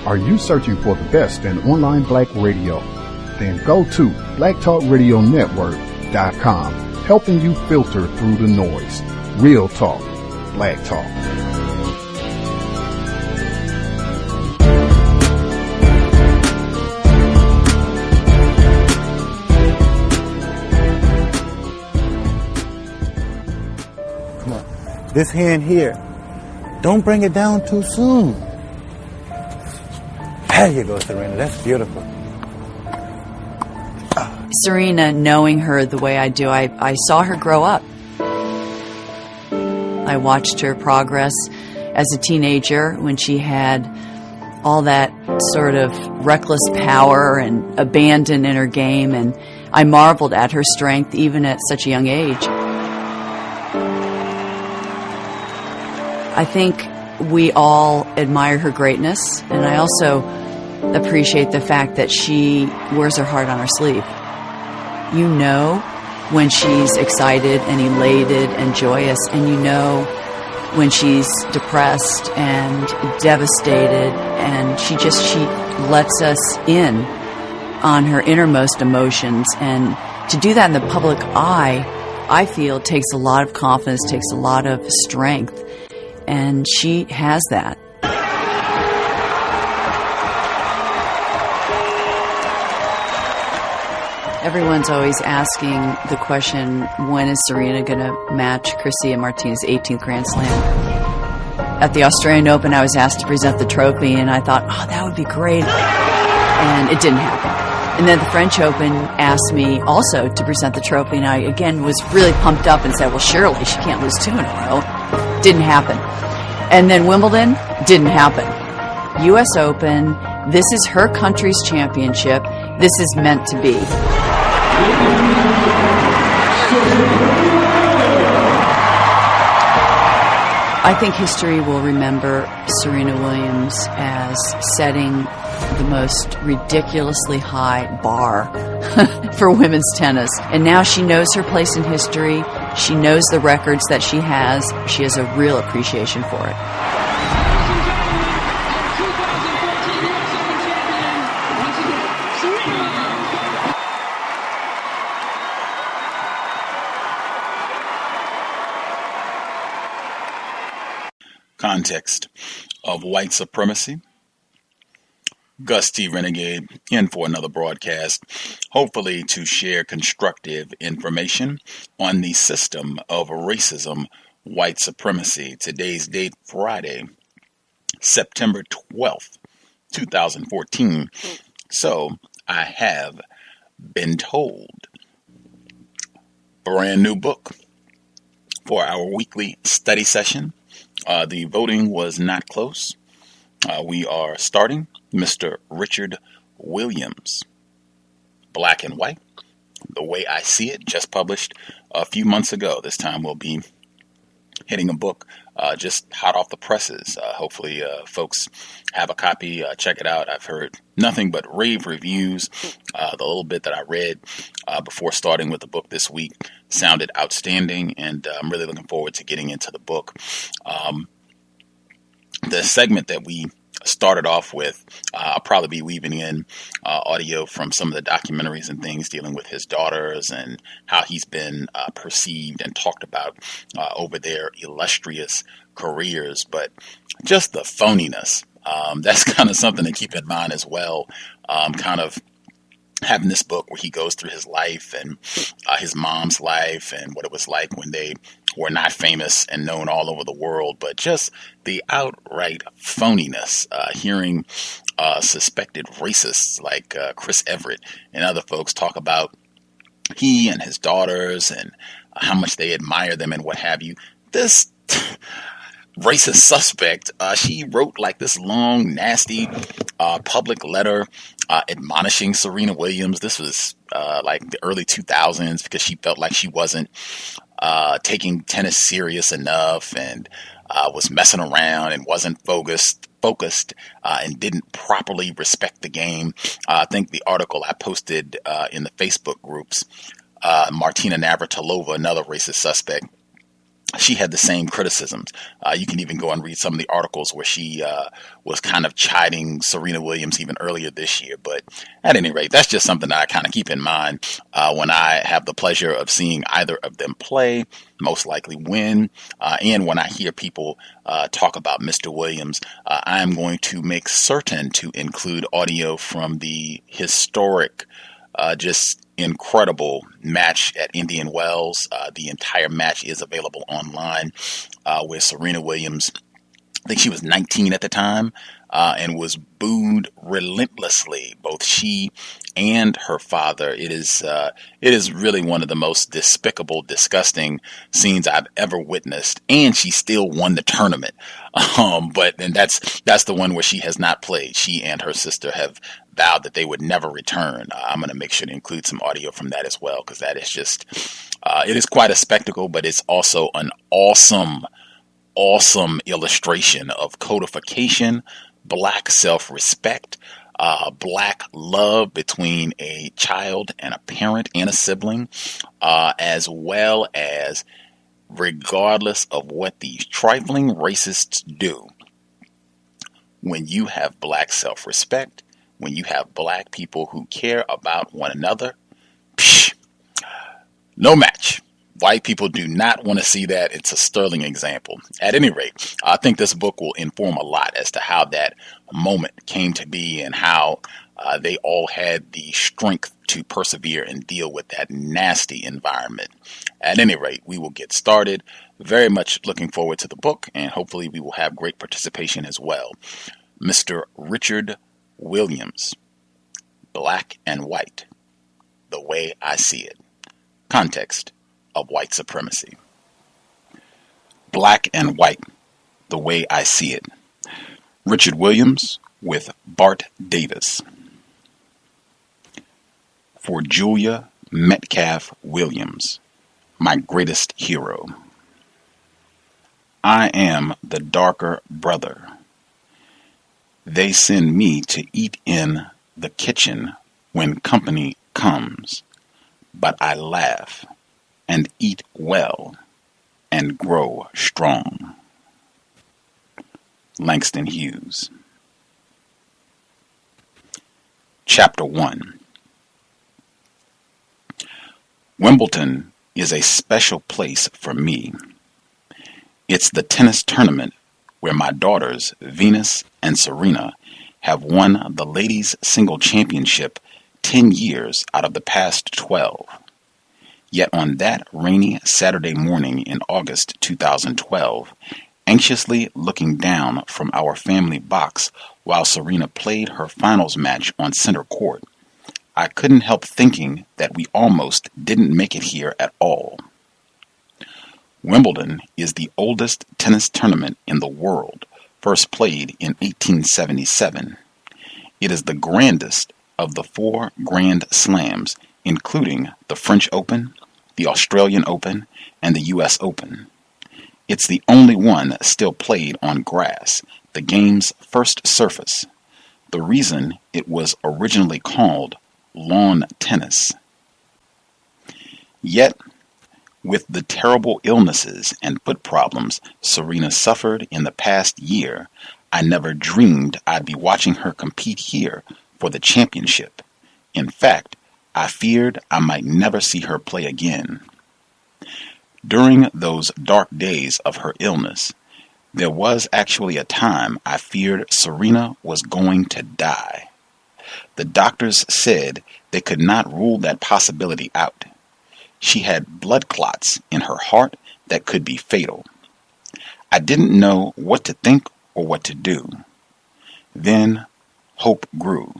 Are you searching for the best in online black radio? Then go to blacktalkradionetwork.com, helping you filter through the noise. Real talk, black talk. Come on. This hand here. Don't bring it down too soon. There you go, Serena. That's beautiful. Serena, knowing her the way I do, I saw her grow up. I watched her progress as a teenager when she had all that sort of reckless power and abandon in her game, and I marveled at her strength even at such a young age. I think we all admire her greatness, and I also appreciate the fact that she wears her heart on her sleeve. You know when she's excited and elated and joyous, and you know when she's depressed and devastated, and she lets us in on her innermost emotions. And to do that in the public eye, I feel takes a lot of confidence, takes a lot of strength, and she has that. Everyone's always asking the question, when is Serena going to match Garcia Martinez's 18th Grand Slam? At the Australian Open, I was asked to present the trophy, and I thought, oh, that would be great. And it didn't happen. And then the French Open asked me also to present the trophy, and I, again, was really pumped up and said, well, surely she can't lose 2 in a row. Didn't happen. And then Wimbledon, didn't happen. U.S. Open, this is her country's championship. This is meant to be. I think history will remember Serena Williams as setting the most ridiculously high bar for women's tennis. And now she knows her place in history. She knows the records that she has. She has a real appreciation for it. Context of White Supremacy. Gus T Renegade in for another broadcast, hopefully to share constructive information on the system of racism, white supremacy. Today's date, Friday, September 12th, 2014. So I have been told. Brand new book for our weekly study session. The voting was not close. We are starting Mr. Richard Williams, Black and White, The Way I See It, just published a few months ago. This time we'll be hitting a book just hot off the presses. Hopefully folks have a copy. Check it out. I've heard nothing but rave reviews. The little bit that I read before starting with the book this week sounded outstanding, and I'm really looking forward to getting into the book. The segment that we started off with, I'll probably be weaving in audio from some of the documentaries and things dealing with his daughters and how he's been perceived and talked about over their illustrious careers. But just the phoniness, that's kind of something to keep in mind as well. Kind of having this book where he goes through his life and his mom's life and what it was like when they were not famous and known all over the world, but just the outright phoniness, hearing suspected racists like Chris Everett and other folks talk about he and his daughters and how much they admire them and what have you. This racist suspect, she wrote like this long, nasty public letter admonishing Serena Williams. This was like the early 2000s because she felt like she wasn't taking tennis serious enough and was messing around and wasn't focused and didn't properly respect the game. I think the article I posted in the Facebook groups, Martina Navratilova, another racist suspect, she had the same criticisms. You can even go and read some of the articles where she was kind of chiding Serena Williams even earlier this year. But at any rate, that's just something that I kind of keep in mind when I have the pleasure of seeing either of them play, most likely win. And when I hear people talk about Mr. Williams, I am going to make certain to include audio from the historic just incredible match at Indian Wells. The entire match is available online, where Serena Williams, I think she was 19 at the time, and was booed relentlessly, both she and her father. It is really one of the most despicable, disgusting scenes I've ever witnessed, and she still won the tournament. But that's the one where she has not played. She and her sister have vowed that they would never return. I'm going to make sure to include some audio from that as well, because that is just, it is quite a spectacle, but it's also an awesome illustration of codification, Black self-respect, Black love between a child and a parent and a sibling, as well as, regardless of what these trifling racists do, when you have Black self-respect, when you have Black people who care about one another, no match. White people do not want to see that. It's a sterling example. At any rate, I think this book will inform a lot as to how that moment came to be and how they all had the strength to persevere and deal with that nasty environment. At any rate, we will get started. Very much looking forward to the book, and hopefully we will have great participation as well. Mr. Richard Williams, Black and White, The Way I See It. Context of White Supremacy. Black and White, The Way I See It. Richard Williams with Bart Davis. For Julia Metcalf Williams, my greatest hero. I am the darker brother. They send me to eat in the kitchen when company comes, but I laugh and eat well and grow strong. Langston Hughes. Chapter 1. Wimbledon is a special place for me. It's the tennis tournament where my daughters, Venus and Serena, have won the ladies' single championship 10 years out of the past 12. Yet on that rainy Saturday morning in August 2012, anxiously looking down from our family box while Serena played her finals match on center court, I couldn't help thinking that we almost didn't make it here at all. Wimbledon is the oldest tennis tournament in the world, first played in 1877. It is the grandest of the 4 Grand Slams, including the French Open, the Australian Open, and the U.S. Open. It's the only one still played on grass, the game's first surface. The reason it was originally called lawn tennis. Yet, with the terrible illnesses and foot problems Serena suffered in the past year, I never dreamed I'd be watching her compete here for the championship. In fact, I feared I might never see her play again. During those dark days of her illness, there was actually a time I feared Serena was going to die. The doctors said they could not rule that possibility out. She had blood clots in her heart that could be fatal. I didn't know what to think or what to do. Then hope grew.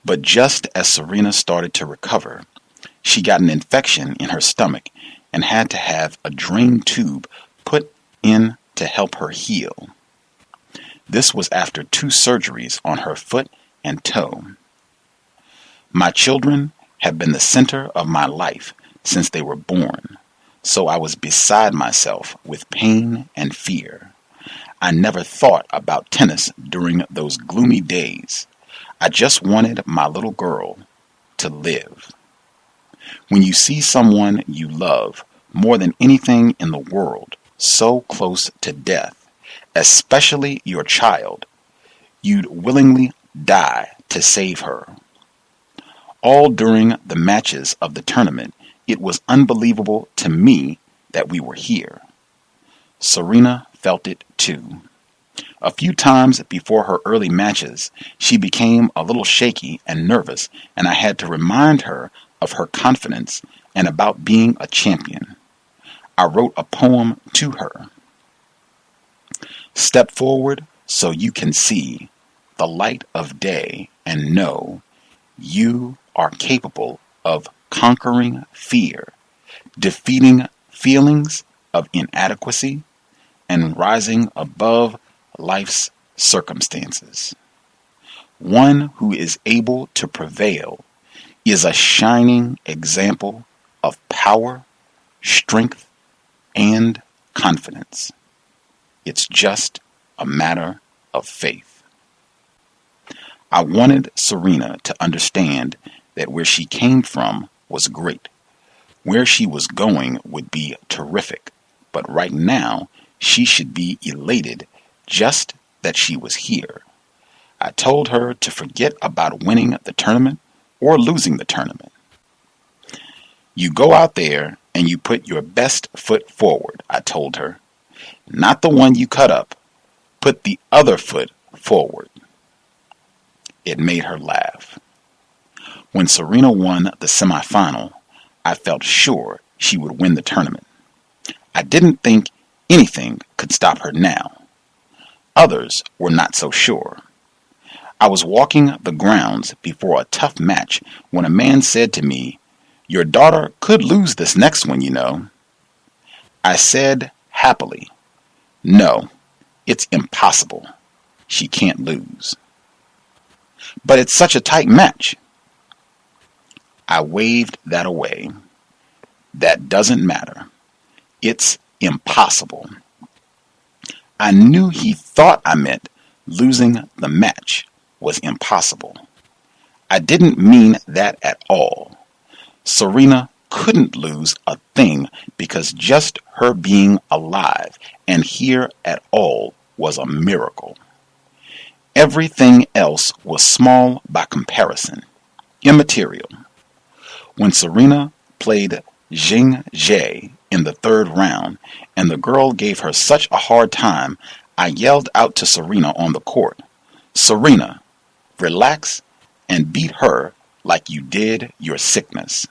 But just as Serena started to recover, she got an infection in her stomach and had to have a drain tube put in to help her heal. This was after 2 surgeries on her foot and toe. My children have been the center of my life since they were born, so I was beside myself with pain and fear. I never thought about tennis during those gloomy days. I just wanted my little girl to live. When you see someone you love more than anything in the world, so close to death, especially your child, you'd willingly die to save her. All during the matches of the tournament, it was unbelievable to me that we were here. Serena felt it too. A few times before her early matches, she became a little shaky and nervous, and I had to remind her of her confidence and about being a champion. I wrote a poem to her. Step forward so you can see the light of day and know you are capable of conquering fear, defeating feelings of inadequacy, and rising above life's circumstances. One who is able to prevail is a shining example of power, strength, and confidence. It's just a matter of faith. I wanted Serena to understand that where she came from was great. Where she was going would be terrific, but right now she should be elated just that she was here. I told her to forget about winning the tournament or losing the tournament. You go out there and you put your best foot forward, I told her. Not the one you cut up. Put the other foot forward. It made her laugh. When Serena won the semifinal, I felt sure she would win the tournament. I didn't think anything could stop her now. Others were not so sure. I was walking the grounds before a tough match when a man said to me, "Your daughter could lose this next one, you know." I said happily, "No, it's impossible. She can't lose." "But it's such a tight match." I waved that away. That doesn't matter. It's impossible. I knew he thought I meant losing the match was impossible. I didn't mean that at all. Serena couldn't lose a thing because just her being alive and here at all was a miracle. Everything else was small by comparison, immaterial. When Serena played Jing Jie in the third round and the girl gave her such a hard time, I yelled out to Serena on the court, "Serena, relax and beat her like you did your sickness."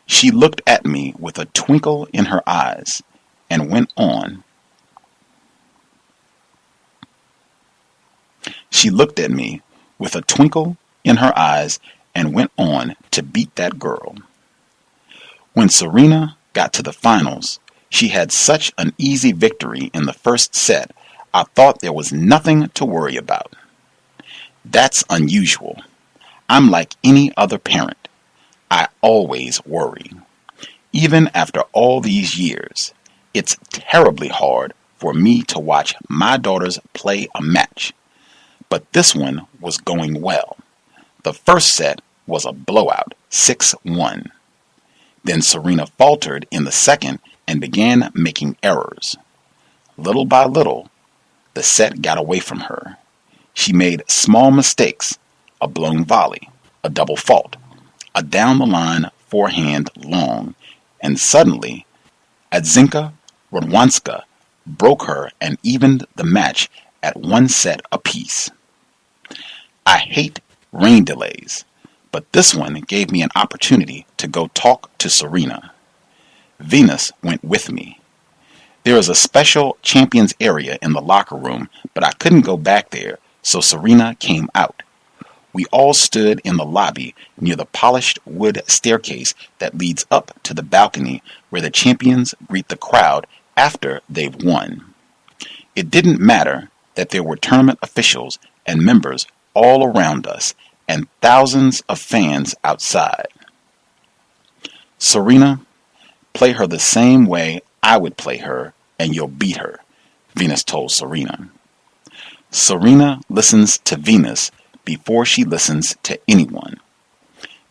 She looked at me with a twinkle in her eyes and went on. She looked at me with a twinkle in her eyes and went on to beat that girl. When Serena got to the finals, she had such an easy victory in the first set, I thought there was nothing to worry about. That's unusual. I'm like any other parent. I always worry. Even after all these years, it's terribly hard for me to watch my daughters play a match. But this one was going well. The first set was a blowout, 6-1. Then Serena faltered in the second and began making errors. Little by little, the set got away from her. She made small mistakes, a blown volley, a double fault, a down-the-line forehand long, and suddenly, Adzinka Radwanska broke her and evened the match at 1 set apiece. I hate rain delays, but this one gave me an opportunity to go talk to Serena. Venus went with me. There is a special champions area in the locker room, but I couldn't go back there, so Serena came out. We all stood in the lobby near the polished wood staircase that leads up to the balcony where the champions greet the crowd after they've won. It didn't matter that there were tournament officials and members all around us and thousands of fans outside. "Serena, play her the same way I would play her and you'll beat her," Venus told Serena. Serena listens to Venus before she listens to anyone.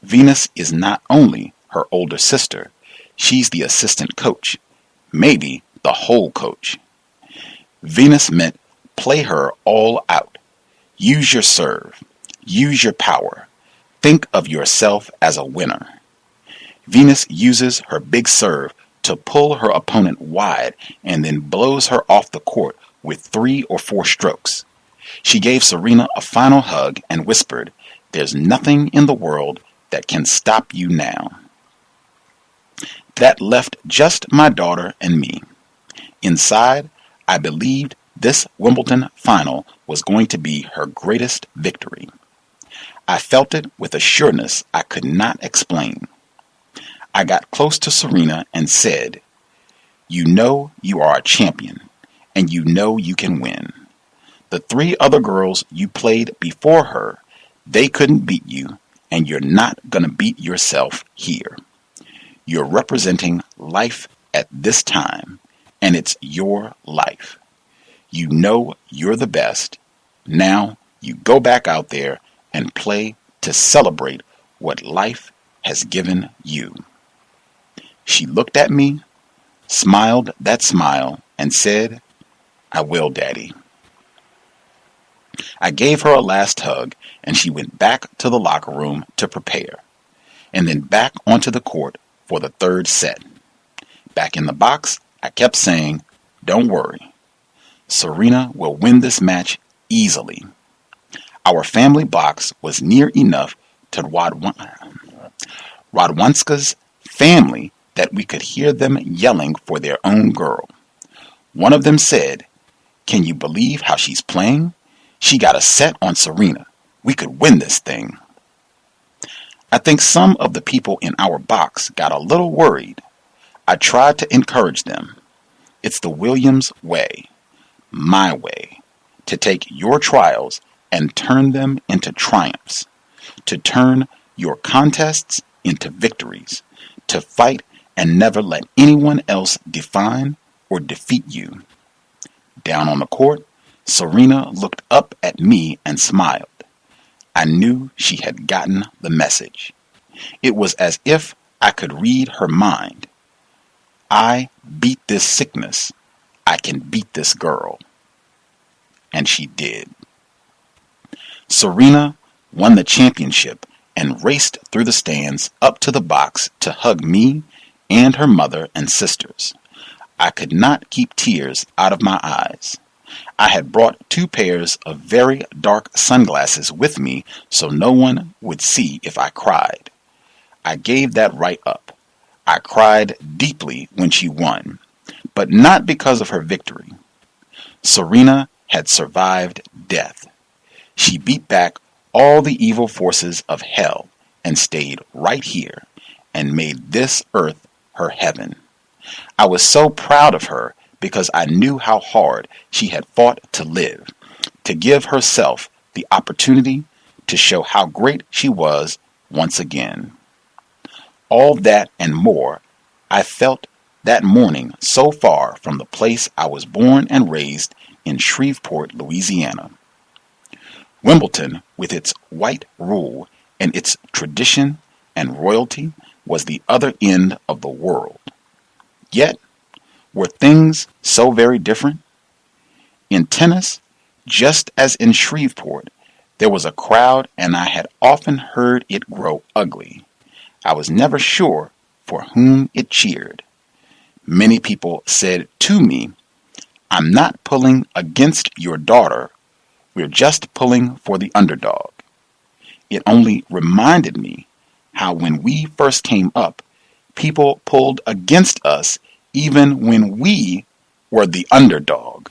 Venus is not only her older sister, She's the assistant coach, maybe the whole coach. Venus meant play her all out. Use your serve. Use your power. Think of yourself as a winner. Venus uses her big serve to pull her opponent wide and then blows her off the court with 3 or 4 strokes. She gave Serena a final hug and whispered, "There's nothing in the world that can stop you now." That left just my daughter and me. Inside, I believed this Wimbledon final was going to be her greatest victory. I felt it with a sureness I could not explain. I got close to Serena and said, "You know you are a champion, and you know you can win. The 3 other girls you played before her, they couldn't beat you, and you're not going to beat yourself here. You're representing life at this time, and it's your life. You know you're the best. Now you go back out there and play to celebrate what life has given you." She looked at me, smiled that smile, and said, "I will, Daddy." I gave her a last hug, and she went back to the locker room to prepare, and then back onto the court for the 3rd set. Back in the box, I kept saying, "Don't worry. Serena will win this match easily." Our family box was near enough to Radwanska's family that we could hear them yelling for their own girl. One of them said, "Can you believe how she's playing? She got a set on Serena. We could win this thing." I think some of the people in our box got a little worried. I tried to encourage them. It's the Williams way, my way, to take your trials and turn them into triumphs, to turn your contests into victories, to fight and never let anyone else define or defeat you. Down on the court, Serena looked up at me and smiled. I knew she had gotten the message. It was as if I could read her mind. I beat this sickness. I can beat this girl. And she did. Serena won the championship and raced through the stands up to the box to hug me and her mother and sisters. I could not keep tears out of my eyes. I had brought 2 pairs of very dark sunglasses with me so no one would see if I cried. I gave that right up. I cried deeply when she won, but not because of her victory. Serena had survived death. She beat back all the evil forces of hell and stayed right here and made this earth her heaven. I was so proud of her because I knew how hard she had fought to live, to give herself the opportunity to show how great she was once again. All that and more I felt that morning so far from the place I was born and raised in Shreveport, Louisiana. Wimbledon, with its white rule and its tradition and royalty, was the other end of the world. Yet, were things so very different? In tennis, just as in Shreveport, there was a crowd and I had often heard it grow ugly. I was never sure for whom it cheered. Many people said to me, "I'm not pulling against your daughter, we're just pulling for the underdog." It only reminded me how when we first came up, people pulled against us even when we were the underdog.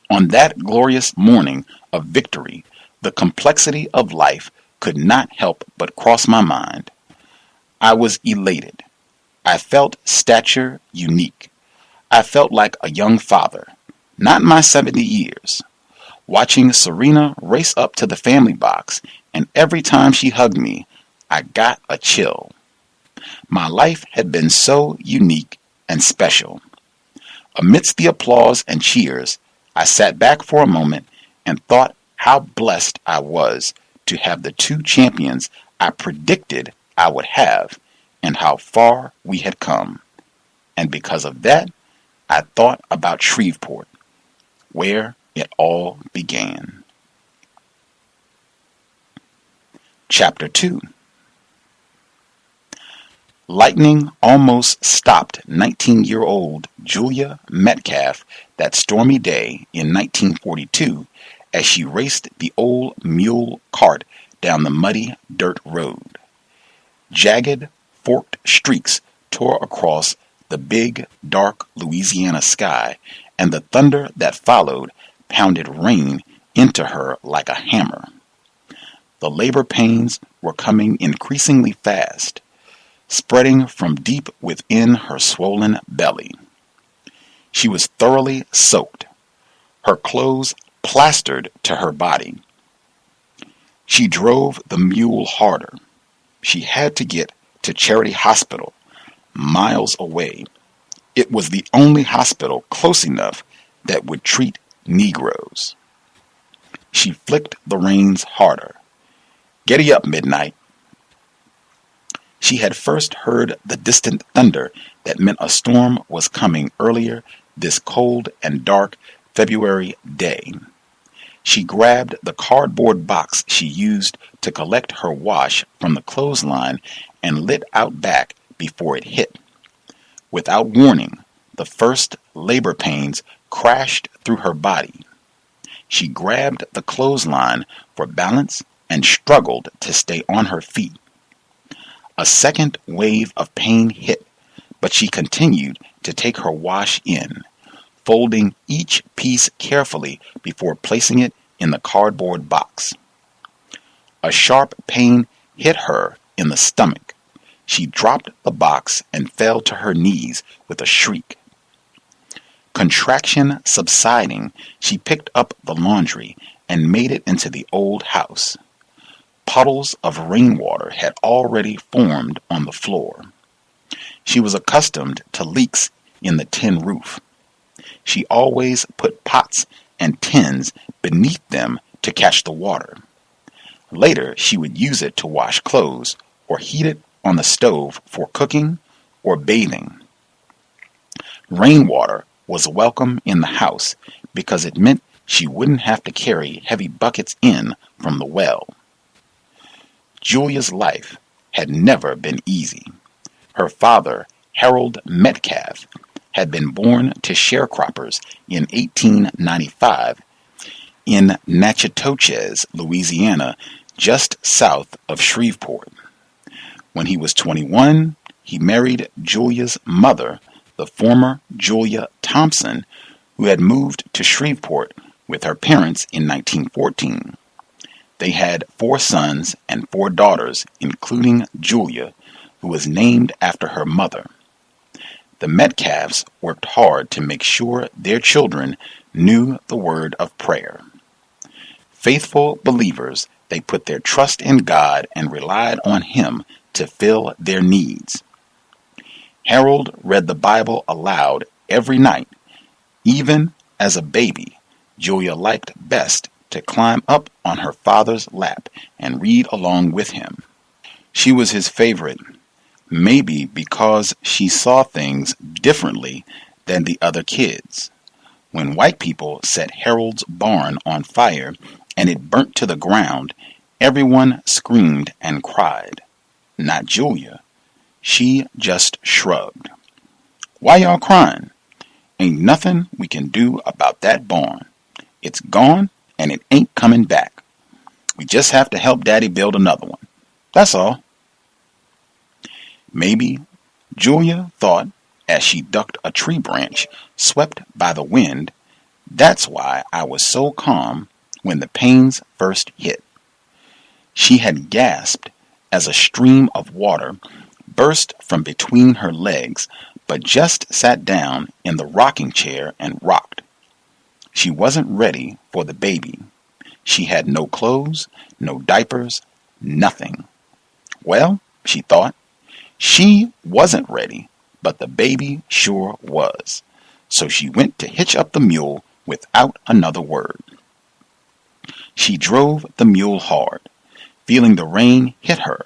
On that glorious morning of victory, the complexity of life could not help but cross my mind. I was elated. I felt stature unique. I felt like a young father, not my 70 years. Watching Serena race up to the family box, and every time she hugged me, I got a chill. My life had been so unique and special. Amidst the applause and cheers, I sat back for a moment and thought how blessed I was to have the 2 champions I predicted I would have and how far we had come. And because of that, I thought about Shreveport, where it all began. Chapter 2. Lightning almost stopped 19-year-old Julia Metcalf that stormy day in 1942 as she raced the old mule cart down the muddy dirt road. Jagged, forked streaks tore across the big, dark Louisiana sky, and the thunder that followed pounded rain into her like a hammer. The labor pains were coming increasingly fast, spreading from deep within her swollen belly. She was thoroughly soaked, her clothes plastered to her body. She drove the mule harder. She had to get to Charity Hospital, miles away. It was the only hospital close enough that would treat Negroes. She flicked the reins harder. Giddy up, Midnight. She had first heard the distant thunder that meant a storm was coming earlier this cold and dark February day. She grabbed the cardboard box she used to collect her wash from the clothesline and lit out back before it hit. Without warning, the first labor pains crashed through her body. She grabbed the clothesline for balance and struggled to stay on her feet. A second wave of pain hit, but she continued to take her wash in, folding each piece carefully before placing it in the cardboard box. A sharp pain hit her in the stomach. She dropped the box and fell to her knees with a shriek. Contraction subsiding, she picked up the laundry and made it into the old house. Puddles of rainwater had already formed on the floor. She was accustomed to leaks in the tin roof. She always put pots and tins beneath them to catch the water. Later, she would use it to wash clothes or heat it on the stove for cooking or bathing. Rainwater was welcome in the house because it meant she wouldn't have to carry heavy buckets in from the well. Julia's life had never been easy. Her father, Harold Metcalf, had been born to sharecroppers in 1895 in Natchitoches, Louisiana, just south of Shreveport. When he was 21, he married Julia's mother, the former Julia Thompson, who had moved to Shreveport with her parents in 1914. They had 4 sons and 4 daughters, including Julia, who was named after her mother. The Metcalfs worked hard to make sure their children knew the word of prayer. Faithful believers, they put their trust in God and relied on Him to fill their needs. Harold read the Bible aloud every night. Even as a baby, Julia liked best to climb up on her father's lap and read along with him. She was his favorite, maybe because she saw things differently than the other kids. When white people set Harold's barn on fire and it burnt to the ground, everyone screamed and cried. Not Julia. She just shrugged. Why y'all crying? Ain't nothing we can do about that barn. It's gone and it ain't coming back. We just have to help Daddy build another one. That's all. Maybe Julia thought as she ducked a tree branch swept by the wind, that's why I was so calm when the pains first hit. She had gasped as a stream of water burst from between her legs, but just sat down in the rocking chair and rocked. She wasn't ready for the baby. She had no clothes, no diapers, nothing. Well, she thought, she wasn't ready, but the baby sure was. So she went to hitch up the mule without another word. She drove the mule hard, feeling the rain hit her,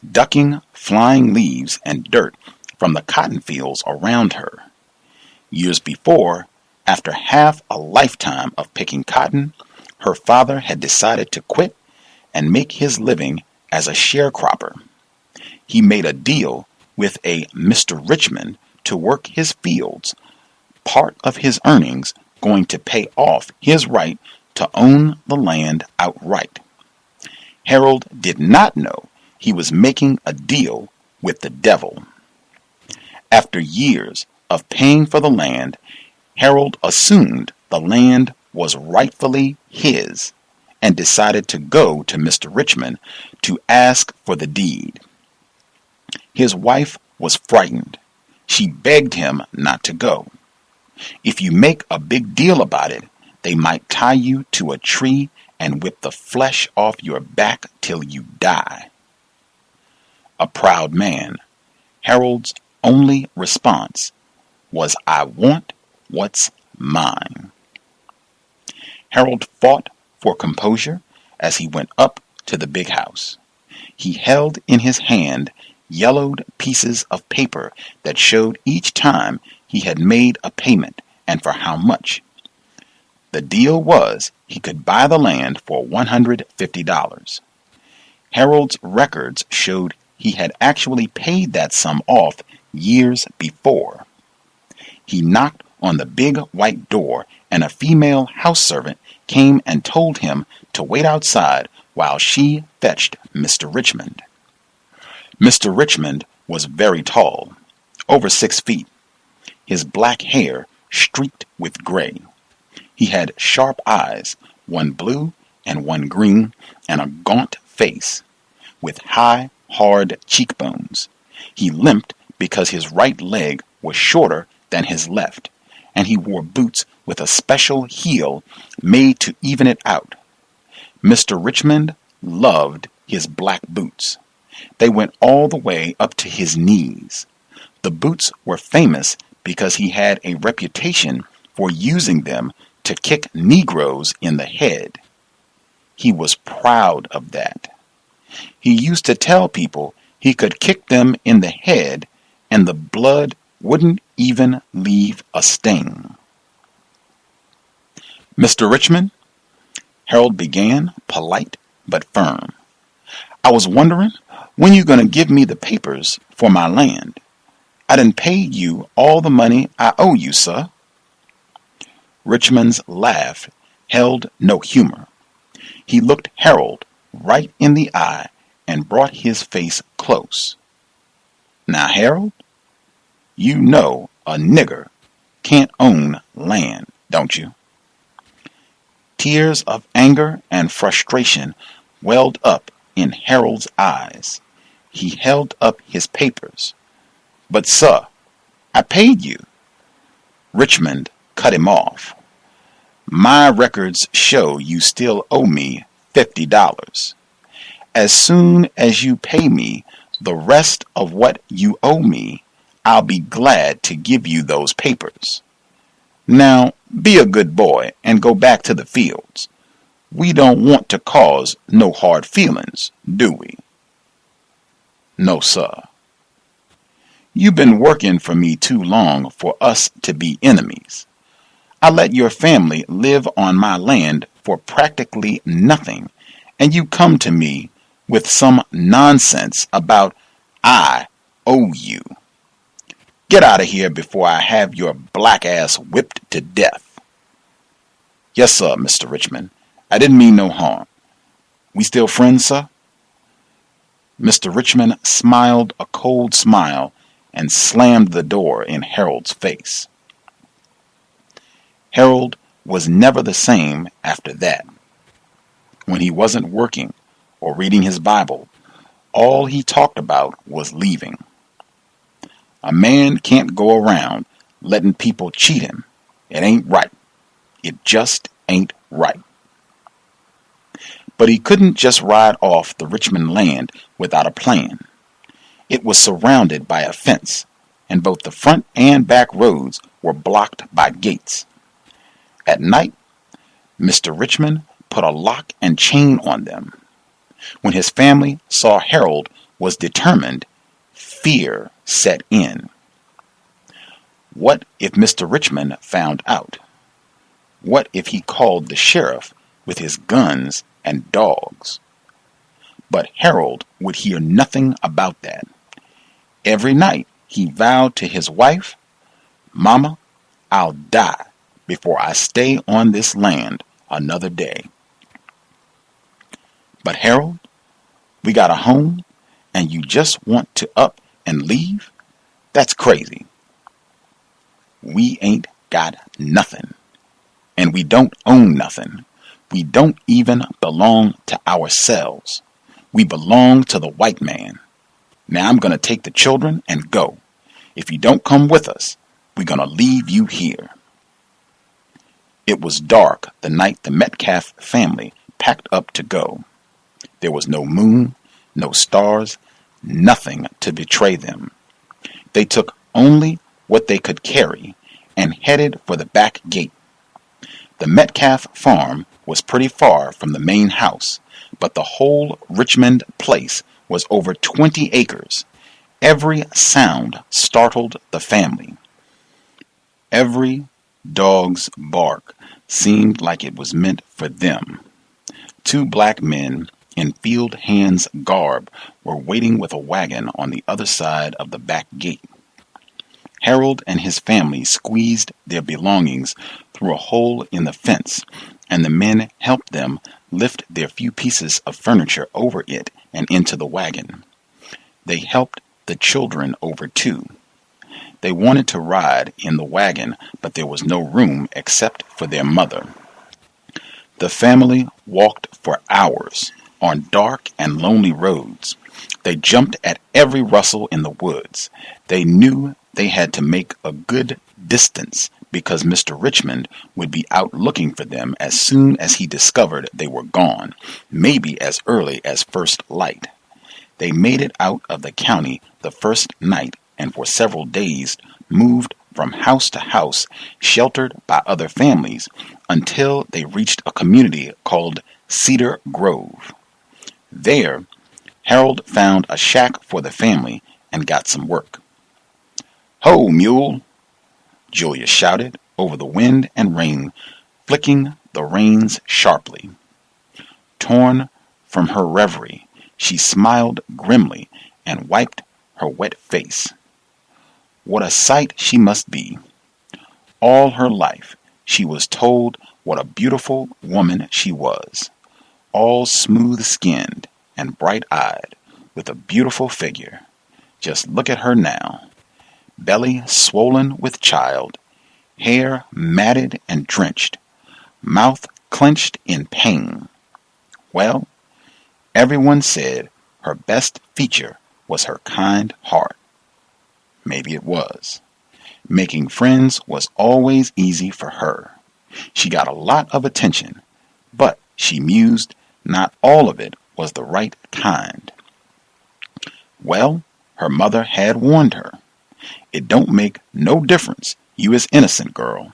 ducking flying leaves and dirt from the cotton fields around her. Years before, after half a lifetime of picking cotton, her father had decided to quit and make his living as a sharecropper. He made a deal with a Mr. Richmond to work his fields, part of his earnings going to pay off his right to own the land outright. Harold did not know he was making a deal with the devil. After years of paying for the land, Harold assumed the land was rightfully his and decided to go to Mr. Richmond to ask for the deed. His wife was frightened. She begged him not to go. If you make a big deal about it, they might tie you to a tree and whip the flesh off your back till you die. A proud man, Harold's only response was, "I want what's mine." Harold fought for composure as he went up to the big house. He held in his hand yellowed pieces of paper that showed each time he had made a payment and for how much. The deal was he could buy the land for $150. Harold's records showed he had actually paid that sum off years before. He knocked on the big white door, and a female house servant came and told him to wait outside while she fetched Mr. Richmond. Mr. Richmond was very tall, over 6 feet. His black hair streaked with gray. He had sharp eyes, one blue and one green, and a gaunt face, with high, hard cheekbones. He limped because his right leg was shorter than his left, and he wore boots with a special heel made to even it out. Mr. Richmond loved his black boots. They went all the way up to his knees. The boots were famous because he had a reputation for using them to kick Negroes in the head. He was proud of that. He used to tell people he could kick them in the head and the blood wouldn't even leave a stain. "Mr. Richmond," Harold began, polite but firm, "I was wondering when you gonna give me the papers for my land. I done paid you all the money I owe you, sir." Richmond's laugh held no humor. He looked Harold right in the eye and brought his face close. "Now, Harold, you know a nigger can't own land, don't you?" Tears of anger and frustration welled up in Harold's eyes. He held up his papers. "But, sir, I paid you." Richmond cut him off. "My records show you still owe me $50. As soon as you pay me the rest of what you owe me, I'll be glad to give you those papers. Now, be a good boy and go back to the fields. We don't want to cause no hard feelings, do we?" "No, sir." "You've been working for me too long for us to be enemies. I let your family live on my land for practically nothing, and you come to me with some nonsense about I owe you. Get out of here before I have your black ass whipped to death." "Yes, sir, Mr. Richmond. I didn't mean no harm. We still friends, sir?" Mr. Richmond smiled a cold smile and slammed the door in Harold's face. Harold was never the same after that. When he wasn't working or reading his Bible, all he talked about was leaving. A man can't go around letting people cheat him. It ain't right. It just ain't right. But he couldn't just ride off the Richmond land without a plan. It was surrounded by a fence, and both the front and back roads were blocked by gates. At night, Mr. Richmond put a lock and chain on them. When his family saw Harold was determined, fear set in. What if Mr. Richmond found out? What if he called the sheriff with his guns and dogs? But Harold would hear nothing about that. Every night he vowed to his wife, "Mama, I'll die before I stay on this land another day." But Harold, we got a home and you just want to up and leave? That's crazy. We ain't got nothing. And we don't own nothing. We don't even belong to ourselves. We belong to the white man. Now I'm going to take the children and go. If you don't come with us, we're going to leave you here. It was dark the night the Metcalf family packed up to go. There was no moon, no stars, nothing to betray them. They took only what they could carry and headed for the back gate. The Metcalf farm was pretty far from the main house, but the whole Richmond place was over 20 acres. Every sound startled the family. Every dog's bark seemed like it was meant for them. 2 black men in field hands garb were waiting with a wagon on the other side of the back gate. Harold and his family squeezed their belongings through a hole in the fence, and the men helped them lift their few pieces of furniture over it and into the wagon. They helped the children over too. They wanted to ride in the wagon, but there was no room except for their mother. The family walked for hours on dark and lonely roads. They jumped at every rustle in the woods. They knew they had to make a good distance because Mr. Richmond would be out looking for them as soon as he discovered they were gone, maybe as early as first light. They made it out of the county the first night and for several days moved from house to house, sheltered by other families, until they reached a community called Cedar Grove. There, Harold found a shack for the family and got some work. "Ho, mule!" Julia shouted over the wind and rain, flicking the reins sharply. Torn from her reverie, she smiled grimly and wiped her wet face. What a sight she must be! All her life she was told what a beautiful woman she was, all smooth-skinned and bright-eyed, with a beautiful figure. Just look at her now. Belly swollen with child, hair matted and drenched, mouth clenched in pain. Well, everyone said her best feature was her kind heart. Maybe it was. Making friends was always easy for her. She got a lot of attention, but she mused not all of it was the right kind. Well, her mother had warned her. It don't make no difference. You is innocent, girl.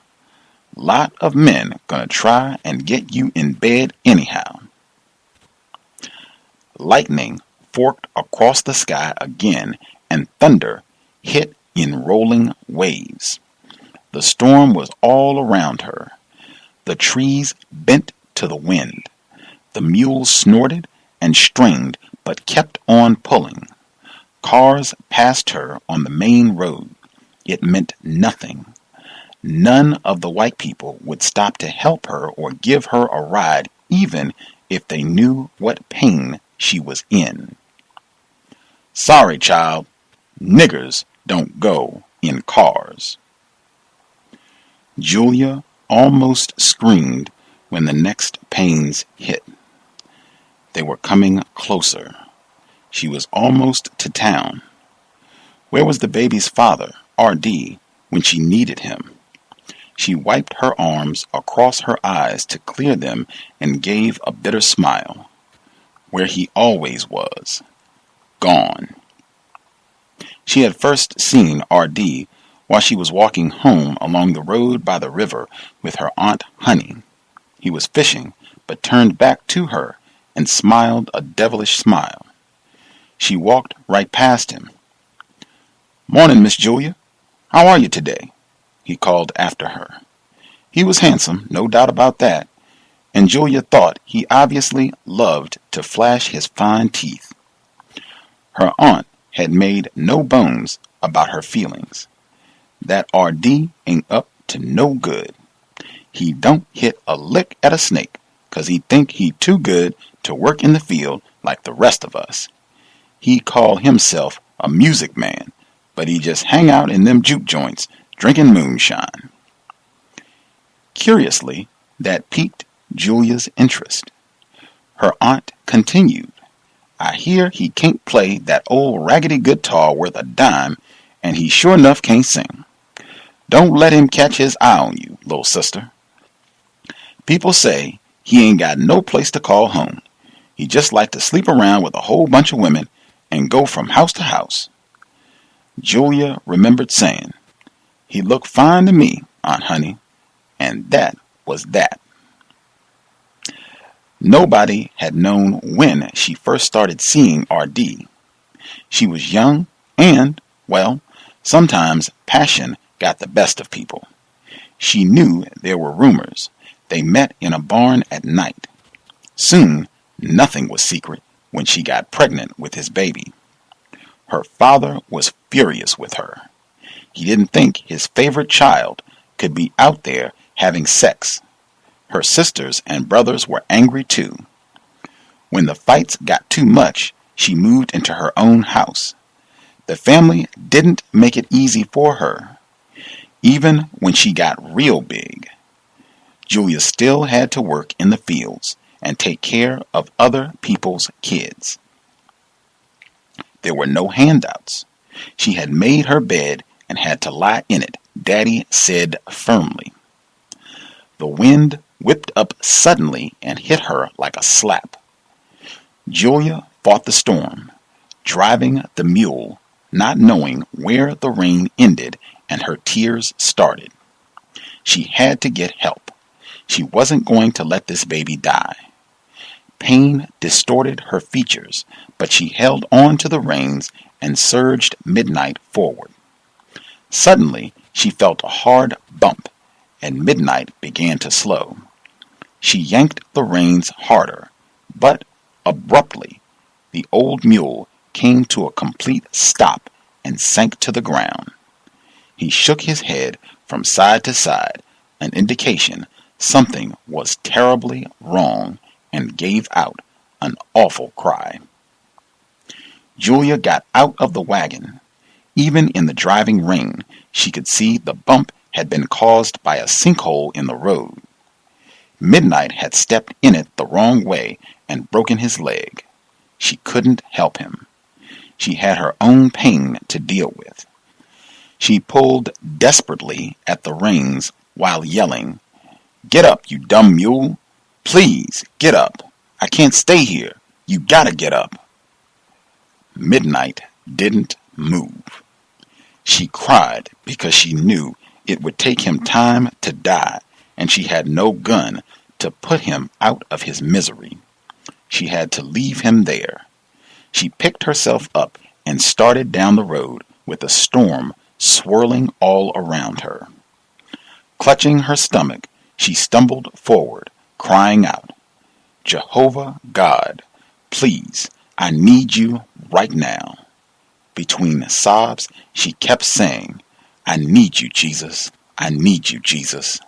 Lot of men gonna try and get you in bed anyhow. Lightning forked across the sky again, and thunder hit in rolling waves. The storm was all around her. The trees bent to the wind. The mules snorted and strained, but kept on pulling. Cars passed her on the main road. It meant nothing. None of the white people would stop to help her or give her a ride, even if they knew what pain she was in. Sorry, child. Niggers don't go in cars. Julia almost screamed when the next pains hit. They were coming closer. She was almost to town. Where was the baby's father, R.D., when she needed him? She wiped her arms across her eyes to clear them and gave a bitter smile. Where he always was. Gone. She had first seen R.D. while she was walking home along the road by the river with her Aunt Honey. He was fishing, but turned back to her and smiled a devilish smile. She walked right past him. "Morning, Miss Julia. How are you today?" he called after her. He was handsome, no doubt about that, and Julia thought he obviously loved to flash his fine teeth. Her aunt had made no bones about her feelings. "That R.D. ain't up to no good. He don't hit a lick at a snake 'cause he think he too good to work in the field like the rest of us. He call himself a music man, but he just hang out in them juke joints drinking moonshine." Curiously, that piqued Julia's interest. Her aunt continued, "I hear he can't play that old raggedy guitar worth a dime, and he sure enough can't sing. Don't let him catch his eye on you, little sister. People say he ain't got no place to call home. He just like to sleep around with a whole bunch of women and go from house to house." Julia remembered saying, "He looked fine to me, Aunt Honey," and that was that. Nobody had known when she first started seeing R.D. She was young and, well, sometimes passion got the best of people. She knew there were rumors. They met in a barn at night. Soon, nothing was secret when she got pregnant with his baby. Her father was furious with her. He didn't think his favorite child could be out there having sex. Her sisters and brothers were angry too. When the fights got too much, she moved into her own house. The family didn't make it easy for her. Even when she got real big, Julia still had to work in the fields and take care of other people's kids. There were no handouts. She had made her bed and had to lie in it, Daddy said firmly. The wind whipped up suddenly and hit her like a slap. Julia fought the storm, driving the mule, not knowing where the rain ended and her tears started. She had to get help. She wasn't going to let this baby die. Pain distorted her features, but she held on to the reins and surged Midnight forward. Suddenly, she felt a hard bump, and Midnight began to slow. She yanked the reins harder, but abruptly, the old mule came to a complete stop and sank to the ground. He shook his head from side to side, an indication something was terribly wrong, and gave out an awful cry. Julia got out of the wagon. Even in the driving rain, she could see the bump had been caused by a sinkhole in the road. Midnight had stepped in it the wrong way and broken his leg. She couldn't help him. She had her own pain to deal with. She pulled desperately at the reins while yelling, "Get up, you dumb mule! Please, get up! I can't stay here! You gotta get up!" Midnight didn't move. She cried because she knew it would take him time to die, and she had no gun to put him out of his misery. She had to leave him there. She picked herself up and started down the road with the storm swirling all around her. Clutching her stomach, she stumbled forward, crying out, "Jehovah God, please, I need you right now." Between sobs, she kept saying, "I need you, Jesus. I need you, Jesus."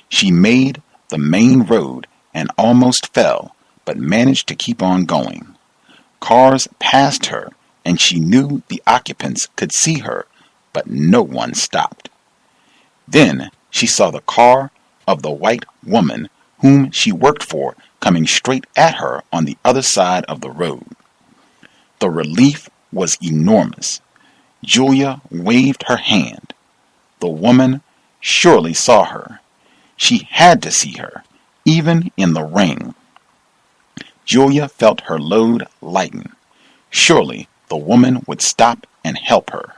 She made the main road and almost fell, but managed to keep on going. Cars passed her, and she knew the occupants could see her, but no one stopped. Then she saw the car of the white woman whom she worked for coming straight at her on the other side of the road. The relief was enormous. Julia waved her hand. The woman surely saw her. She had to see her, even in the rain. Julia felt her load lighten. Surely the woman would stop and help her.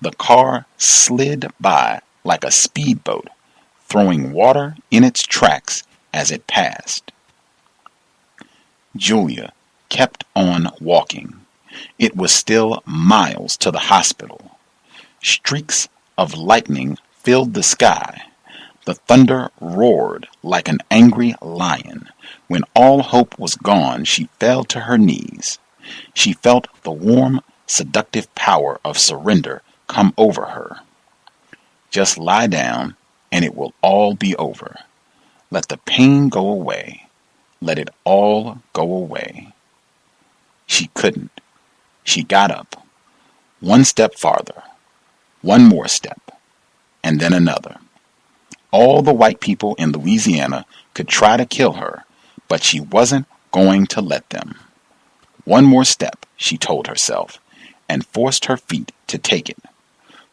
The car slid by like a speedboat, throwing water in its tracks as it passed. Julia kept on walking. It was still miles to the hospital. Streaks of lightning filled the sky. The thunder roared like an angry lion. When all hope was gone, she fell to her knees. She felt the warm, seductive power of surrender come over her. Just lie down, and it will all be over. Let the pain go away. Let it all go away. She couldn't. She got up. One step farther. One more step. And then another. All the white people in Louisiana could try to kill her, but she wasn't going to let them. One more step, she told herself, and forced her feet to take it.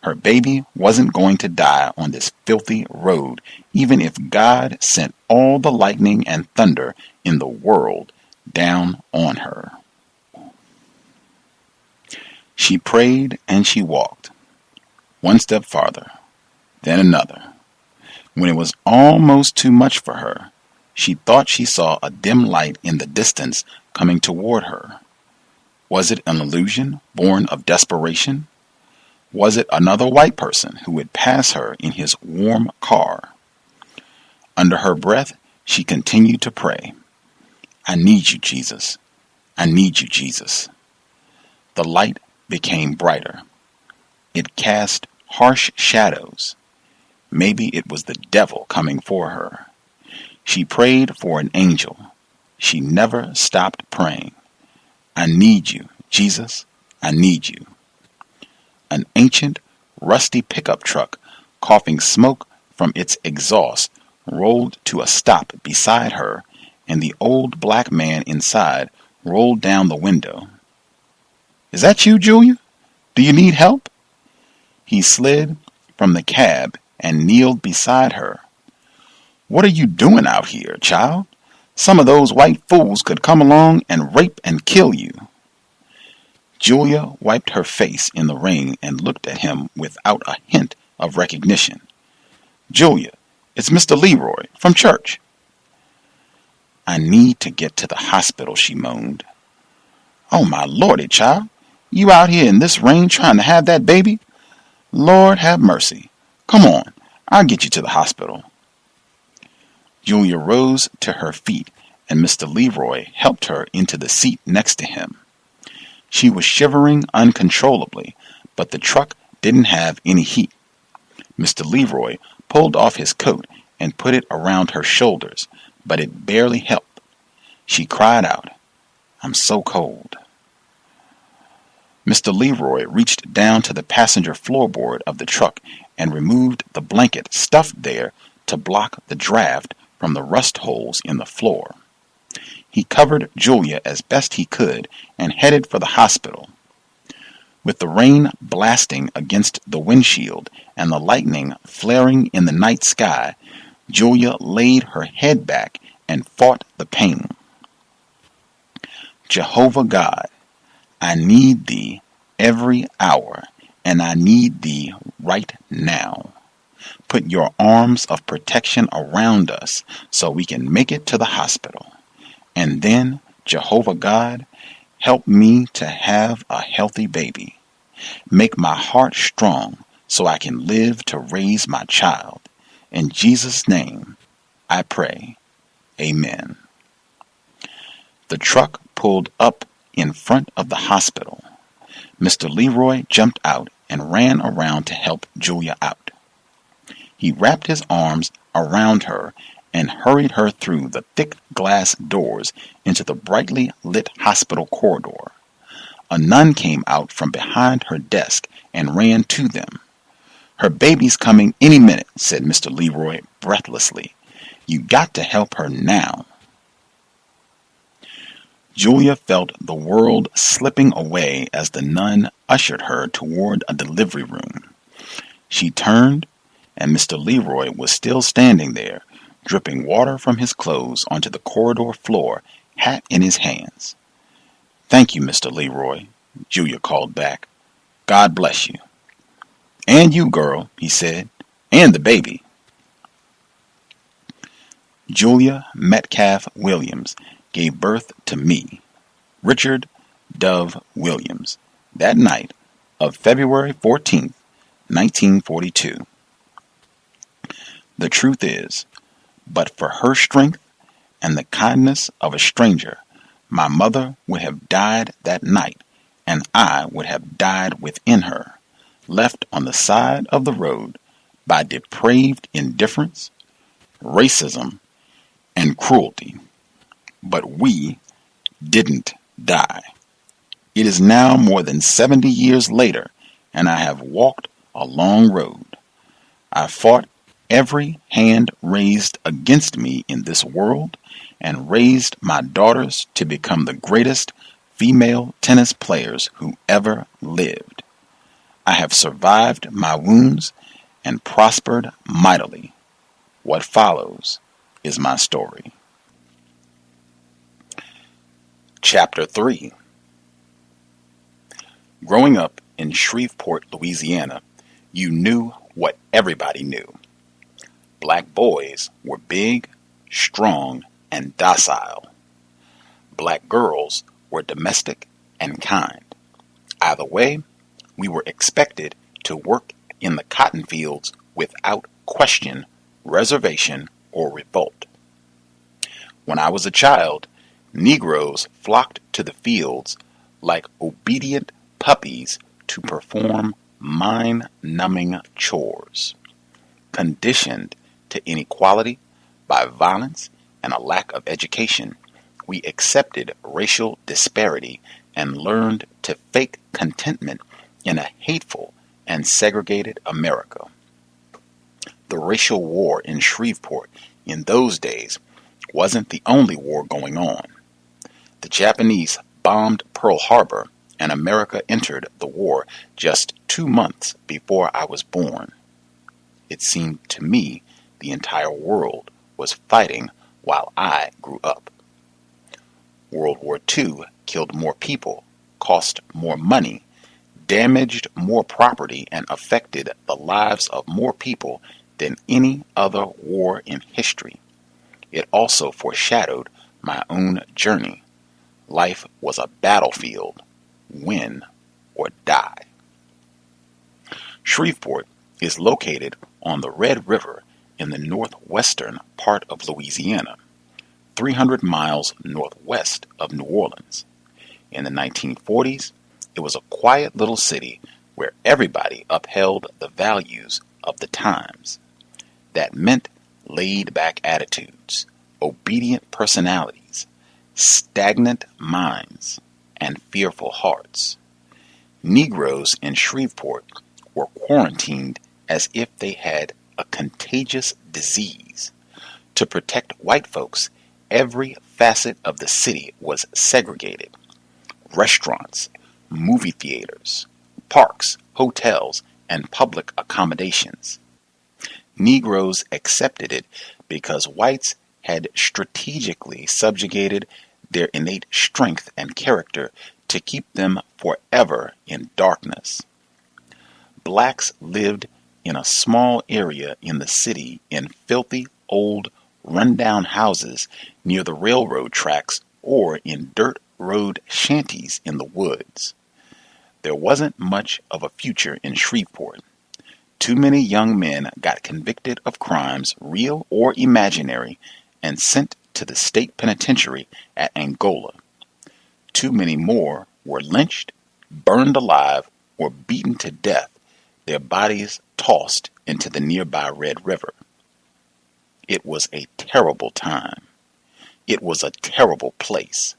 Her baby wasn't going to die on this filthy road, even if God sent all the lightning and thunder in the world down on her. She prayed and she walked. One step farther, then another. When it was almost too much for her, she thought she saw a dim light in the distance coming toward her. Was it an illusion born of desperation? Was it another white person who would pass her in his warm car? Under her breath, she continued to pray. I need you, Jesus. I need you, Jesus. The light became brighter. It cast harsh shadows. Maybe it was the devil coming for her. She prayed for an angel. She never stopped praying. I need you, Jesus. I need you. An ancient, rusty pickup truck, coughing smoke from its exhaust, rolled to a stop beside her, and the old black man inside rolled down the window. Is that you, Julia? Do you need help? He slid from the cab and kneeled beside her. What are you doing out here, child? Some of those white fools could come along and rape and kill you. Julia wiped her face in the rain and looked at him without a hint of recognition. Julia, it's Mr. Leroy from church. I need to get to the hospital, she moaned. Oh, my lordy, child. You out here in this rain trying to have that baby? Lord have mercy. Come on, I'll get you to the hospital. Julia rose to her feet, and Mr. Leroy helped her into the seat next to him. She was shivering uncontrollably, but the truck didn't have any heat. Mr. Leroy pulled off his coat and put it around her shoulders, but it barely helped. She cried out, I'm so cold. Mr. Leroy reached down to the passenger floorboard of the truck and removed the blanket stuffed there to block the draft from the rust holes in the floor. He covered Julia as best he could and headed for the hospital. With the rain blasting against the windshield and the lightning flaring in the night sky, Julia laid her head back and fought the pain. Jehovah God, I need thee every hour, and I need thee right now. Put your arms of protection around us so we can make it to the hospital. And then, Jehovah God, help me to have a healthy baby. Make my heart strong so I can live to raise my child. In Jesus' name, I pray. Amen. The truck pulled up in front of the hospital. Mr. Leroy jumped out and ran around to help Julia out. He wrapped his arms around her and hurried her through the thick glass doors into the brightly lit hospital corridor. A nun came out from behind her desk and ran to them. Her baby's coming any minute, said Mr. Leroy breathlessly. You got to help her now. Julia felt the world slipping away as the nun ushered her toward a delivery room. She turned, and Mr. Leroy was still standing there, dripping water from his clothes onto the corridor floor, hat in his hands. Thank you, Mr. Leroy, Julia called back. God bless you. And you, girl, he said, and the baby. Julia Metcalf Williams gave birth to me. Richard Dove Williams, that night of February 14th, 1942. The truth is, but for her strength and the kindness of a stranger, my mother would have died that night, and I would have died within her, left on the side of the road by depraved indifference, racism, and cruelty. But we didn't die. It is now more than 70 years later, and I have walked a long road. I fought every hand raised against me in this world, and raised my daughters to become the greatest female tennis players who ever lived. I have survived my wounds and prospered mightily. What follows is my story. Chapter 3. Growing up in Shreveport, Louisiana, you knew what everybody knew. Black boys were big, strong, and docile. Black girls were domestic and kind. Either way, we were expected to work in the cotton fields without question, reservation, or revolt. When I was a child, Negroes flocked to the fields like obedient puppies to perform mind-numbing chores. Conditioned to inequality by violence and a lack of education, we accepted racial disparity and learned to fake contentment in a hateful and segregated America. The racial war in Shreveport in those days wasn't the only war going on. The Japanese bombed Pearl Harbor, and America entered the war just 2 months before I was born. It seemed to me the entire world was fighting while I grew up. World War II killed more people, cost more money, damaged more property, and affected the lives of more people than any other war in history. It also foreshadowed my own journey. Life was a battlefield, win or die. Shreveport is located on the Red River in the northwestern part of Louisiana, 300 miles northwest of New Orleans. In the 1940s, it was a quiet little city where everybody upheld the values of the times. That meant laid-back attitudes, obedient personalities, stagnant minds, and fearful hearts. Negroes in Shreveport were quarantined as if they had a contagious disease. To protect white folks, every facet of the city was segregated. Restaurants, movie theaters, parks, hotels, and public accommodations. Negroes accepted it because whites had strategically subjugated their innate strength and character to keep them forever in darkness. Blacks lived in a small area in the city in filthy, old, run-down houses near the railroad tracks or in dirt road shanties in the woods. There wasn't much of a future in Shreveport. Too many young men got convicted of crimes, real or imaginary, and sent to the state penitentiary at Angola. Too many more were lynched, burned alive, or beaten to death, their bodies tossed into the nearby Red River. It was a terrible time. It was a terrible place.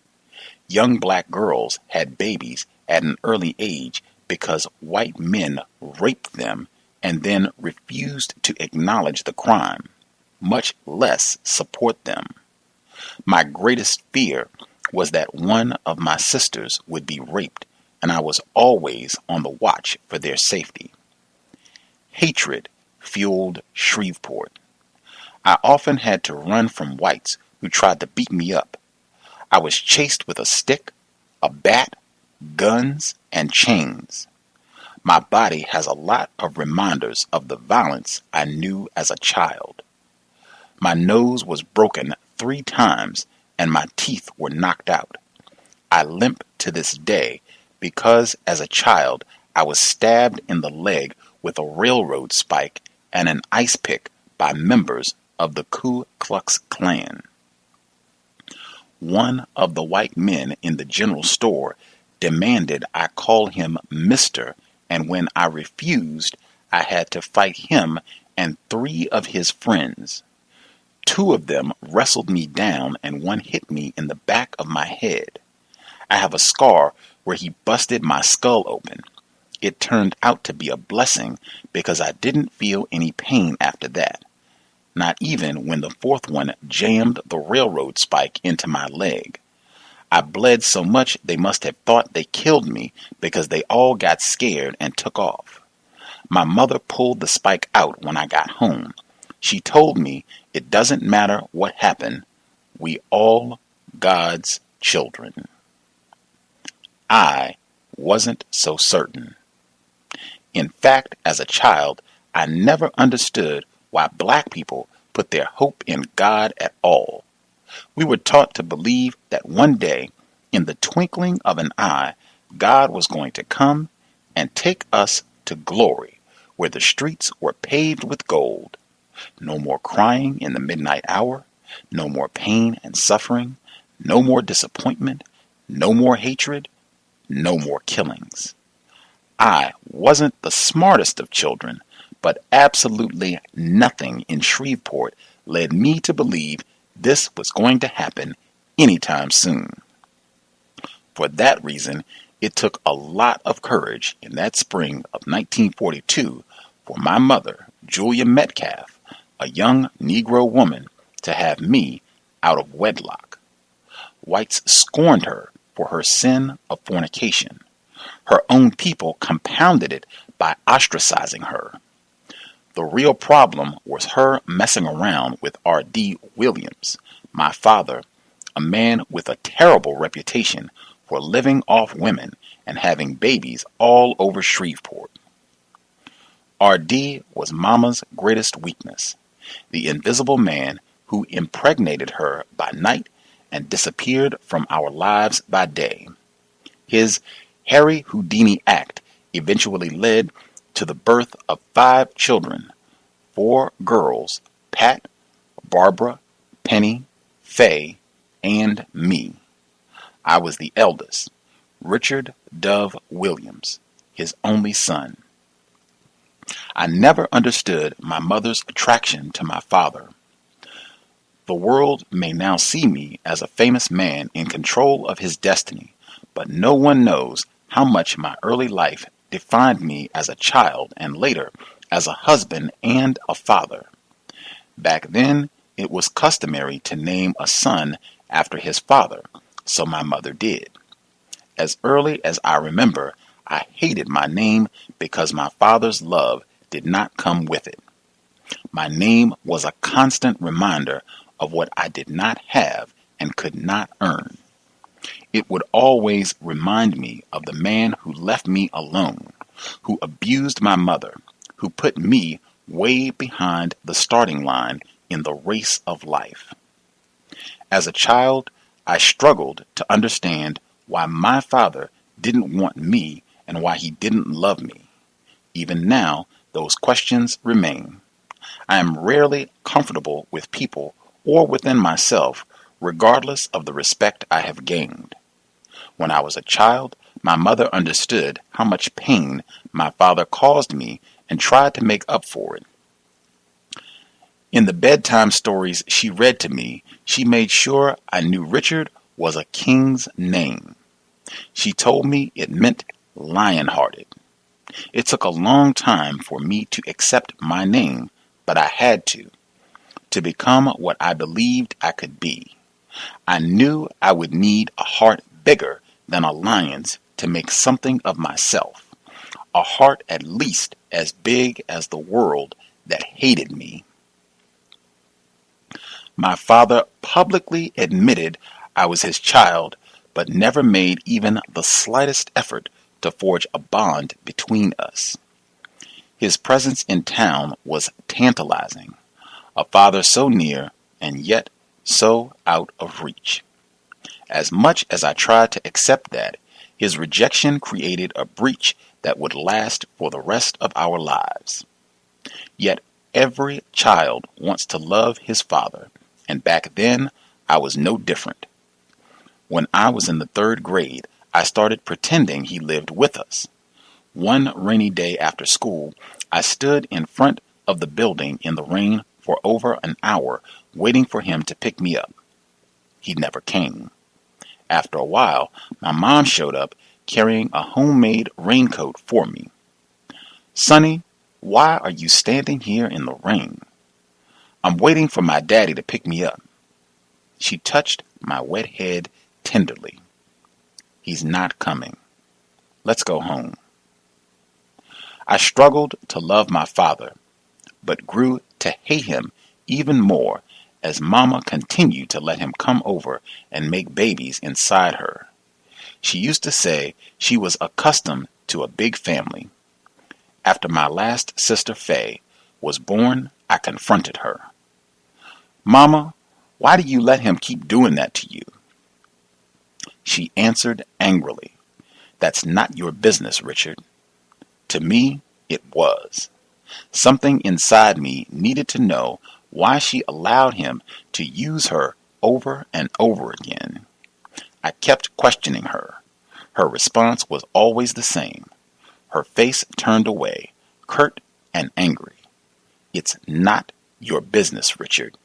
Young black girls had babies at an early age because white men raped them and then refused to acknowledge the crime, much less support them. My greatest fear was that one of my sisters would be raped, and I was always on the watch for their safety. Hatred fueled Shreveport. I often had to run from whites who tried to beat me up. I was chased with a stick, a bat, guns, and chains. My body has a lot of reminders of the violence I knew as a child. My nose was broken 3 times and my teeth were knocked out. I limp to this day because as a child I was stabbed in the leg with a railroad spike and an ice pick by members of the Ku Klux Klan. One of the white men in the general store demanded I call him Mr., and when I refused, I had to fight him and 3 of his friends. 2 of them wrestled me down and one hit me in the back of my head. I have a scar where he busted my skull open. It turned out to be a blessing because I didn't feel any pain after that. Not even when the 4th one jammed the railroad spike into my leg. I bled so much they must have thought they killed me because they all got scared and took off. My mother pulled the spike out when I got home. She told me it doesn't matter what happened. We all God's children. I wasn't so certain. In fact, as a child, I never understood why black people put their hope in God at all. We were taught to believe that one day, in the twinkling of an eye, God was going to come and take us to glory, where the streets were paved with gold. No more crying in the midnight hour, no more pain and suffering, no more disappointment, no more hatred, no more killings. I wasn't the smartest of children, but absolutely nothing in Shreveport led me to believe this was going to happen anytime soon. For that reason, it took a lot of courage in that spring of 1942 for my mother, Julia Metcalf, a young Negro woman, to have me out of wedlock. Whites scorned her for her sin of fornication. Her own people compounded it by ostracizing her. The real problem was her messing around with R.D. Williams, my father, a man with a terrible reputation for living off women and having babies all over Shreveport. R.D. was Mama's greatest weakness, the invisible man who impregnated her by night and disappeared from our lives by day. His Harry Houdini act eventually led to the birth of 5 children, 4 girls, Pat, Barbara, Penny, Faye, and me. I was the eldest, Richard Dove Williams, his only son. I never understood my mother's attraction to my father. The world may now see me as a famous man in control of his destiny, but no one knows how much my early life defined me as a child and later as a husband and a father. Back then, it was customary to name a son after his father, so my mother did. As early as I remember, I hated my name because my father's love did not come with it. My name was a constant reminder of what I did not have and could not earn. It would always remind me of the man who left me alone, who abused my mother, who put me way behind the starting line in the race of life. As a child, I struggled to understand why my father didn't want me and why he didn't love me. Even now, those questions remain. I am rarely comfortable with people or within myself, regardless of the respect I have gained. When I was a child, my mother understood how much pain my father caused me and tried to make up for it. In the bedtime stories she read to me, she made sure I knew Richard was a king's name. She told me it meant lion-hearted. It took a long time for me to accept my name, but I had to become what I believed I could be. I knew I would need a heart bigger than a lion's to make something of myself, a heart at least as big as the world that hated me. My father publicly admitted I was his child, but never made even the slightest effort to forge a bond between us. His presence in town was tantalizing, a father so near and yet so out of reach. As much as I tried to accept that, his rejection created a breach that would last for the rest of our lives. Yet every child wants to love his father, and back then I was no different. When I was in the 3rd grade, I started pretending he lived with us. One rainy day after school, I stood in front of the building in the rain for over an hour waiting for him to pick me up. He never came. After a while, my mom showed up carrying a homemade raincoat for me. "Sonny, why are you standing here in the rain?" "I'm waiting for my daddy to pick me up." She touched my wet head tenderly. "He's not coming. Let's go home." I struggled to love my father, but grew to hate him even more as Mama continued to let him come over and make babies inside her. She used to say she was accustomed to a big family. After my last sister, Faye, was born, I confronted her. "Mama, why do you let him keep doing that to you?" She answered angrily, "That's not your business, Richard." To me, it was. Something inside me needed to know why she allowed him to use her over and over again. I kept questioning her. Her response was always the same. Her face turned away, curt and angry. "It's not your business, Richard."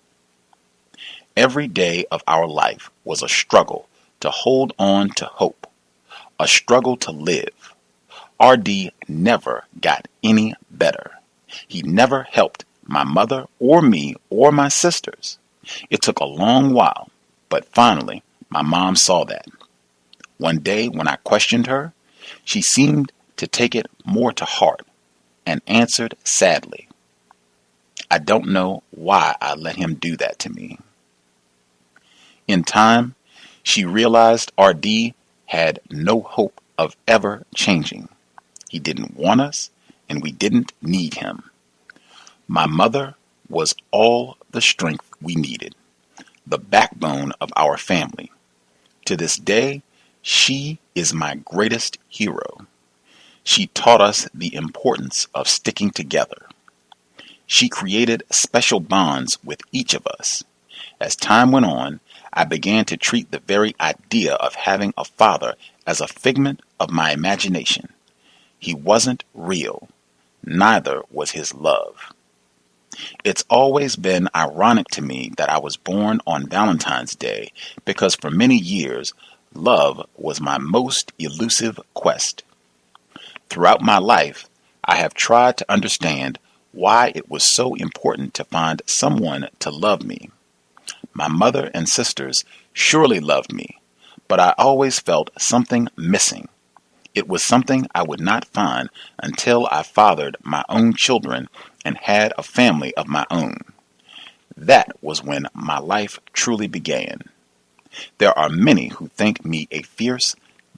Every day of our life was a struggle to hold on to hope, a struggle to live. R.D. never got any better. He never helped my mother or me or my sisters. It took a long while, but finally my mom saw that. One day when I questioned her, she seemed to take it more to heart and answered sadly, "I don't know why I let him do that to me." In time, she realized R.D. had no hope of ever changing. He didn't want us, and we didn't need him. My mother was all the strength we needed, the backbone of our family. To this day, she is my greatest hero. She taught us the importance of sticking together. She created special bonds with each of us. As time went on, I began to treat the very idea of having a father as a figment of my imagination. He wasn't real. Neither was his love. It's always been ironic to me that I was born on Valentine's Day because for many years, love was my most elusive quest. Throughout my life, I have tried to understand why it was so important to find someone to love me. My mother and sisters surely loved me, but I always felt something missing. It was something I would not find until I fathered my own children and had a family of my own. That was when my life truly began. There are many who think me a fierce,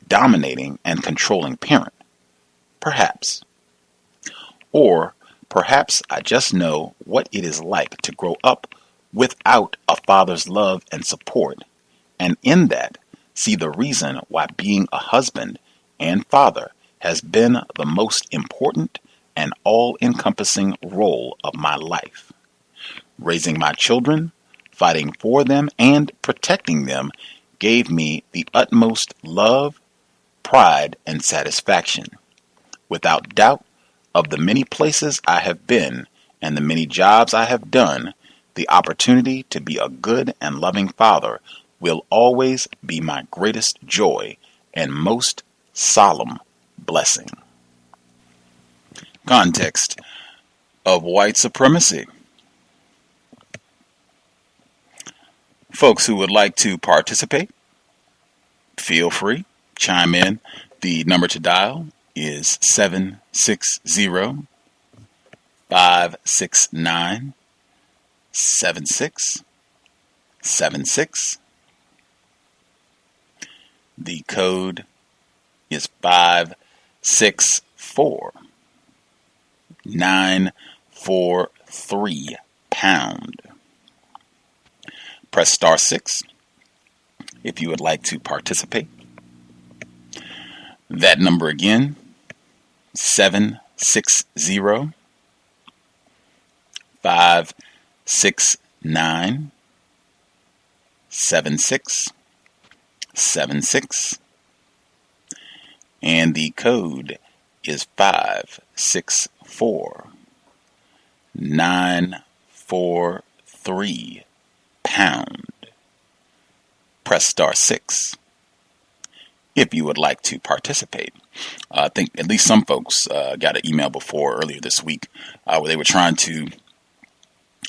dominating, and controlling parent. Perhaps. Or perhaps I just know what it is like to grow up without a father's love and support, and in that see the reason why being a husband and father has been the most important and all-encompassing role of my life. Raising my children, fighting for them, and protecting them gave me the utmost love, pride, and satisfaction. Without doubt, of the many places I have been and the many jobs I have done, the opportunity to be a good and loving father will always be my greatest joy and most solemn blessing. Context of White Supremacy. Folks who would like to participate, feel free, chime in. The number to dial is 760-569-7676. The code is 564-943#. Press *6. if you would like to participate. That number again, 760-569-7676. And the code is 564-943 pound. Press star 6 if you would like to participate. I think at least some folks got an email earlier this week where they were trying to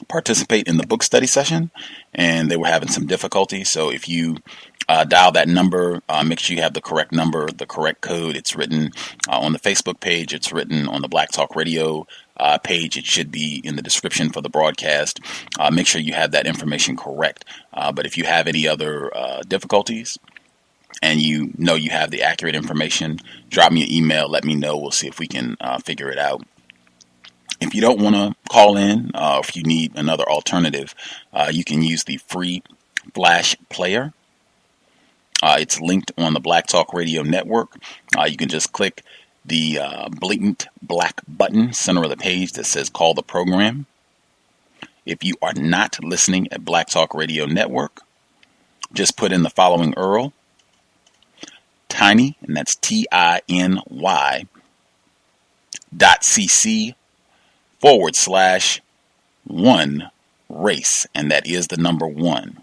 participate in the book study session and they were having some difficulty. So if you dial that number, make sure you have the correct number, the correct code. It's written on the Facebook page. It's written on the Black Talk Radio page. It should be in the description for the broadcast. Make sure you have that information correct. But if you have any other difficulties and you know you have the accurate information, drop me an email. Let me know. We'll see if we can figure it out. If you don't want to call in, or if you need another alternative, you can use the free Flash player. It's linked on the Black Talk Radio Network. You can just click the blatant black button center of the page that says call the program. If you are not listening at Black Talk Radio Network, just put in the following URL, tiny, and that's TINY, .cc/1 race, and that is the number 1.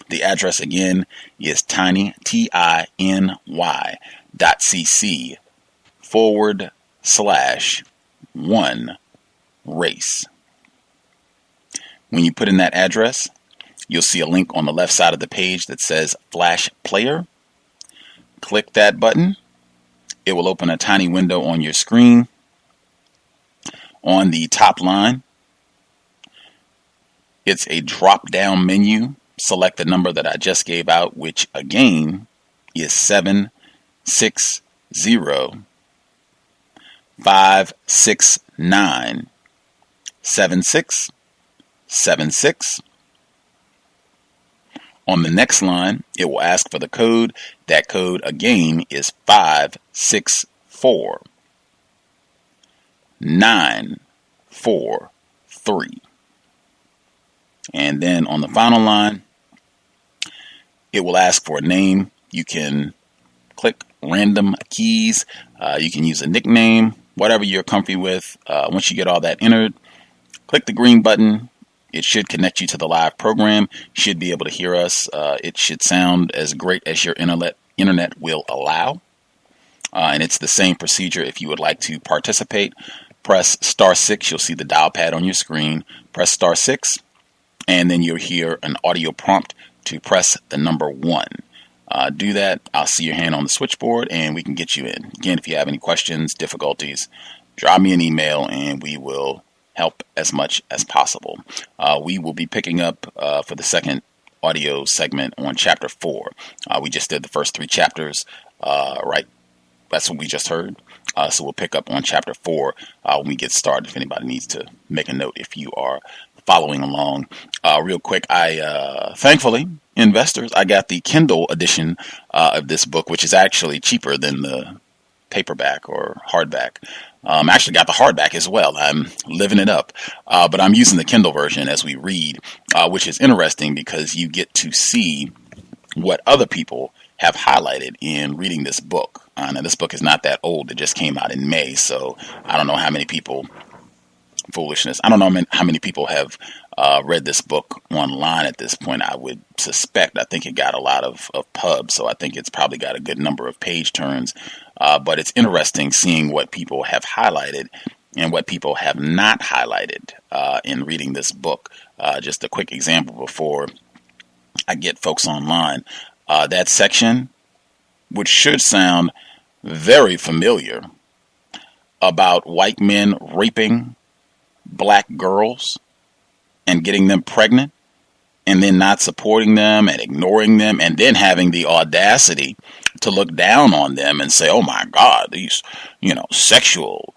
The address again is tiny, TINY.cc/1 race. When you put in that address, you'll see a link on the left side of the page that says Flash Player. Click that button. It will open a tiny window on your screen. On the top line, it's a drop-down menu. Select the number that I just gave out, which again is 760-569-7676. On the next line, it will ask for the code. That code again is 564-943. And then on the final line, it will ask for a name. You can click random keys. You can use a nickname, whatever you're comfy with. Once you get all that entered, click the green button. It should connect you to the live program. You should be able to hear us. It should sound as great as your internet will allow. And it's the same procedure if you would like to participate. Press star 6. You'll see the dial pad on your screen. Press star 6. And then you'll hear an audio prompt to press the number 1. Do that. I'll see your hand on the switchboard and we can get you in. Again, if you have any questions, difficulties, drop me an email and we will help as much as possible. We will be picking up for the second audio segment on chapter 4. We just did the first 3 chapters, right? That's what we just heard. So we'll pick up on chapter 4 when we get started. If anybody needs to make a note, if you are following along. Real quick, thankfully, investors, I got the Kindle edition of this book, which is actually cheaper than the paperback or hardback. I actually got the hardback as well. I'm living it up. But I'm using the Kindle version as we read, which is interesting because you get to see what other people have highlighted in reading this book. Now, this book is not that old. It just came out in May, so I don't know how many people... Foolishness. I don't know how many people have read this book online at this point. I would suspect. I think it got a lot of pubs, so I think it's probably got a good number of page turns. But it's interesting seeing what people have highlighted and what people have not highlighted in reading this book. Just a quick example before I get folks online. That section, which should sound very familiar, about white men raping black girls and getting them pregnant and then not supporting them and ignoring them and then having the audacity to look down on them and say, oh my God, these, sexual,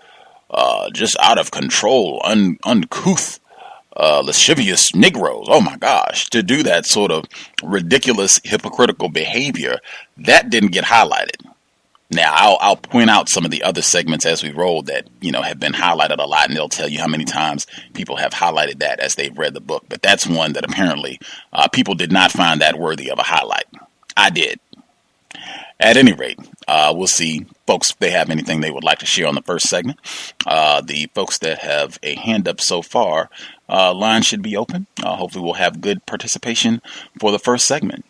just out of control, uncouth lascivious Negroes. Oh my gosh, to do that sort of ridiculous, hypocritical behavior, that didn't get highlighted. Now, I'll point out some of the other segments as we roll that, have been highlighted a lot, and they'll tell you how many times people have highlighted that as they've read the book. But that's one that apparently people did not find that worthy of a highlight. I did. At any rate, we'll see folks if they have anything they would like to share on the first segment. The folks that have a hand up so far, line should be open. Hopefully we'll have good participation for the first segment.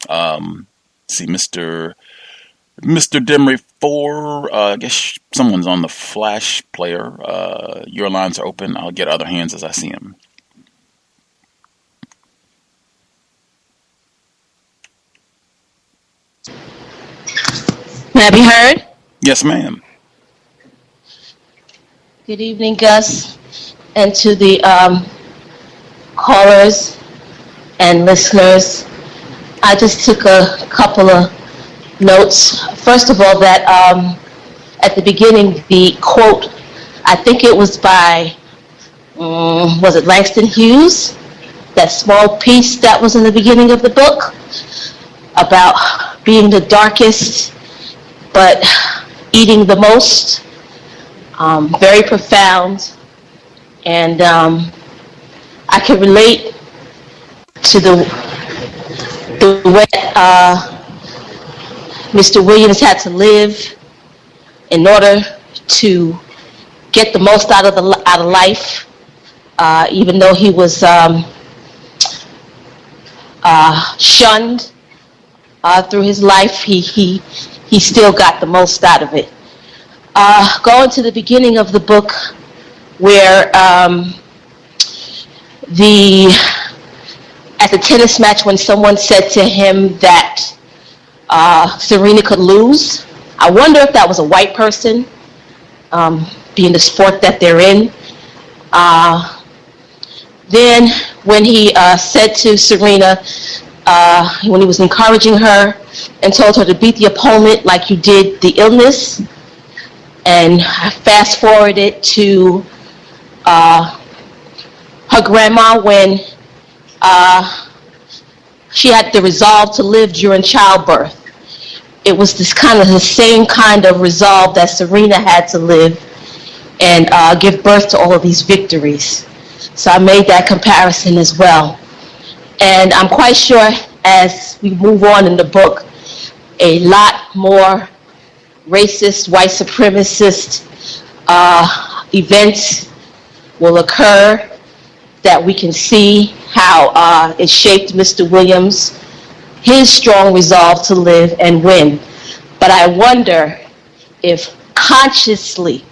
See, Mr. Demery 4, I guess someone's on the flash player. Your lines are open. I'll get other hands as I see them. May I be heard? Yes, ma'am. Good evening, Gus, and to the callers and listeners. I just took a couple of notes. First of all, that at the beginning, the quote, I think it was by, was it Langston Hughes? That small piece that was in the beginning of the book about being the darkest but eating the most. Very profound, and I can relate to the way Mr. Williams had to live in order to get the most out of life, even though he was shunned through his life. He still got the most out of it. Going to the beginning of the book, where at the tennis match, when someone said to him that Serena could lose, I wonder if that was a white person, being the sport that they're in. Then when he said to Serena, when he was encouraging her and told her to beat the opponent like you did the illness, and I fast forwarded to her grandma when she had the resolve to live during childbirth. It was this kind of the same kind of resolve that Serena had to live and give birth to all of these victories. So I made that comparison as well. And I'm quite sure as we move on in the book, a lot more racist, white supremacist events will occur that we can see how it shaped Mr. Williams, his strong resolve to live and win. But I wonder if consciously,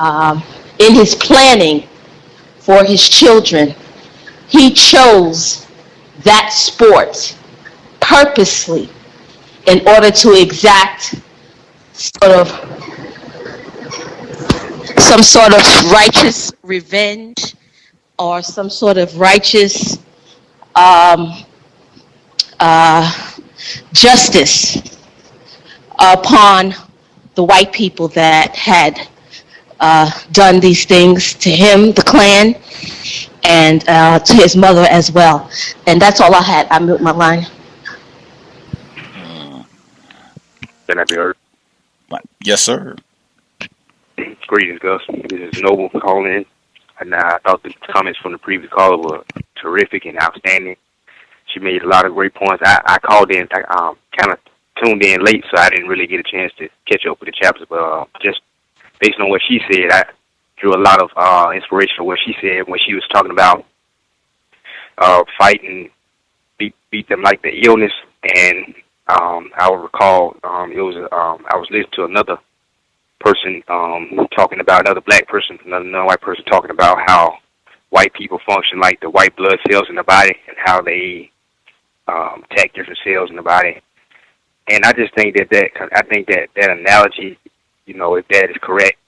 in his planning for his children, he chose that sport purposely in order to exact some sort of righteous revenge or some sort of righteous justice upon the white people that had done these things to him, the Klan, and to his mother as well. And that's all I had. I mute my line. Can I be heard? Yes, sir. Greetings, Gus. This is Noble calling in. And I thought the comments from the previous caller were terrific and outstanding. She made a lot of great points. I called in, kind of tuned in late, so I didn't really get a chance to catch up with the chapters. But just based on what she said, I drew a lot of inspiration from what she said when she was talking about fight and beat them like the illness. And I will recall it was I was listening to another person talking about another black person, another non-white person talking about how white people function like the white blood cells in the body and how they attack different cells in the body. And I just think that analogy, if that is correct,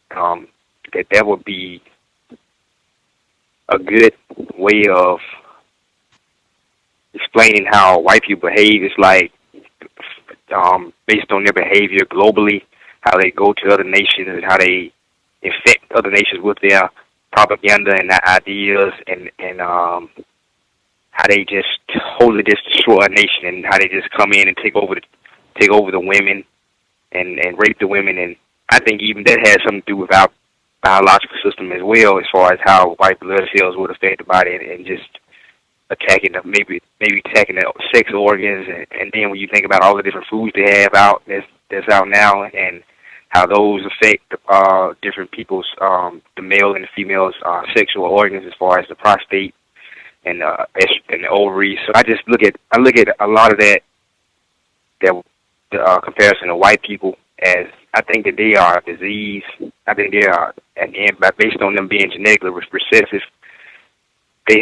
that would be a good way of explaining how white people behave. It's like based on their behavior globally, how they go to other nations and how they infect other nations with their propaganda and ideas and how they just wholly just destroy a nation and how they just come in and take over the women and rape the women. And I think even that has something to do with our biological system as well, as far as how white blood cells would affect the body and just attacking maybe attacking the sex organs. And then when you think about all the different foods they have out that's out now and how those affect different people's the male and the female's sexual organs, as far as the prostate and the ovaries. So I look at a lot of that comparison to white people as I think that they are a disease. I think they are, and based on them being genetically recessive, they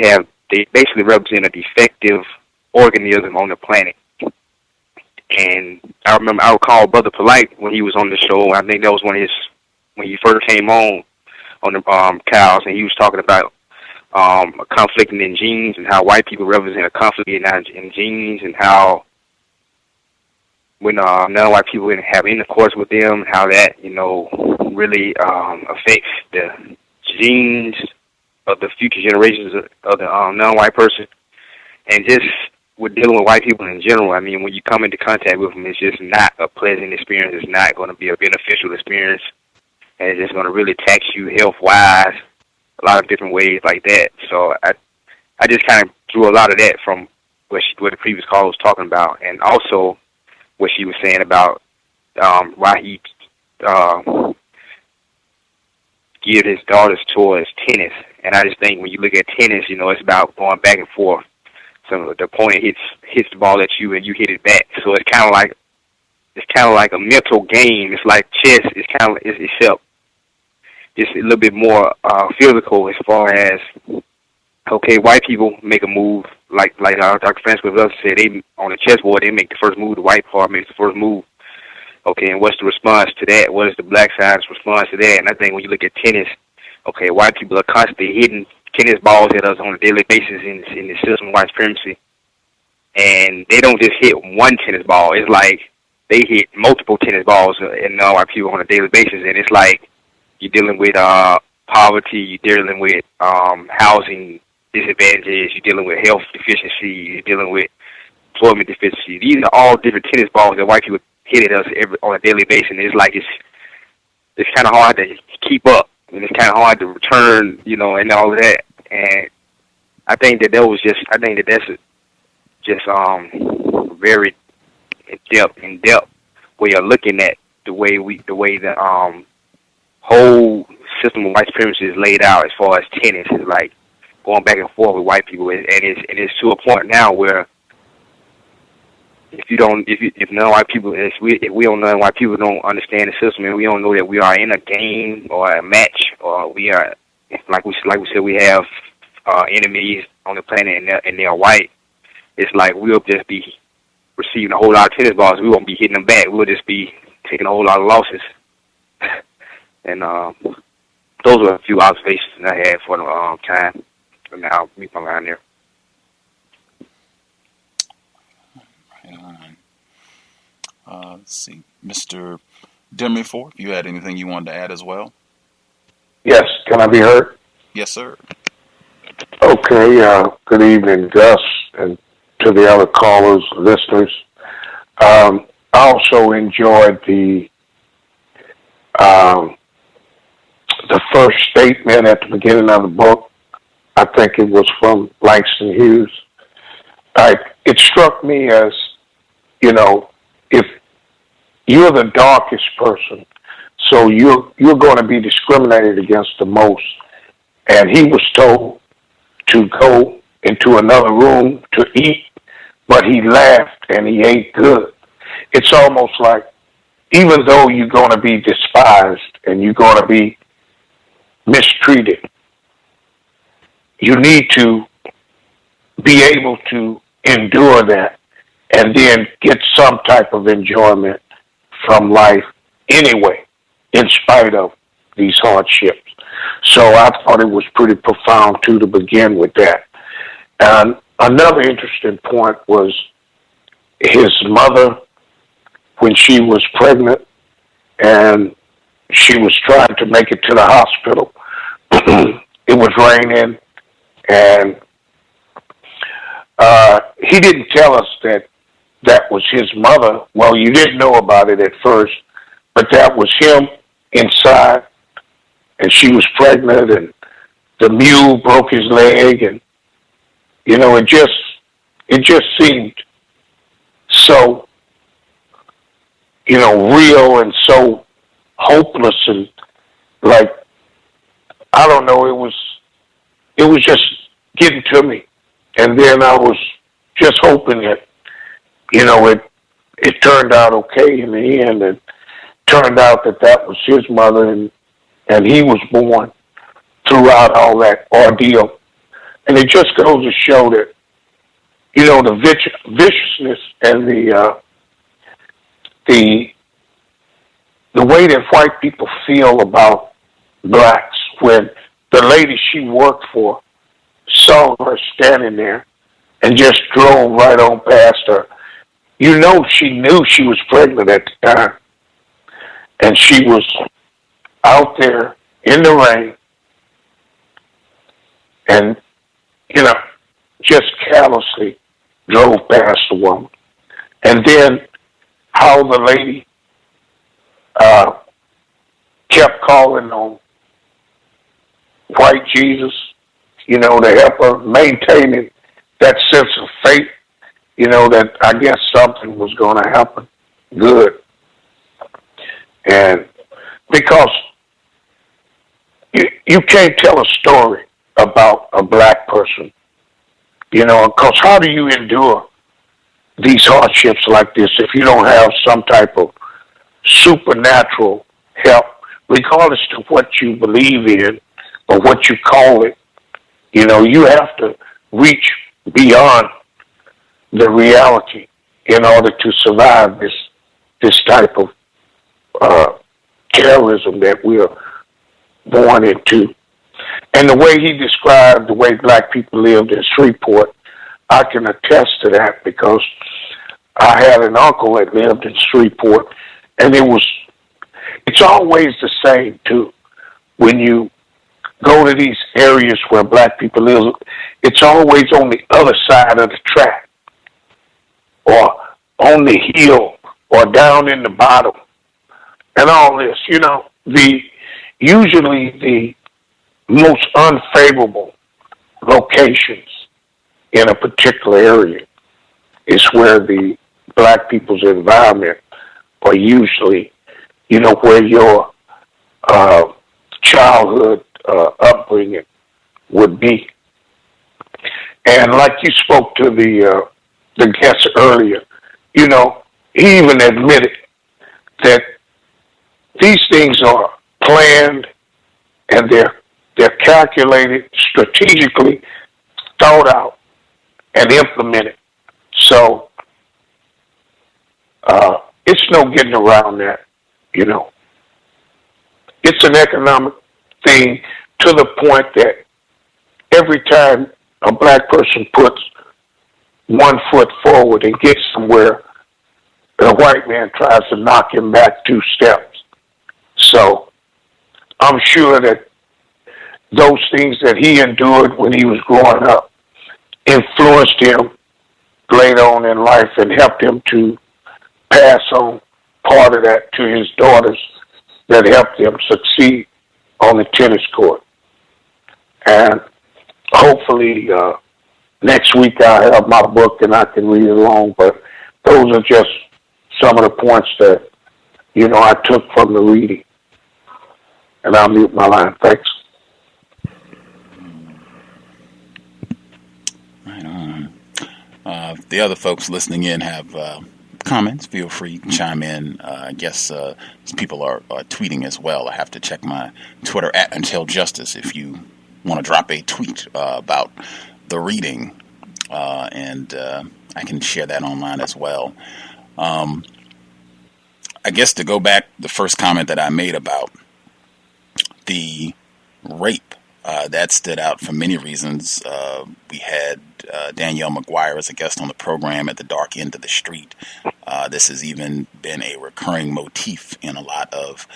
basically represent a defective organism on the planet. And I recall Brother Polite when he was on the show. I think that was when he first came on the cows, and he was talking about conflicting in genes and how white people represent a conflict in genes, and how when non-white people have intercourse with them, how that really affects the genes of the future generations of the non-white person. And just with dealing with white people in general, I mean, when you come into contact with them, it's just not a pleasant experience. It's not going to be a beneficial experience, and it's just going to really tax you health-wise, a lot of different ways like that. So I just kind of drew a lot of that from what the previous caller was talking about, and also what she was saying about why he geared his daughters towards tennis. And I just think when you look at tennis, it's about going back and forth. So the opponent hits the ball at you and you hit it back. So it's kind of like a mental game. It's like chess. It's a little bit more physical, as far as, okay, white people make a move like Dr. Francis Gus said. They on the chessboard, they make the first move. The white part makes the first move. Okay, and what's the response to that? What is the black side's response to that? And I think when you look at tennis, okay, white people are constantly hitting tennis balls at us on a daily basis in the system of white supremacy. And they don't just hit one tennis ball. It's like they hit multiple tennis balls and white people on a daily basis. And it's like you're dealing with poverty, you're dealing with housing disadvantages, you're dealing with health deficiency, you're dealing with employment deficiency. These are all different tennis balls that white people hit at us on a daily basis. And it's like it's kind of hard to keep up, and it's kind of hard to return, and all of that. And I think that's just very in-depth way of looking at the way the whole system of white supremacy is laid out, as far as tennis is like going back and forth with white people, and it's to a point now where if non-white people, if we don't know why people don't understand the system, and we don't know that we are in a game or a match, or we are, like we said, we have enemies on the planet and they are white. It's like we'll just be receiving a whole lot of tennis balls. We won't be hitting them back. We'll just be taking a whole lot of losses. And those were a few observations I had for the time. And I'll meet my line there. Let's see. Mr. Demerford, if you had anything you wanted to add as well? Yes. Can I be heard? Yes, sir. Okay. Good evening, Gus, and to the other callers, listeners. I also enjoyed the first statement at the beginning of the book. I think it was from Langston Hughes. It struck me as, if you're the darkest person, so you're going to be discriminated against the most. And he was told to go into another room to eat, but he laughed and he ate good. It's almost like, even though you're going to be despised and you're going to be mistreated, you need to be able to endure that and then get some type of enjoyment from life anyway, in spite of these hardships. So I thought it was pretty profound, too, to begin with that. And another interesting point was his mother, when she was pregnant and she was trying to make it to the hospital, it was raining, and he didn't tell us that was his mother. Well, you didn't know about it at first, but that was him inside, and she was pregnant, and the mule broke his leg, and it just seemed so real and so hopeless, and like, I don't know, it was just getting to me. And then I was just hoping that it turned out okay in the end, and turned out that was his mother, and he was born throughout all that ordeal. And it just goes to show that, the viciousness and the way that white people feel about blacks. When the lady she worked for saw her standing there and just drove right on past her, she knew she was pregnant at the time. And she was out there in the rain and, just callously drove past the woman. And then how the lady kept calling on white Jesus, to help her maintaining that sense of faith, that I guess something was going to happen good. And because you can't tell a story about a black person, because how do you endure these hardships like this if you don't have some type of supernatural help, regardless of what you believe in or what you call it? You have to reach beyond the reality in order to survive this type of terrorism that we're born into. And the way he described the way black people lived in Shreveport, I can attest to that, because I had an uncle that lived in Shreveport, and it's always the same too. When you go to these areas where black people live, it's always on the other side of the track, or on the hill, or down in the bottom, and all this. Usually the most unfavorable locations in a particular area is where the black people's environment, are usually, where your childhood upbringing would be. And like you spoke to the guest earlier, he even admitted that these things are planned, and they're calculated, strategically thought out and implemented. So it's no getting around that. It's an economic thing, to the point that every time a black person puts one foot forward and gets somewhere, the white man tries to knock him back 2 steps. So I'm sure that those things that he endured when he was growing up influenced him later on in life and helped him to pass on part of that to his daughters, that helped them succeed on the tennis court. And hopefully next week I'll have my book and I can read along, but those are just some of the points that, I took from the reading. And I'll mute my line. Thanks. Right on. If the other folks listening in have comments, feel free to chime in. I guess people are tweeting as well. I have to check my Twitter @UntilJustice if you want to drop a tweet about the reading, and I can share that online as well. I guess to go back, the first comment that I made about the rape, that stood out for many reasons. We had Danielle McGuire as a guest on the program at the dark end of the street. This has even been a recurring motif in a lot of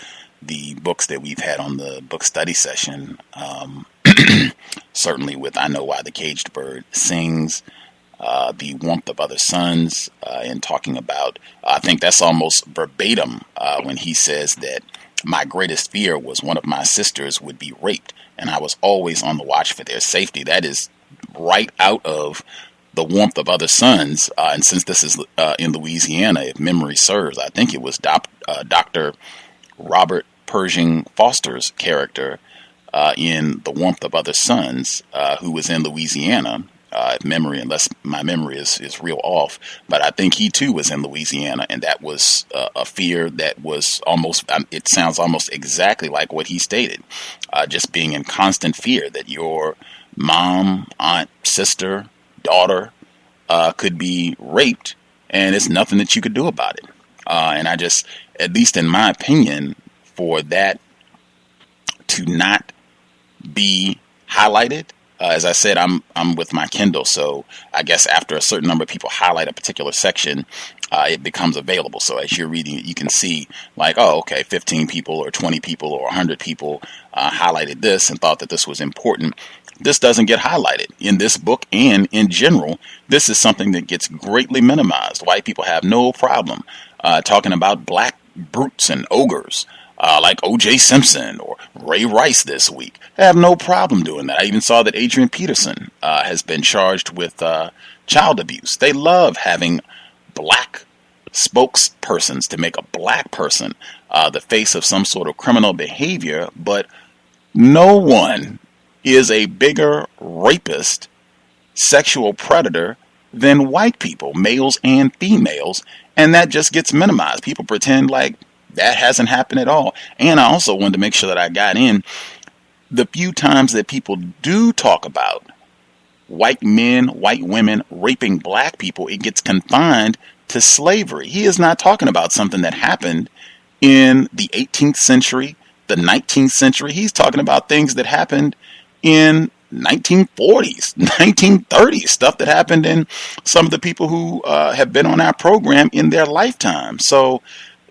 the books that we've had on the book study session. certainly with I Know Why the Caged Bird Sings, The Warmth of Other Suns, and talking about, I think that's almost verbatim when he says that my greatest fear was one of my sisters would be raped, and I was always on the watch for their safety. That is right out of The Warmth of Other Suns, and since this is in Louisiana, if memory serves, I think it was Dr. Robert Pershing Foster's character in The Warmth of Other Suns, who was in Louisiana, unless my memory is real off, but I think he too was in Louisiana, and that was a fear that was almost, it sounds almost exactly like what he stated, just being in constant fear that your mom, aunt, sister, daughter could be raped, and it's nothing that you could do about it. And I just, at least in my opinion, for that to not be highlighted, as I said, I'm with my Kindle, so I guess after a certain number of people highlight a particular section, it becomes available. So as you're reading it, you can see like, oh, okay, 15 people or 20 people or 100 people highlighted this and thought that this was important. This doesn't get highlighted in this book, and in general, this is something that gets greatly minimized. White people have no problem talking about black brutes and ogres, like O.J. Simpson or Ray Rice this week. They have no problem doing that. I even saw that Adrian Peterson has been charged with child abuse. They love having black spokespersons to make a black person the face of some sort of criminal behavior, but no one is a bigger rapist, sexual predator than white people, males and females, and that just gets minimized. People pretend like that hasn't happened at all. And I also wanted to make sure that I got in the few times that people do talk about white men, white women raping black people, it gets confined to slavery. He is not talking about something that happened in the 18th century, the 19th century. He's talking about things that happened in 1940s, 1930s, stuff that happened in some of the people who have been on our program in their lifetime. So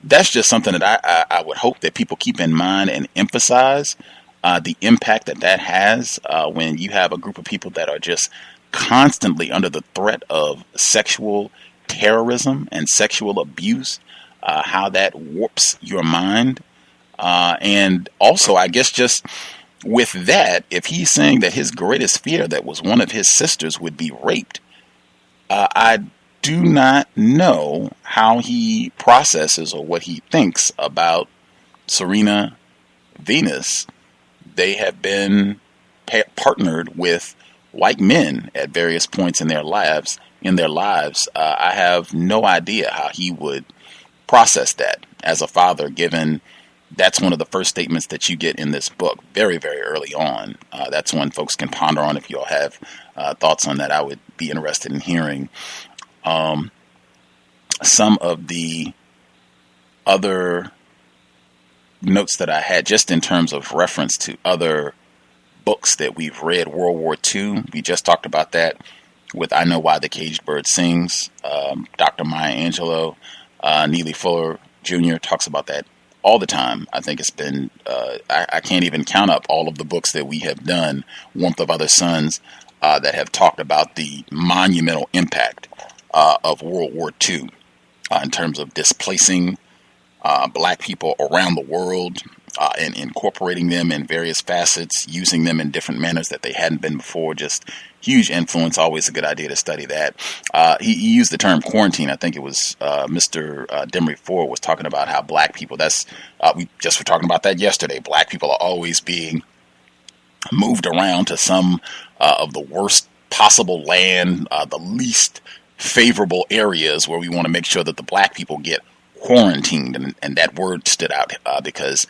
that's just something that I would hope that people keep in mind and emphasize the impact that that has when you have a group of people that are just constantly under the threat of sexual terrorism and sexual abuse, how that warps your mind. And also, I guess just with that, if he's saying that his greatest fear that was one of his sisters would be raped, I do not know how he processes or what he thinks about Serena, Venus. They have been partnered with white men at various points in their lives. I have no idea how he would process that as a father, given that's one of the first statements that you get in this book very, very early on. That's one folks can ponder on. If you all have thoughts on that, I would be interested in hearing. Some of the other notes that I had just in terms of reference to other books that we've read, World War II, we just talked about that with I Know Why the Caged Bird Sings. Dr. Maya Angelou, Neely Fuller Jr. talks about that all the time. I think it's been, I can't even count up all of the books that we have done, Warmth of Other Suns, that have talked about the monumental impact of World War II in terms of displacing black people around the world and incorporating them in various facets, using them in different manners that they hadn't been before. Just huge influence. Always a good idea to study that. He used the term quarantine. I think it was Mr. Demery Ford was talking about how black people, we just were talking about that yesterday. Black people are always being moved around to some of the worst possible land, the least favorable areas where we want to make sure that the black people get quarantined. And that word stood out because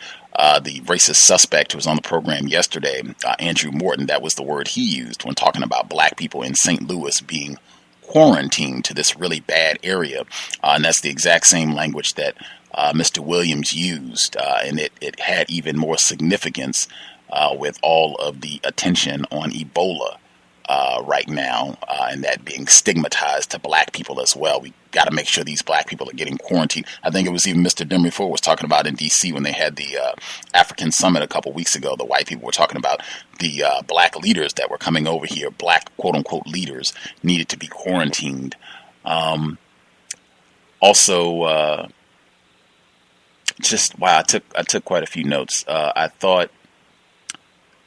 the racist suspect who was on the program yesterday, Andrew Morton, that was the word he used when talking about black people in St. Louis being quarantined to this really bad area. And that's the exact same language that Mr. Williams used. And it had even more significance with all of the attention on Ebola right now, and that being stigmatized to black people as well. We got to make sure these black people are getting quarantined. I think it was even Mr. Demerford was talking about in D.C. when they had the African Summit a couple weeks ago. The white people were talking about the black leaders that were coming over here, black quote-unquote leaders, needed to be quarantined. Also, just wow, I took quite a few notes. I thought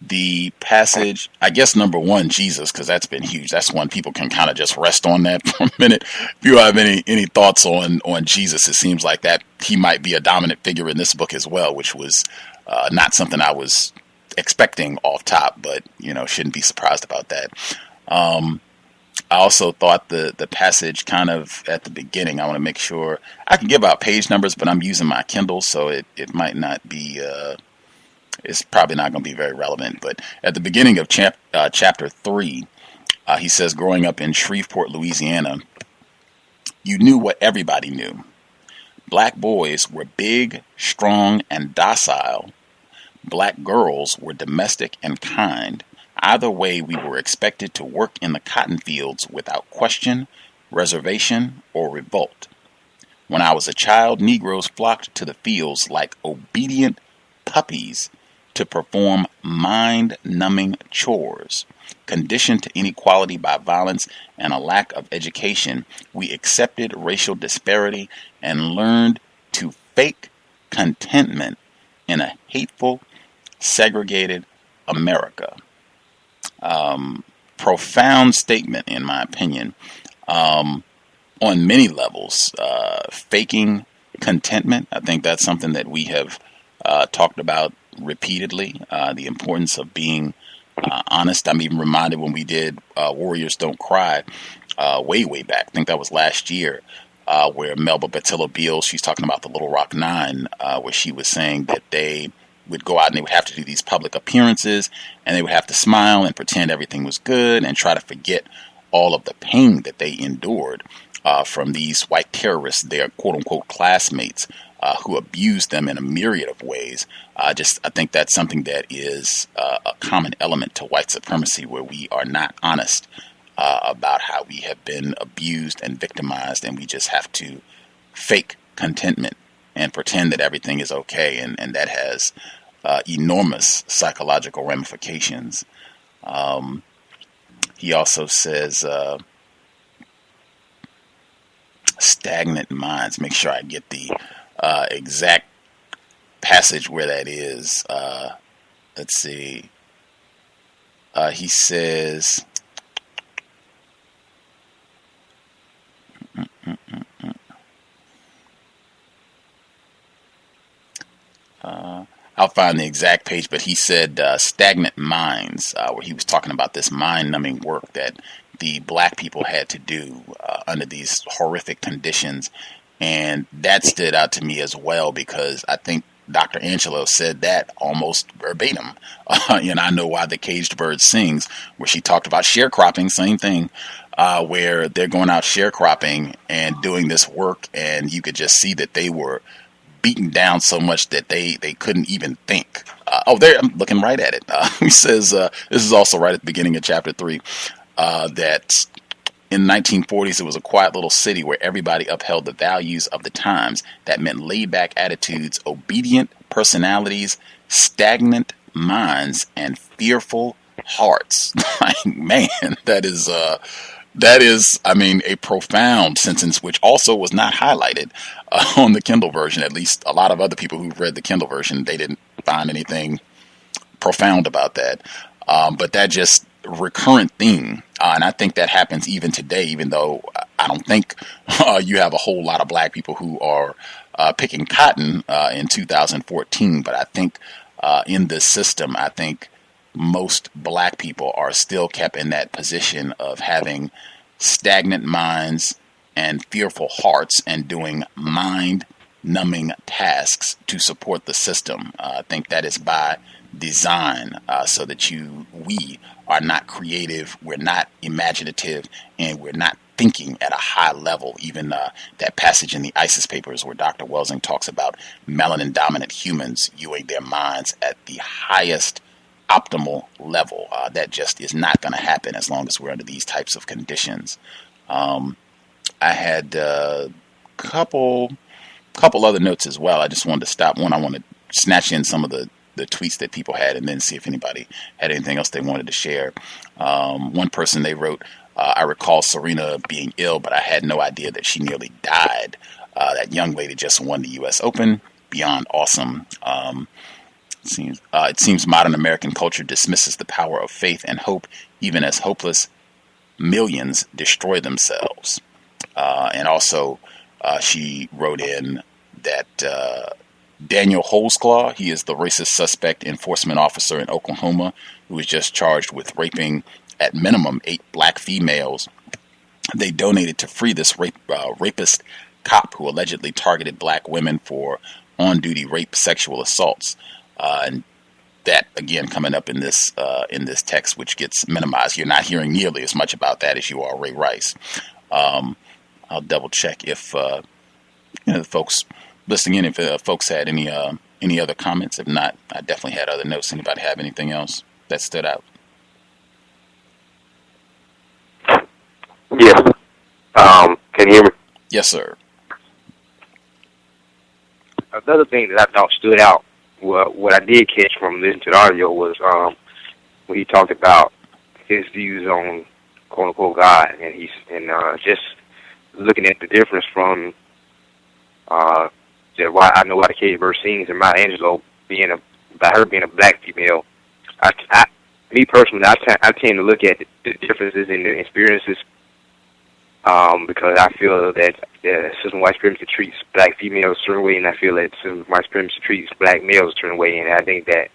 the passage, I guess number one, Jesus, because that's been huge. That's one people can kind of just rest on that for a minute. If you have any thoughts on Jesus, it seems like that he might be a dominant figure in this book as well, which was not something I was expecting off top, but shouldn't be surprised about that. I also thought the passage kind of at the beginning, I want to make sure I can give out page numbers, but I'm using my Kindle, so it might not be, it's probably not going to be very relevant. But at the beginning of chapter 3, he says, growing up in Shreveport, Louisiana, you knew what everybody knew. Black boys were big, strong, and docile. Black girls were domestic and kind. Either way, we were expected to work in the cotton fields without question, reservation, or revolt. When I was a child, Negroes flocked to the fields like obedient puppies to perform mind-numbing chores. Conditioned to inequality by violence and a lack of education, we accepted racial disparity and learned to fake contentment in a hateful, segregated America. Profound statement, in my opinion, on many levels. Faking contentment, I think that's something that we have talked about repeatedly, the importance of being honest. I'm even reminded when we did Warriors Don't Cry way back, I think that was last year, where Melba Batillo Beals, she's talking about the Little Rock Nine, where she was saying that they would go out and they would have to do these public appearances and they would have to smile and pretend everything was good and try to forget all of the pain that they endured from these white terrorists, their quote-unquote classmates, who abused them in a myriad of ways. I think that's something that is a common element to white supremacy, where we are not honest about how we have been abused and victimized, and we just have to fake contentment and pretend that everything is okay, and that has enormous psychological ramifications. He also says stagnant minds. Make sure I get the exact passage where that is. Let's see. He says, I'll find the exact page, but he said stagnant minds, where he was talking about this mind-numbing work that the black people had to do under these horrific conditions. And that stood out to me as well, because I think Dr. Angelo said that almost verbatim. I know why the caged bird sings, where she talked about sharecropping, same thing, where they're going out sharecropping and doing this work, and you could just see that they were beaten down so much that they couldn't even think. There, I'm looking right at it. He says, this is also right at the beginning of chapter 3, that in the 1940s, it was a quiet little city where everybody upheld the values of the times. That meant laid-back attitudes, obedient personalities, stagnant minds, and fearful hearts. Man, that is, a profound sentence, which also was not highlighted on the Kindle version. At least a lot of other people who've read the Kindle version, they didn't find anything profound about that. But that just recurrent theme, and I think that happens even today, even though I don't think you have a whole lot of black people who are picking cotton in 2014, but I think in this system, I think most black people are still kept in that position of having stagnant minds and fearful hearts and doing mind-numbing tasks to support the system. I think that is by design, so that we are not creative, we're not imaginative, and we're not thinking at a high level. Even that passage in the ISIS papers where Dr. Welsing talks about melanin-dominant humans viewing their minds at the highest optimal level. That just is not going to happen as long as we're under these types of conditions. I had a couple other notes as well. I just wanted to stop. One, I want to snatch in some of the tweets that people had and then see if anybody had anything else they wanted to share. One person, they wrote, I recall Serena being ill, but I had no idea that she nearly died. That young lady just won the U.S. Open. Beyond awesome. It seems modern American culture dismisses the power of faith and hope, even as hopeless millions destroy themselves. And also, she wrote in that Daniel Holsclaw, he is the racist suspect enforcement officer in Oklahoma who was just charged with raping at minimum 8 black females. They donated to free this rapist cop who allegedly targeted black women for on-duty rape, sexual assaults. And that, again, coming up in this text, which gets minimized. You're not hearing nearly as much about that as you are Ray Rice. I'll double check if the folks listening in, if folks had any other comments. If not, I definitely had other notes. Anybody have anything else that stood out? Yeah. Can you hear me? Yes, sir. Another thing that I thought stood out, what I did catch from listening to the audio was when he talked about his views on quote unquote God, and just looking at the difference from why I know why the Cage Bird sings and Maya Angelou about her being a black female. Me personally, I tend to look at the differences in the experiences because I feel that the system of white supremacy treats black females a certain way, and I feel that system of white supremacy treats black males a certain way. And I think that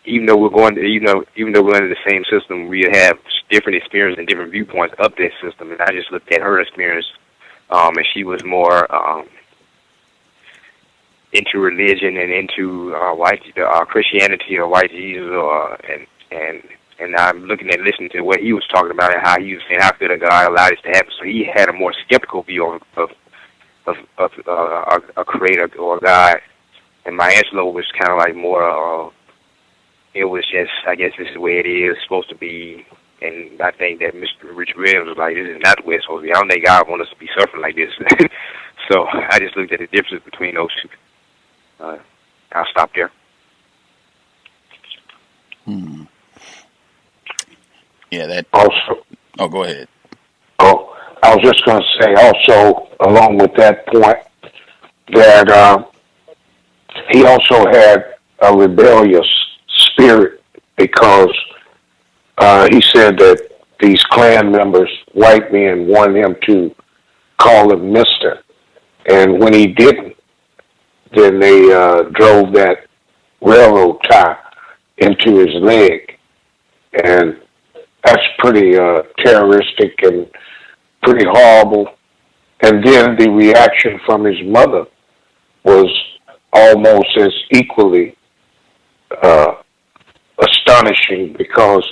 even though we're under the same system, we have different experiences and different viewpoints of that system. And I just looked at her experience, and she was more into religion and into Christianity or white Jesus, and I'm looking at listening to what he was talking about and how he was saying how could a God allow this to happen. So he had a more skeptical view of a creator or a God, and Maya Angelou was kind of like more. It was just, I guess this is the way it is supposed to be. And I think that Mr. Richard Williams was like, this is not the way it's supposed to be. I don't think God wants us to be suffering like this. So I just looked at the difference between those two. I'll stop there. Yeah, that. Also, oh, go ahead. Oh, I was just going to say also, along with that point, that he also had a rebellious spirit because he said that these Klan members, white men, wanted him to call him Mister. And when he didn't, then they drove that railroad tie into his leg. And that's pretty terroristic and pretty horrible. And then the reaction from his mother was almost as equally astonishing because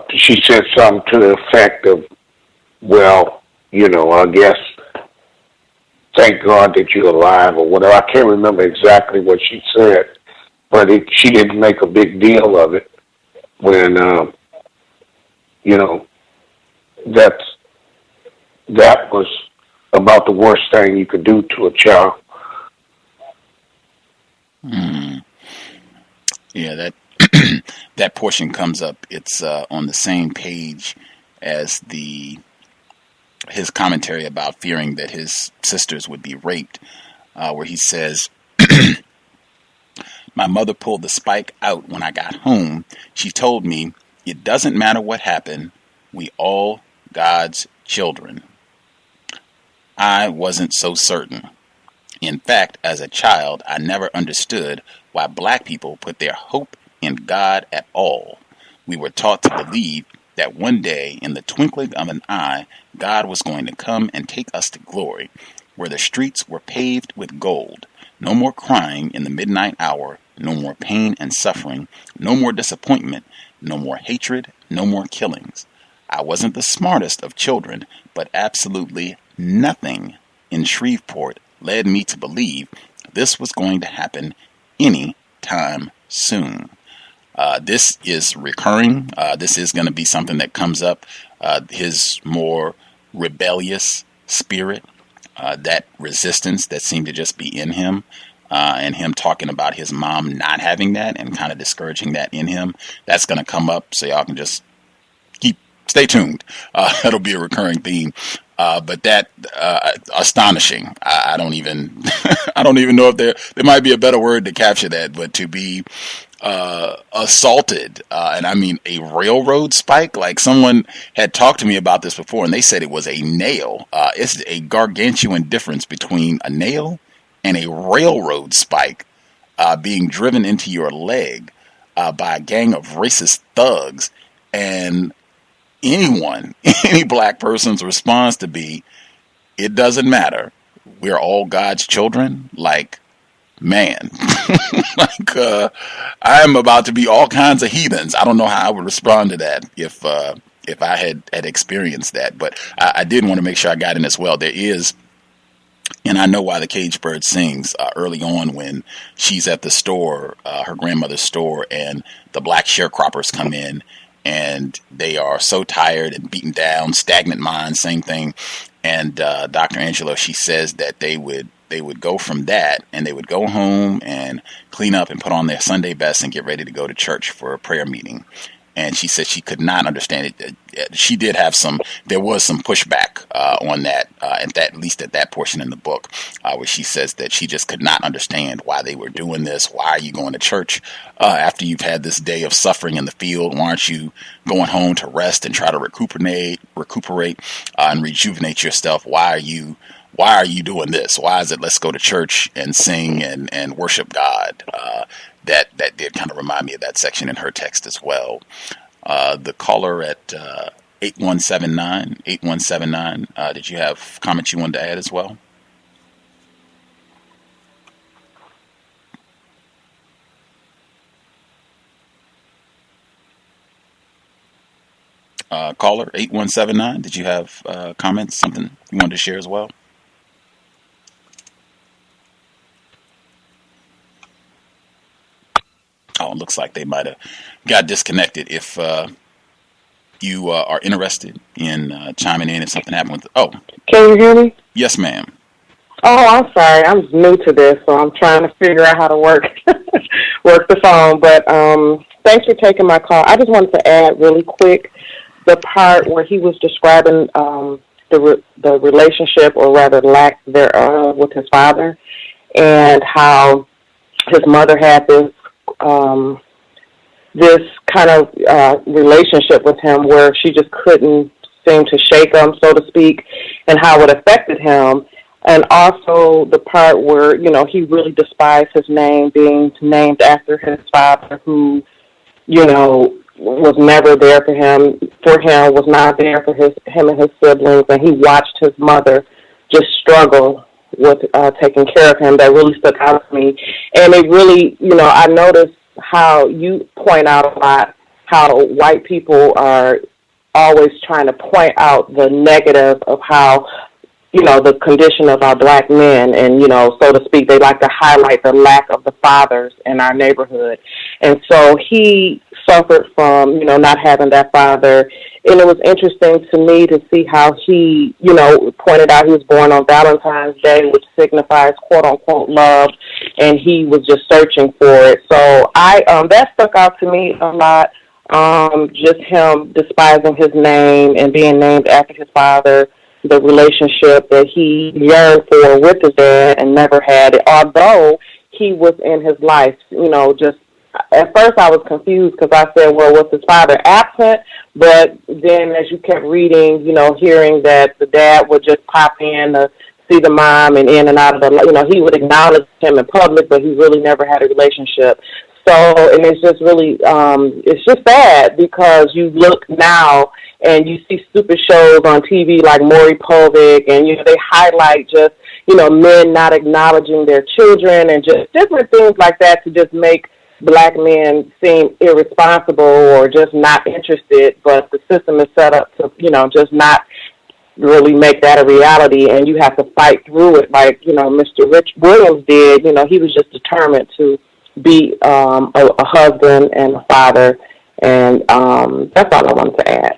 she said something to the effect of, well, I guess, thank God that you're alive or whatever. I can't remember exactly what she said, but she didn't make a big deal of it when, that was about the worst thing you could do to a child. Yeah, that that portion comes up. It's on the same page as his commentary about fearing that his sisters would be raped, where he says, my mother pulled the spike out when I got home. She told me, it doesn't matter what happened. We all God's children. I wasn't so certain. In fact, as a child, I never understood why black people put their hope in God at all. We were taught to believe that one day, in the twinkling of an eye, God was going to come and take us to glory, where the streets were paved with gold. No more crying in the midnight hour, no more pain and suffering, no more disappointment, no more hatred, no more killings. I wasn't the smartest of children, but absolutely nothing in Shreveport led me to believe this was going to happen any time soon. This is recurring. This is going to be something that comes up. His more rebellious spirit, that resistance that seemed to just be in him, and him talking about his mom not having that and kind of discouraging that in him. That's going to come up, so y'all can just stay tuned. It'll be a recurring theme. But that astonishing. I don't even I don't even know if there might be a better word to capture that, but to be assaulted, and I mean a railroad spike. Like, someone had talked to me about this before, and they said it was a nail. It's a gargantuan difference between a nail and a railroad spike being driven into your leg by a gang of racist thugs. And any black person's response to be, it doesn't matter, we're all God's children. Like, man, like, I am about to be all kinds of heathens. I don't know how I would respond to that if I had experienced that. But I did want to make sure I got in as well. There is, and I know why the cage bird sings early on when she's at the store, her grandmother's store, and the black sharecroppers come in. And they are so tired and beaten down, stagnant minds, same thing. And Dr. Angelo, she says that they would go from that, and they would go home and clean up and put on their Sunday best and get ready to go to church for a prayer meeting. And she said she could not understand it. She did have there was some pushback on that, at least at that portion in the book, where she says that she just could not understand why they were doing this. Why are you going to church after you've had this day of suffering in the field? Why aren't you going home to rest and try to recuperate and rejuvenate yourself? Why are you doing this? Why is it let's go to church and sing and worship God? That did kind of remind me of that section in her text as well. The caller at 8179, did you have comments you wanted to add as well? Caller 8179, did you have comments, something you wanted to share as well? Oh, it looks like they might have got disconnected. If you are interested in chiming in if something happened with... Oh. Can you hear me? Yes, ma'am. Oh, I'm sorry. I'm new to this, so I'm trying to figure out how to work the phone. But thanks for taking my call. I just wanted to add really quick the part where he was describing the relationship, or rather lack thereof, with his father, and how his mother had this kind of relationship with him where she just couldn't seem to shake him, so to speak, and how it affected him. And also the part where, he really despised his name being named after his father, who, was never there for him, was not there for him and his siblings, and he watched his mother just struggle with taking care of him. That really stuck out to me. And it really, I noticed how you point out a lot how white people are always trying to point out the negative of how, the condition of our black men, and, so to speak, they like to highlight the lack of the fathers in our neighborhood. And so he suffered from, not having that father. And it was interesting to me to see how he, pointed out he was born on Valentine's Day, which signifies quote unquote love, and he was just searching for it. So that stuck out to me a lot. Just him despising his name and being named after his father, the relationship that he yearned for with his dad and never had it, although he was in his life, just at first I was confused because I said, well, was his father absent? But then as you kept reading, hearing that the dad would just pop in to see the mom and in and out of the, he would acknowledge him in public, but he really never had a relationship. So, and it's just really, it's just sad because you look now and you see stupid shows on TV like Maury Povich, and, they highlight just, men not acknowledging their children and just different things like that to just make black men seem irresponsible or just not interested. But the system is set up to, just not really make that a reality, and you have to fight through it like, Mr. Rich Williams did. He was just determined to be a husband and a father. And that's all I wanted to add.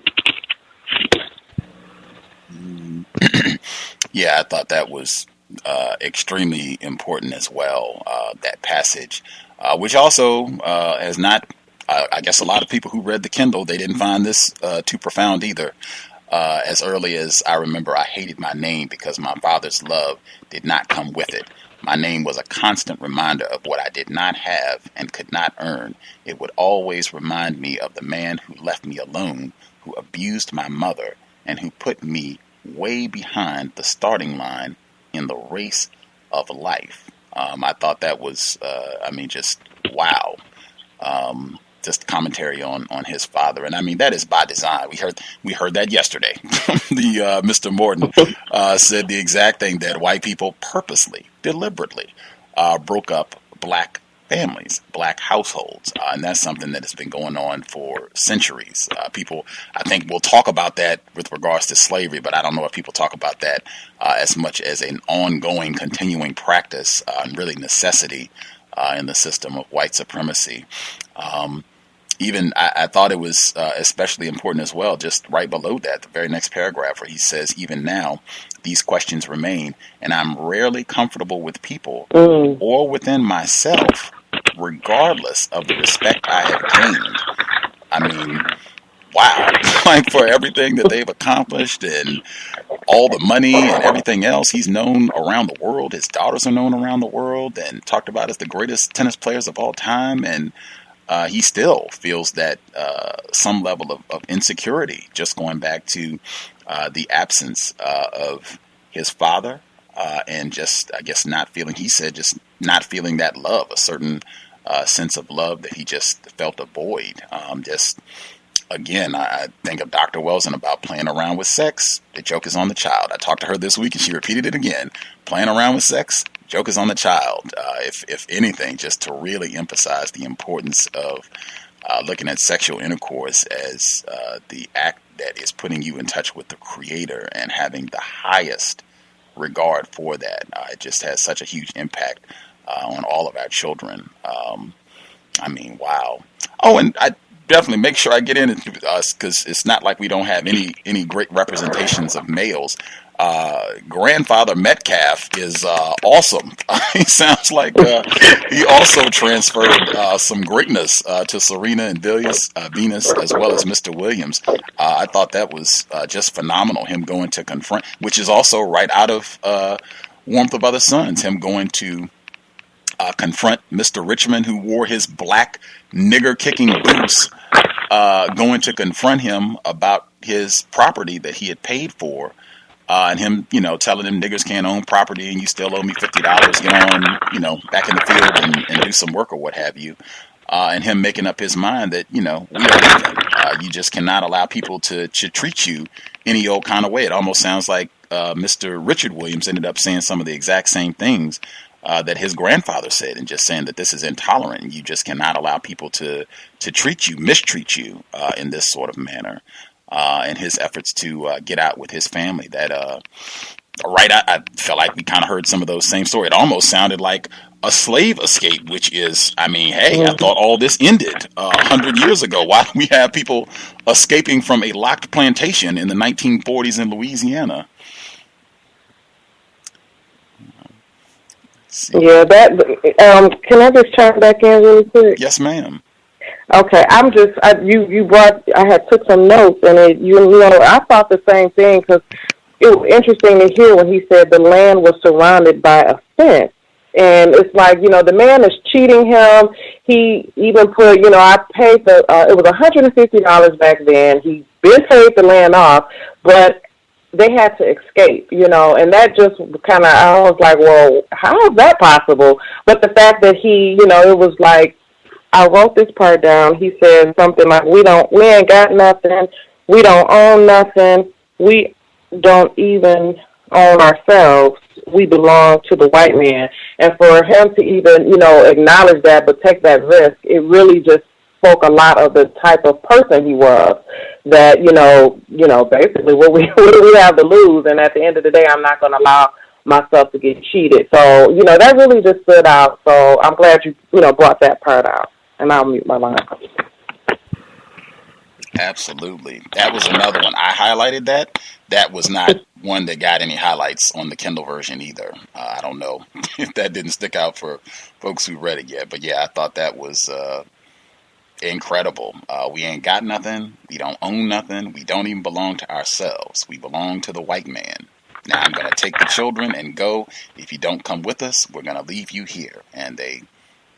Yeah, I thought that was extremely important as well, that passage, which also has not, I guess a lot of people who read the Kindle, they didn't find this too profound either. As early as I remember, I hated my name because my father's love did not come with it. My name was a constant reminder of what I did not have and could not earn. It would always remind me of the man who left me alone, who abused my mother, and who put me way behind the starting line in the race of life. I thought that was, just wow. Just commentary on his father, and I mean that is by design. We heard that yesterday. The Mr. Morton said the exact thing, that white people purposely, deliberately broke up black families, black households, and that's something that has been going on for centuries. People, I think, will talk about that with regards to slavery, but I don't know if people talk about that as much as an ongoing, continuing practice and really necessity in the system of white supremacy. I thought it was especially important as well, just right below that, the very next paragraph, where he says, even now, these questions remain, and I'm rarely comfortable with people or within myself, regardless of the respect I have gained. I mean, wow, like for everything that they've accomplished and all the money and everything else, he's known around the world. His daughters are known around the world and talked about as the greatest tennis players of all time. And he still feels that some level of insecurity, just going back to the absence of his father and just, I guess, not feeling, he said, just not feeling that love, a certain sense of love that he just felt a void. Again, I think of Dr. Wells about playing around with sex. The joke is on the child. I talked to her this week and she repeated it again. Playing around with sex, joke is on the child. If anything, just to really emphasize the importance of looking at sexual intercourse as the act that is putting you in touch with the Creator and having the highest regard for that. It just has such a huge impact on all of our children. Wow. Oh, and I definitely make sure I get in us, because it's not like we don't have any great representations of males. Grandfather Metcalf is awesome. He sounds like he also transferred some greatness to Serena and Venus, as well as Mr. Williams. I thought that was just phenomenal, him going to confront, which is also right out of Warmth of Other Suns, him going to confront Mr. Richmond, who wore his black nigger-kicking boots, going to confront him about his property that he had paid for, and him, telling him niggers can't own property and you still owe me $50, get on, back in the field and do some work or what have you. And him making up his mind that, we are even. You just cannot allow people to treat you any old kind of way. It almost sounds like Mr. Richard Williams ended up saying some of the exact same things that his grandfather said, and just saying that this is intolerant. You just cannot allow people to mistreat you in this sort of manner. And his efforts to get out with his family. That I felt like we kind of heard some of those same stories. It almost sounded like a slave escape, which is, hey, I thought all this ended 100 years ago. Why do we have people escaping from a locked plantation in the 1940s in Louisiana? Yeah, can I just chime back in really quick? Yes, ma'am. Okay, I had took some notes, and I thought the same thing, because it was interesting to hear when he said the land was surrounded by a fence. And it's like, the man is cheating him. He even put, I paid it was $150 back then. He been paid the land off, but they had to escape, and that just kind of, I was like, well, how is that possible? But the fact that he, it was like, I wrote this part down. He said something like, we ain't got nothing. We don't own nothing. We don't even own ourselves. We belong to the white man. And for him to even, acknowledge that, but take that risk, it really just spoke a lot of the type of person he was. That, basically what do we have to lose? And at the end of the day, I'm not going to allow myself to get cheated. So, that really just stood out. So I'm glad you, brought that part out. And I'll mute my line. Absolutely. That was another one. I highlighted that. That was not one that got any highlights on the Kindle version either. I don't know if that didn't stick out for folks who read it yet. But yeah, I thought that was incredible. We ain't got nothing. We don't own nothing. We don't even belong to ourselves. We belong to the white man. Now I'm going to take the children and go. If you don't come with us, we're going to leave you here. And they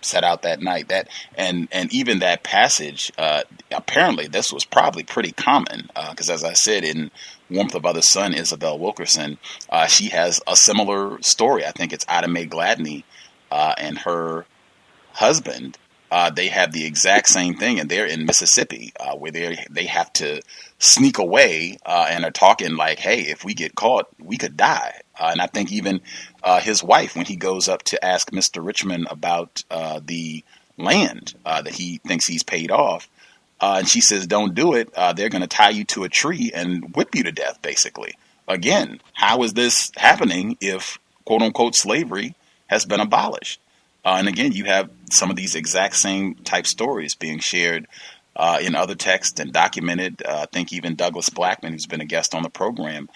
set out that night. And even that passage, apparently this was probably pretty common, because as I said, in Warmth of Other Sun, Isabel Wilkerson, she has a similar story. I think it's Ida Mae Gladney and her husband. They have the exact same thing, and they're in Mississippi, where they have to sneak away and are talking like, hey, if we get caught, we could die. And I think even his wife, when he goes up to ask Mr. Richmond about the land that he thinks he's paid off, and she says, don't do it. They're going to tie you to a tree and whip you to death, basically. Again, how is this happening if, quote unquote, slavery has been abolished? And again, you have some of these exact same type stories being shared in other texts and documented. I think even Douglas Blackman, who's been a guest on the program,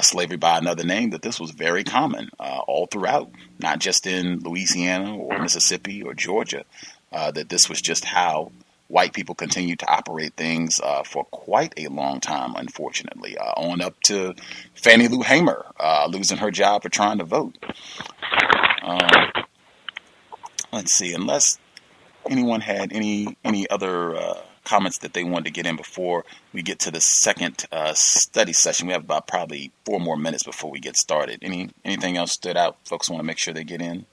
Slavery by Another Name, that this was very common all throughout, not just in Louisiana or Mississippi or Georgia, that this was just how white people continued to operate things for quite a long time, unfortunately, on up to Fannie Lou Hamer losing her job for trying to vote. Let's see, unless anyone had any other comments that they wanted to get in before we get to the second study session. We have about probably 4 more minutes before we get started. Anything else stood out? Folks want to make sure they get in?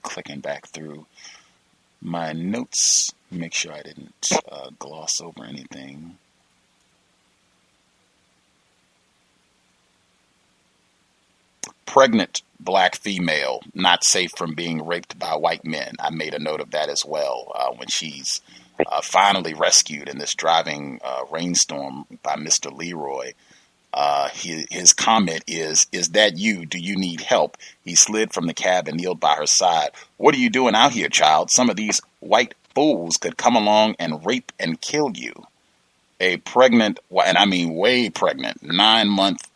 Clicking back through my notes, make sure I didn't gloss over anything. Pregnant black female not safe from being raped by white men. I made a note of that as well when she's finally rescued in this driving rainstorm by Mr. Leroy. His comment is that you? Do you need help? He slid from the cab and kneeled by her side. What are you doing out here, child? Some of these white fools could come along and rape and kill you. A pregnant, and I mean way pregnant, 9-month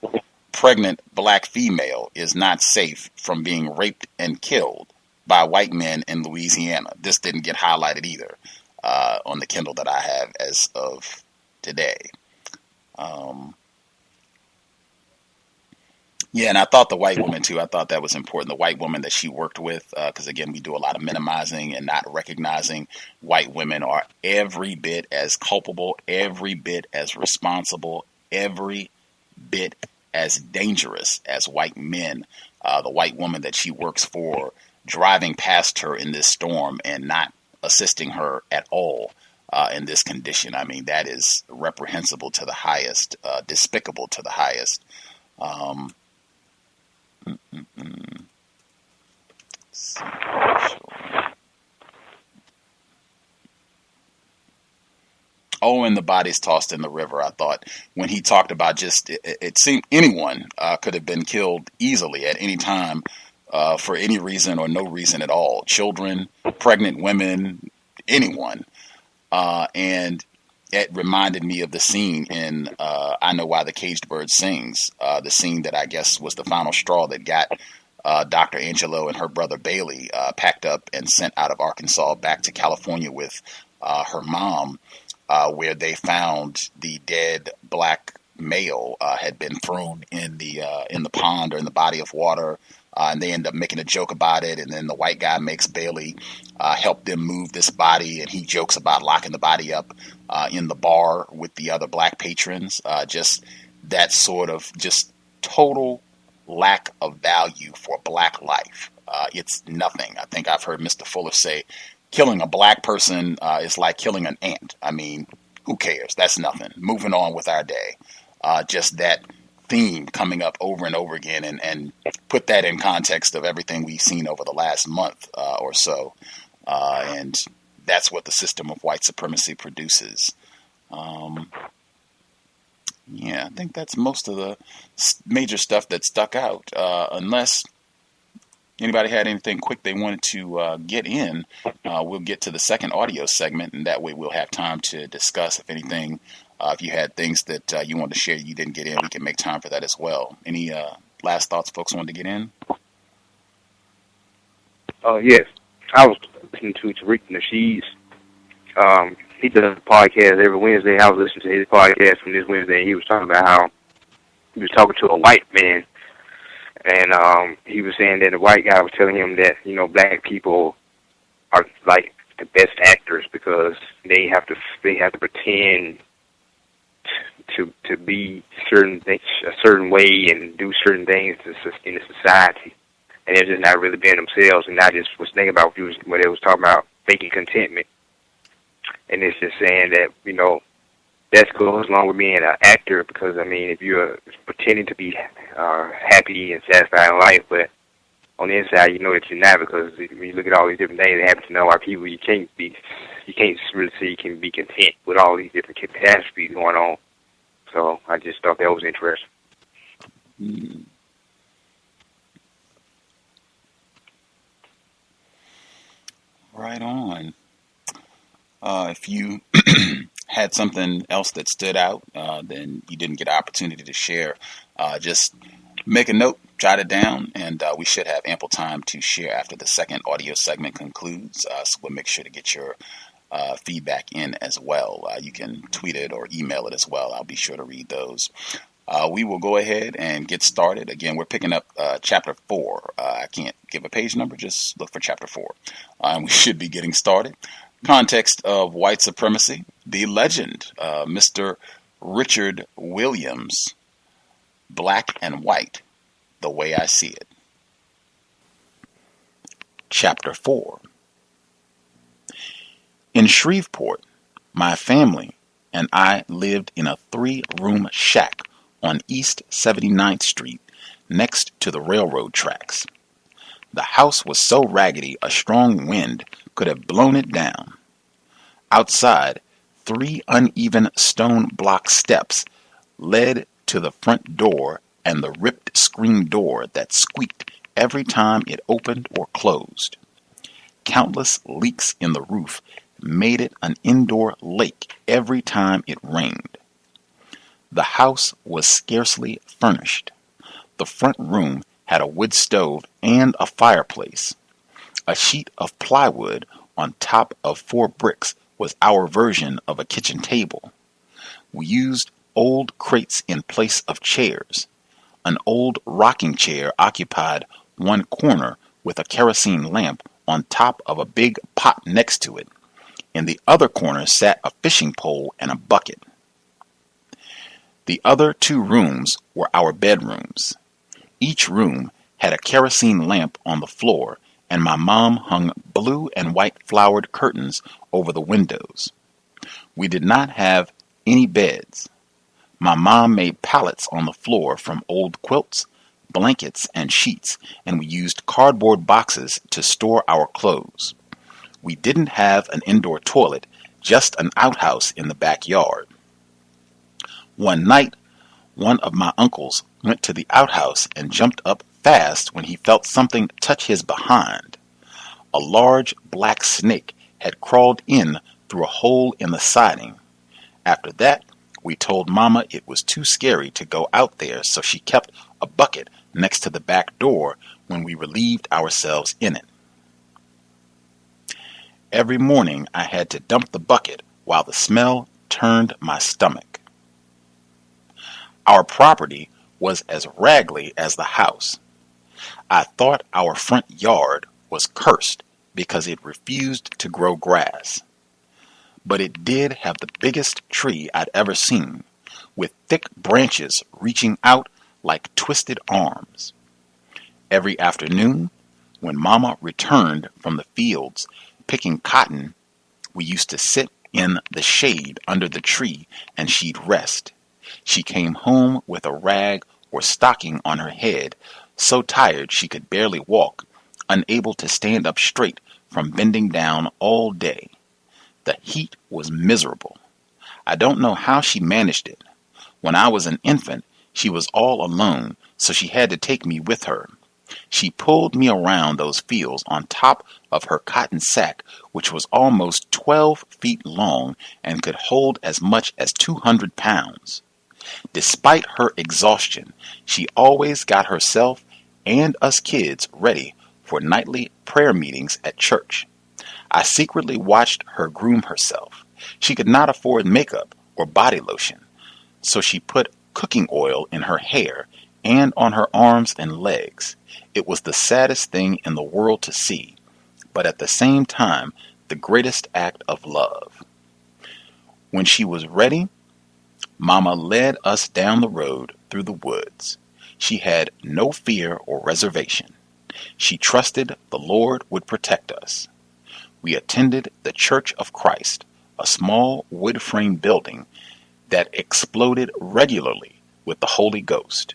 pregnant black female is not safe from being raped and killed by white men in Louisiana. This didn't get highlighted either on the Kindle that I have as of today. Yeah, and I thought the white woman, too, I thought that was important. The white woman that she worked with, because, again, we do a lot of minimizing and not recognizing white women are every bit as culpable, every bit as responsible, every bit as dangerous as white men. The white woman that she works for, driving past her in this storm and not assisting her at all in this condition. I mean, that is reprehensible to the highest, despicable to the highest. Oh, and the bodies tossed in the river. I thought when he talked about just, it seemed anyone could have been killed easily at any time for any reason or no reason at all. Children, pregnant women, anyone. And it reminded me of the scene in I Know Why the Caged Bird Sings, the scene that I guess was the final straw that got Dr. Angelo and her brother Bailey packed up and sent out of Arkansas back to California with her mom, where they found the dead black male had been thrown in the pond or in the body of water. And they end up making a joke about it. And then the white guy makes Bailey help them move this body. And he jokes about locking the body up in the bar with the other black patrons. Just that sort of just total lack of value for black life. It's nothing. I think I've heard Mr. Fuller say killing a black person is like killing an ant. I mean, who cares? That's nothing. Moving on with our day. Just that theme coming up over and over again, and put that in context of everything we've seen over the last month or so. And that's what the system of white supremacy produces. Yeah, I think that's most of the major stuff that stuck out. Unless anybody had anything quick they wanted to get in, we'll get to the second audio segment, and that way we'll have time to discuss if anything. If you had things that you wanted to share you didn't get in, we can make time for that as well. Any last thoughts folks wanted to get in? Yes. I was listening to Tariq Nasheed's. He does a podcast every Wednesday. I was listening to his podcast from this Wednesday, and he was talking about how he was talking to a white man, and he was saying that the white guy was telling him that, you know, black people are like the best actors because they have to pretend to be certain things, a certain way, and do certain things in the society, and they're just not really being themselves. And I just was thinking about what they was talking about, faking contentment, and it's just saying that, you know, that goes along with being an actor, because I mean, if you're pretending to be happy and satisfied in life, but on the inside you know that you're not, because when you look at all these different things that happen to know our people, you can't really say you can be content with all these different catastrophes going on. So I just thought that was interesting. Right on. If you had something else that stood out, then you didn't get an opportunity to share, just make a note, jot it down, and we should have ample time to share after the second audio segment concludes. So we'll make sure to get your feedback in as well. You can tweet it or email it as well. I'll be sure to read those. We will go ahead and get started. Again, we're picking up Chapter 4. I can't give a page number, just look for Chapter 4. And we should be getting started. Context of White Supremacy, the legend, Mr. Richard Williams, Black and White, the Way I See It. Chapter 4. In Shreveport, my family and I lived in a 3-room shack on East 79th Street next to the railroad tracks. The house was so raggedy a strong wind could have blown it down. Outside, 3 uneven stone block steps led to the front door and the ripped screen door that squeaked every time it opened or closed. Countless leaks in the roof made it an indoor lake every time it rained. The house was scarcely furnished. The front room had a wood stove and a fireplace. A sheet of plywood on top of 4 bricks was our version of a kitchen table. We used old crates in place of chairs. An old rocking chair occupied one corner with a kerosene lamp on top of a big pot next to it. In the other corner sat a fishing pole and a bucket. The other 2 rooms were our bedrooms. Each room had a kerosene lamp on the floor, and my mom hung blue and white flowered curtains over the windows. We did not have any beds. My mom made pallets on the floor from old quilts, blankets, and sheets, and we used cardboard boxes to store our clothes. We didn't have an indoor toilet, just an outhouse in the backyard. One night, one of my uncles went to the outhouse and jumped up fast when he felt something touch his behind. A large black snake had crawled in through a hole in the siding. After that, we told Mama it was too scary to go out there, so she kept a bucket next to the back door when we relieved ourselves in it. Every morning I had to dump the bucket while the smell turned my stomach. Our property was as raggedy as the house. I thought our front yard was cursed because it refused to grow grass. But it did have the biggest tree I'd ever seen, with thick branches reaching out like twisted arms. Every afternoon, when Mama returned from the fields picking cotton, we used to sit in the shade under the tree and she'd rest. She came home with a rag or stocking on her head, so tired she could barely walk, unable to stand up straight from bending down all day. The heat was miserable. I don't know how she managed it. When I was an infant, she was all alone, so she had to take me with her. She pulled me around those fields on top of her cotton sack, which was almost 12 feet long and could hold as much as 200 pounds. Despite her exhaustion, she always got herself and us kids ready for nightly prayer meetings at church. I secretly watched her groom herself. She could not afford makeup or body lotion, so she put cooking oil in her hair and on her arms and legs. It was the saddest thing in the world to see, but at the same time, the greatest act of love. When she was ready, Mama led us down the road through the woods. She had no fear or reservation. She trusted the Lord would protect us. We attended the Church of Christ, a small wood frame building that exploded regularly with the Holy Ghost.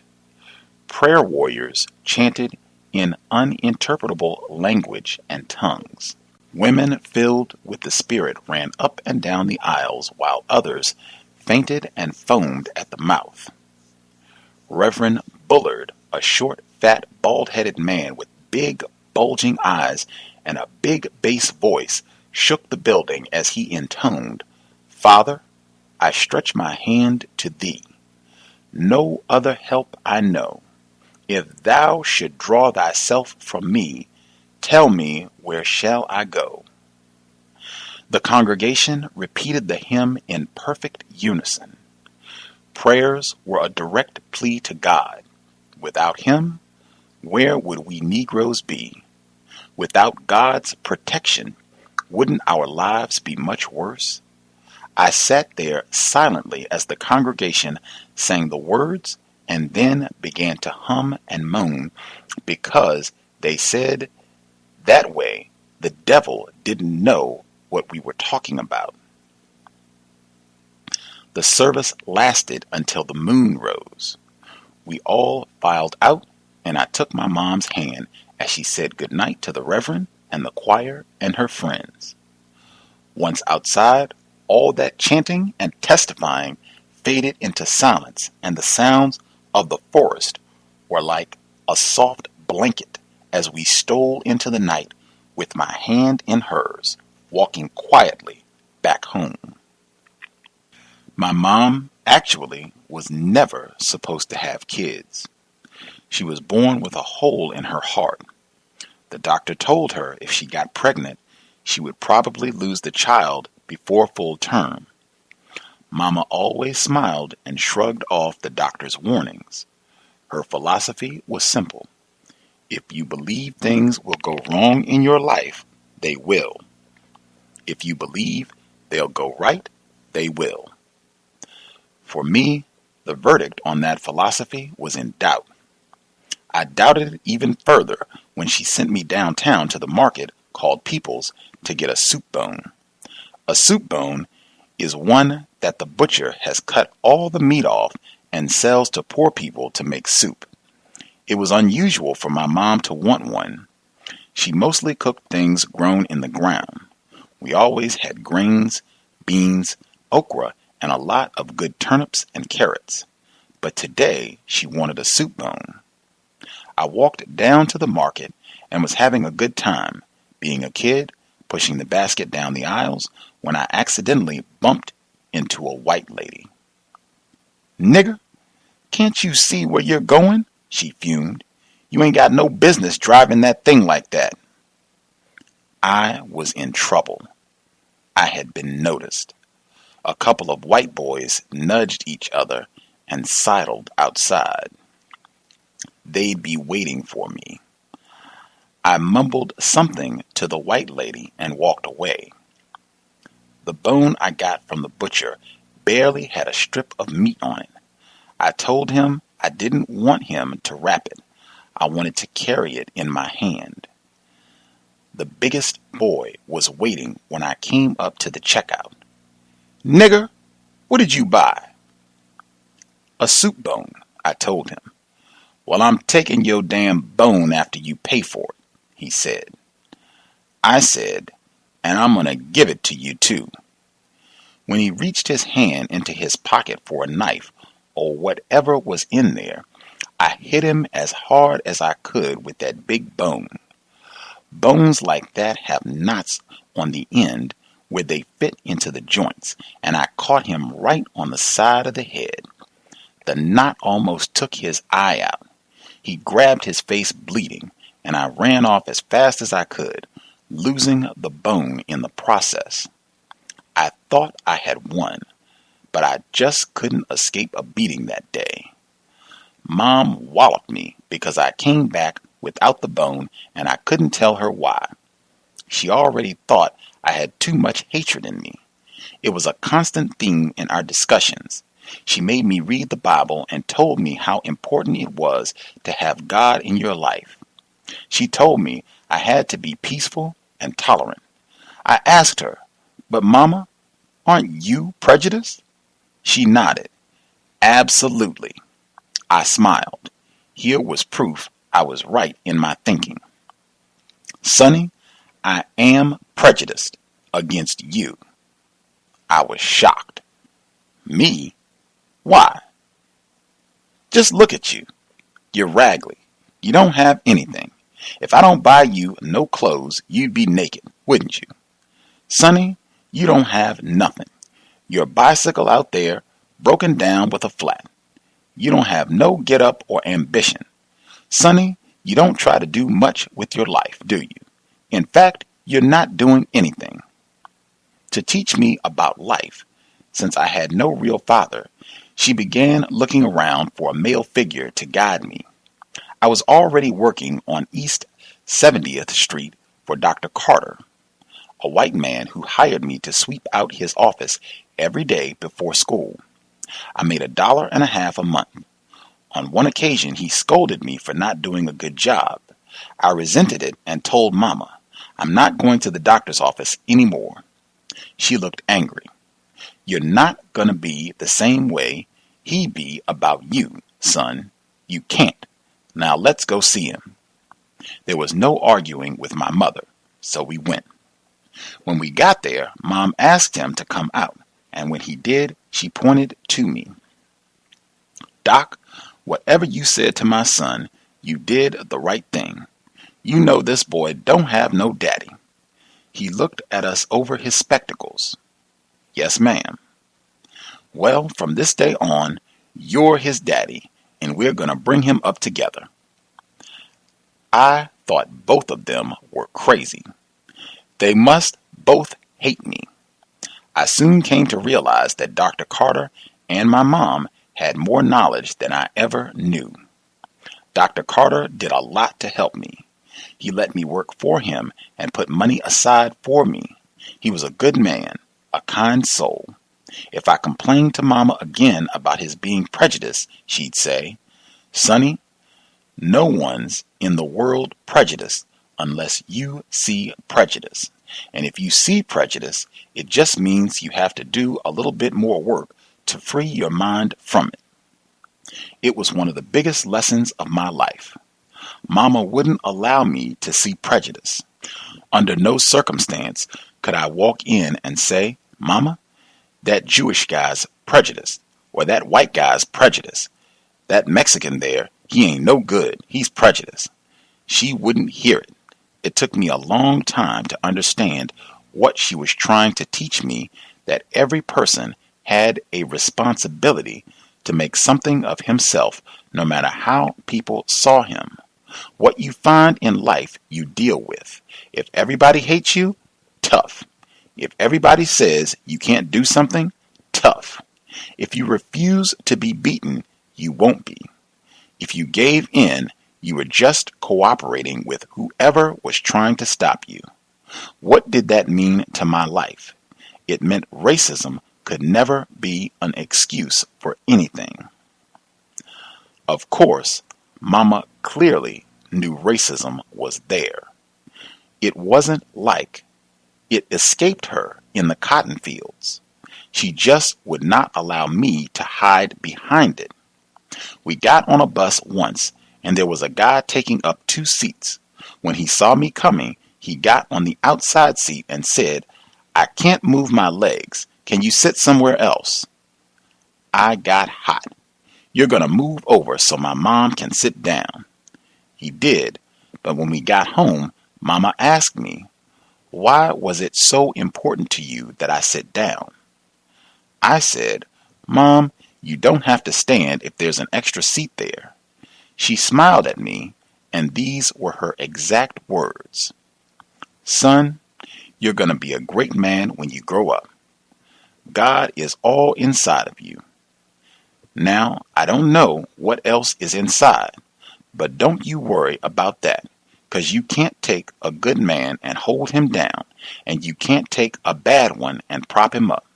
Prayer warriors chanted in uninterpretable language and tongues. Women filled with the Spirit ran up and down the aisles, while others fainted and foamed at the mouth. Reverend Bullard, a short, fat, bald-headed man with big, bulging eyes and a big bass voice, shook the building as he intoned, "Father, I stretch my hand to thee. No other help I know. If thou should draw thyself from me, tell me where shall I go?" The congregation repeated the hymn in perfect unison. Prayers were a direct plea to God. Without Him, where would we Negroes be? Without God's protection, wouldn't our lives be much worse? I sat there silently as the congregation sang the words and then began to hum and moan because they said that way the devil didn't know what we were talking about. The service lasted until the moon rose. We all filed out, and I took my mom's hand as she said goodnight to the Reverend and the choir and her friends. Once outside, all that chanting and testifying faded into silence, and the sounds of the forest were like a soft blanket as we stole into the night with my hand in hers, walking quietly back home. My mom actually was never supposed to have kids. She was born with a hole in her heart. The doctor told her if she got pregnant, she would probably lose the child before full term. Mama always smiled and shrugged off the doctor's warnings. Her philosophy was simple. If you believe things will go wrong in your life, they will. If you believe they'll go right, they will. For me, the verdict on that philosophy was in doubt. I doubted it even further when she sent me downtown to the market called People's to get a soup bone. A soup bone is one that the butcher has cut all the meat off and sells to poor people to make soup. It was unusual for my mom to want one. She mostly cooked things grown in the ground. We always had grains, beans, okra, and a lot of good turnips and carrots. But today she wanted a soup bone. I walked down to the market and was having a good time, being a kid, pushing the basket down the aisles, when I accidentally bumped into a white lady. "Nigger, can't you see where you're going?" she fumed. "You ain't got no business driving that thing like that." I was in trouble. I had been noticed. A couple of white boys nudged each other and sidled outside. They'd be waiting for me. I mumbled something to the white lady and walked away. The bone I got from the butcher barely had a strip of meat on it. I told him I didn't want him to wrap it. I wanted to carry it in my hand. The biggest boy was waiting when I came up to the checkout. "Nigger, what did you buy?" "A soup bone," I told him. "Well, I'm taking your damn bone after you pay for it," he said. I said, And I'm going to give it to you too. When he reached his hand into his pocket for a knife or whatever was in there, I hit him as hard as I could with that big bone. Bones like that have knots on the end where they fit into the joints, and I caught him right on the side of the head. The knot almost took his eye out. He grabbed his face bleeding, and I ran off as fast as I could, losing the bone in the process. I thought I had won, but I just couldn't escape a beating that day. Mom walloped me because I came back without the bone, and I couldn't tell her why. She already thought I had too much hatred in me. It was a constant theme in our discussions. She made me read the Bible and told me how important it was to have God in your life. She told me I had to be peaceful and tolerant. I asked her, "But Mama, aren't you prejudiced?" She nodded. Absolutely. I smiled. Here was proof I was right in my thinking. Sonny, I am prejudiced against you. I was shocked. Me? Why? Just look at you. You're raggedy. You don't have anything. If I don't buy you no clothes, you'd be naked, wouldn't you? Sonny, you don't have nothing. Your bicycle out there, broken down with a flat. You don't have no get up or ambition. Sonny, you don't try to do much with your life, do you? In fact, you're not doing anything. To teach me about life, since I had no real father, she began looking around for a male figure to guide me. I was already working on East 70th Street for Dr. Carter, a white man who hired me to sweep out his office every day before school. I made $1.50 a month. On one occasion, he scolded me for not doing a good job. I resented it and told Mama, "I'm not going to the doctor's office anymore." She looked angry. "You're not going to be the same way he be about you, son. You can't. Now let's go see him." There was no arguing with my mother, so we went. When we got there, Mom asked him to come out, and when he did, she pointed to me. "Doc, whatever you said to my son, you did the right thing. You know this boy don't have no daddy." He looked at us over his spectacles. "Yes, ma'am." "Well, from this day on, you're his daddy, and we're going to bring him up together." I thought both of them were crazy. They must both hate me. I soon came to realize that Dr. Carter and my mom had more knowledge than I ever knew. Dr. Carter did a lot to help me. He let me work for him and put money aside for me. He was a good man, a kind soul. If I complained to Mama again about his being prejudiced, she'd say, "Sonny, no one's in the world prejudiced unless you see prejudice. And if you see prejudice, it just means you have to do a little bit more work to free your mind from it." It was one of the biggest lessons of my life. Mama wouldn't allow me to see prejudice. Under no circumstance could I walk in and say, "Mama, that Jewish guy's prejudiced," or "that white guy's prejudiced. That Mexican there, he ain't no good, he's prejudiced." She wouldn't hear it. It took me a long time to understand what she was trying to teach me, that every person had a responsibility to make something of himself no matter how people saw him. What you find in life, you deal with. If everybody hates you, tough. If everybody says you can't do something, tough. If you refuse to be beaten, you won't be. If you gave in, you were just cooperating with whoever was trying to stop you. What did that mean to my life? It meant racism could never be an excuse for anything. Of course, Mama clearly knew racism was there. It wasn't like it escaped her in the cotton fields. She just would not allow me to hide behind it. We got on a bus once, and there was a guy taking up 2 seats. When he saw me coming, he He got on the outside seat and said, "I can't move my legs. Can you sit somewhere else?" I got hot. "You're going to move over so my mom can sit down." He did, but when we got home, Mama asked me, "Why was it so important to you that I sit down?" I said, "Mom, you don't have to stand if there's an extra seat there." She smiled at me, and these were her exact words. "Son, you're going to be a great man when you grow up. God is all inside of you. Now, I don't know what else is inside, but don't you worry about that, 'cause you can't take a good man and hold him down, and you can't take a bad one and prop him up.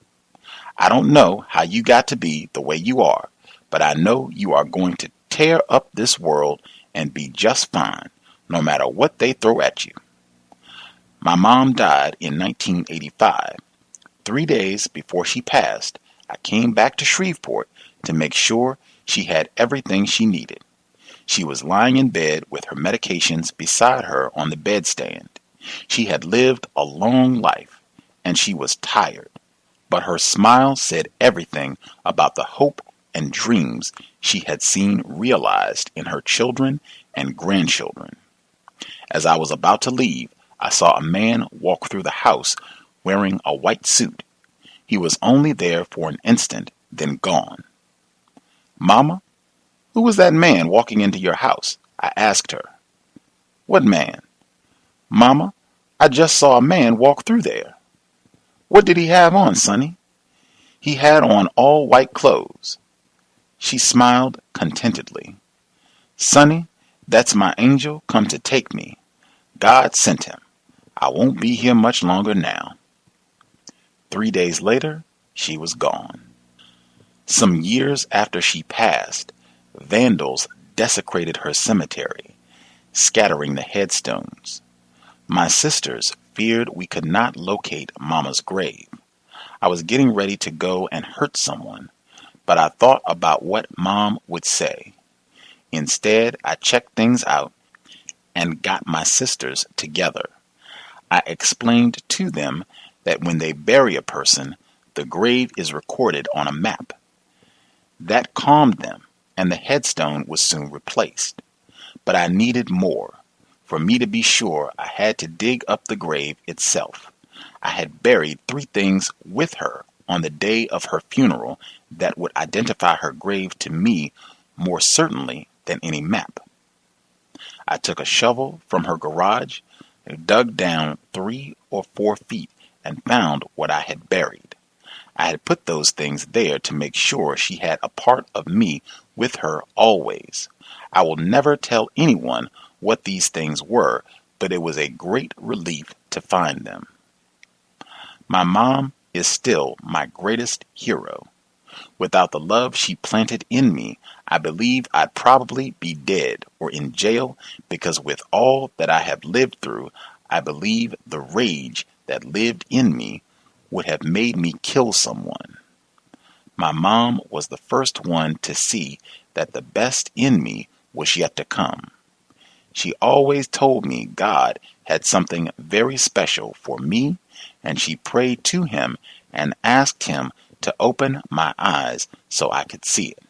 I don't know how you got to be the way you are, but I know you are going to tear up this world and be just fine, no matter what they throw at you." My mom died in 1985. 3 days before she passed, I came back to Shreveport to make sure she had everything she needed. She was lying in bed with her medications beside her on the bedstand. She had lived a long life, and she was tired, but her smile said everything about the hope and dreams she had seen realized in her children and grandchildren. As I was about to leave, I saw a man walk through the house wearing a white suit. He was only there for an instant, then gone. "Mama, who was that man walking into your house?" I asked her. "What man?" "Mama, I just saw a man walk through there." "What did he have on, Sonny?" "He had on all white clothes." She smiled contentedly. "Sonny, that's my angel come to take me. God sent him. I won't be here much longer now." 3 days later, she was gone. Some years after she passed, vandals desecrated her cemetery, scattering the headstones. My sisters feared we could not locate Mama's grave. I was getting ready to go and hurt someone, but I thought about what Mom would say. Instead, I checked things out and got my sisters together. I explained to them that when they bury a person, the grave is recorded on a map. That calmed them, and the headstone was soon replaced. But I needed more. For me to be sure, I had to dig up the grave itself. I had buried 3 things with her on the day of her funeral that would identify her grave to me more certainly than any map. I took a shovel from her garage, dug down 3 or 4 feet, and found what I had buried. I had put those things there to make sure she had a part of me with her always. I will never tell anyone what these things were, but it was a great relief to find them. My mom is still my greatest hero. Without the love she planted in me, I believe I'd probably be dead or in jail, because with all that I have lived through, I believe the rage that lived in me would have made me kill someone. My mom was the first one to see that the best in me was yet to come. She always told me God had something very special for me, and she prayed to him and asked him to open my eyes so I could see it.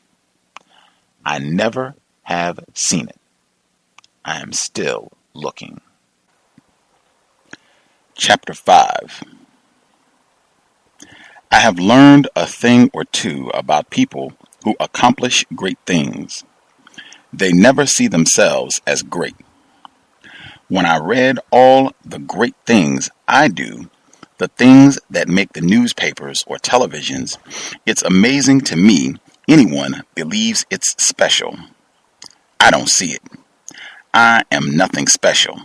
I never have seen it. I am still looking. Chapter 5. I have learned a thing or two about people who accomplish great things. They never see themselves as great. When I read all the great things I do, the things that make the newspapers or televisions, it's amazing to me anyone believes it's special. I don't see it. I am nothing special.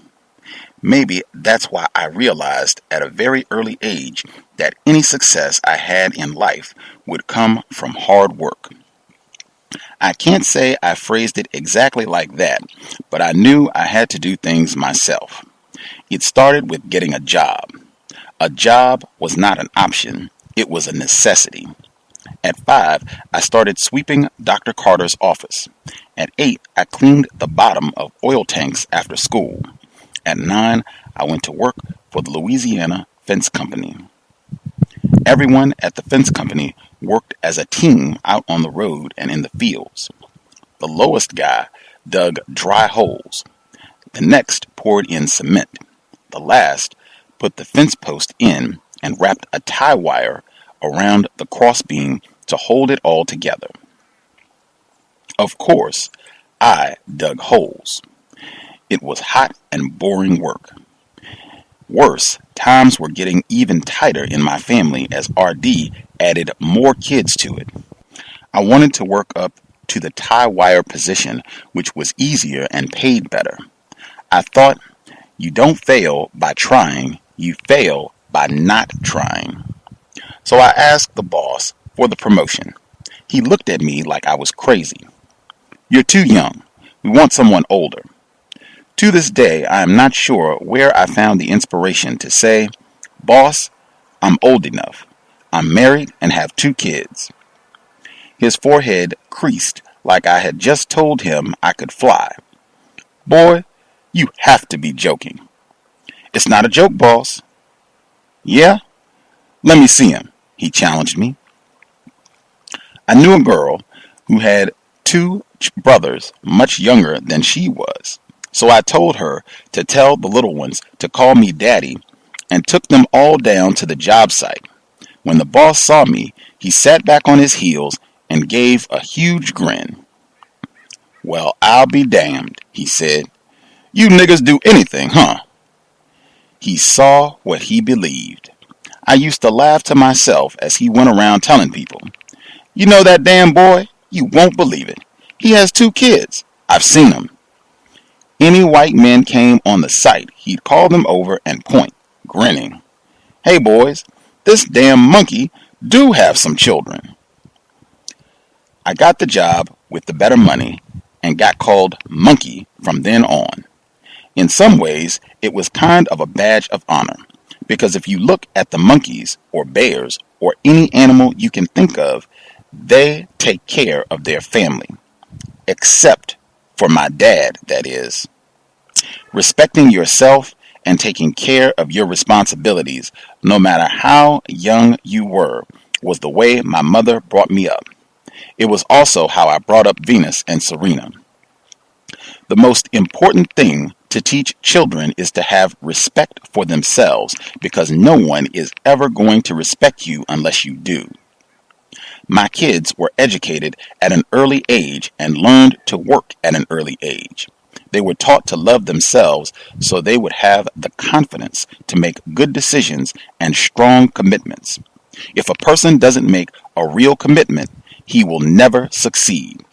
Maybe that's why I realized at a very early age that any success I had in life would come from hard work. I can't say I phrased it exactly like that, but I knew I had to do things myself. It started with getting a job. A job was not an option, it was a necessity. At 5, I started sweeping Dr. Carter's office. At 8, I cleaned the bottom of oil tanks after school. At 9, I went to work for the Louisiana Fence Company. Everyone at the fence company worked as a team out on the road and in the fields. The lowest guy dug dry holes. The next poured in cement. The last put the fence post in and wrapped a tie wire around the crossbeam to hold it all together. Of course, I dug holes. It was hot and boring work. Worse, times were getting even tighter in my family as RD added more kids to it. I wanted to work up to the tie wire position, which was easier and paid better. I thought, you don't fail by trying, you fail by not trying. So I asked the boss for the promotion. He looked at me like I was crazy. You're too young. We want someone older. To this day, I am not sure where I found the inspiration to say, boss, I'm old enough. I'm married and have 2 kids. His forehead creased like I had just told him I could fly. Boy, you have to be joking. It's not a joke, boss. Yeah? Let me see him, he challenged me. I knew a girl who had 2 brothers much younger than she was. So I told her to tell the little ones to call me daddy and took them all down to the job site. When the boss saw me, he sat back on his heels and gave a huge grin. Well, I'll be damned, he said. You niggas do anything, huh? He saw what he believed. I used to laugh to myself as he went around telling people, you know that damn boy? You won't believe it. He has 2 kids. I've seen them. Any white men came on the site, he'd call them over and point, grinning. Hey boys, this damn monkey do have some children. I got the job with the better money and got called monkey from then on. In some ways, it was kind of a badge of honor, because if you look at the monkeys or bears or any animal you can think of, they take care of their family. Except for my dad, that is. Respecting yourself and taking care of your responsibilities, no matter how young you were, was the way my mother brought me up. It was also how I brought up Venus and Serena. The most important thing to teach children is to have respect for themselves, because no one is ever going to respect you unless you do. My kids were educated at an early age and learned to work at an early age. They were taught to love themselves so they would have the confidence to make good decisions and strong commitments. If a person doesn't make a real commitment, he will never succeed.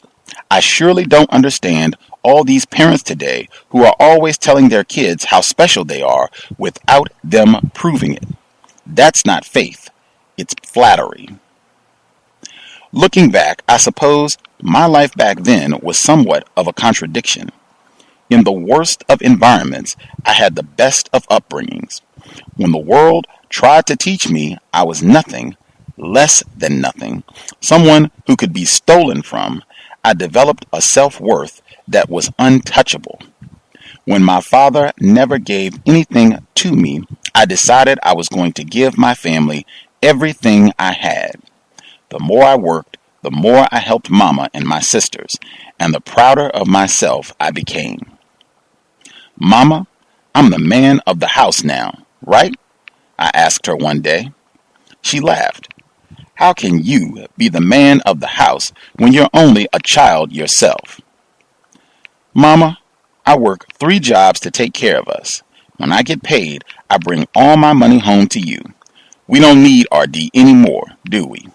I surely don't understand all these parents today who are always telling their kids how special they are without them proving it. That's not faith. It's flattery. Looking back, I suppose my life back then was somewhat of a contradiction. In the worst of environments, I had the best of upbringings. When the world tried to teach me I was nothing, less than nothing, someone who could be stolen from, I developed a self-worth that was untouchable. When my father never gave anything to me, I decided I was going to give my family everything I had. The more I worked, the more I helped Mama and my sisters, and the prouder of myself I became. Mama, I'm the man of the house now, right? I asked her one day. She laughed. How can you be the man of the house when you're only a child yourself? Mama, I work 3 jobs to take care of us. When I get paid, I bring all my money home to you. We don't need RD anymore, do we?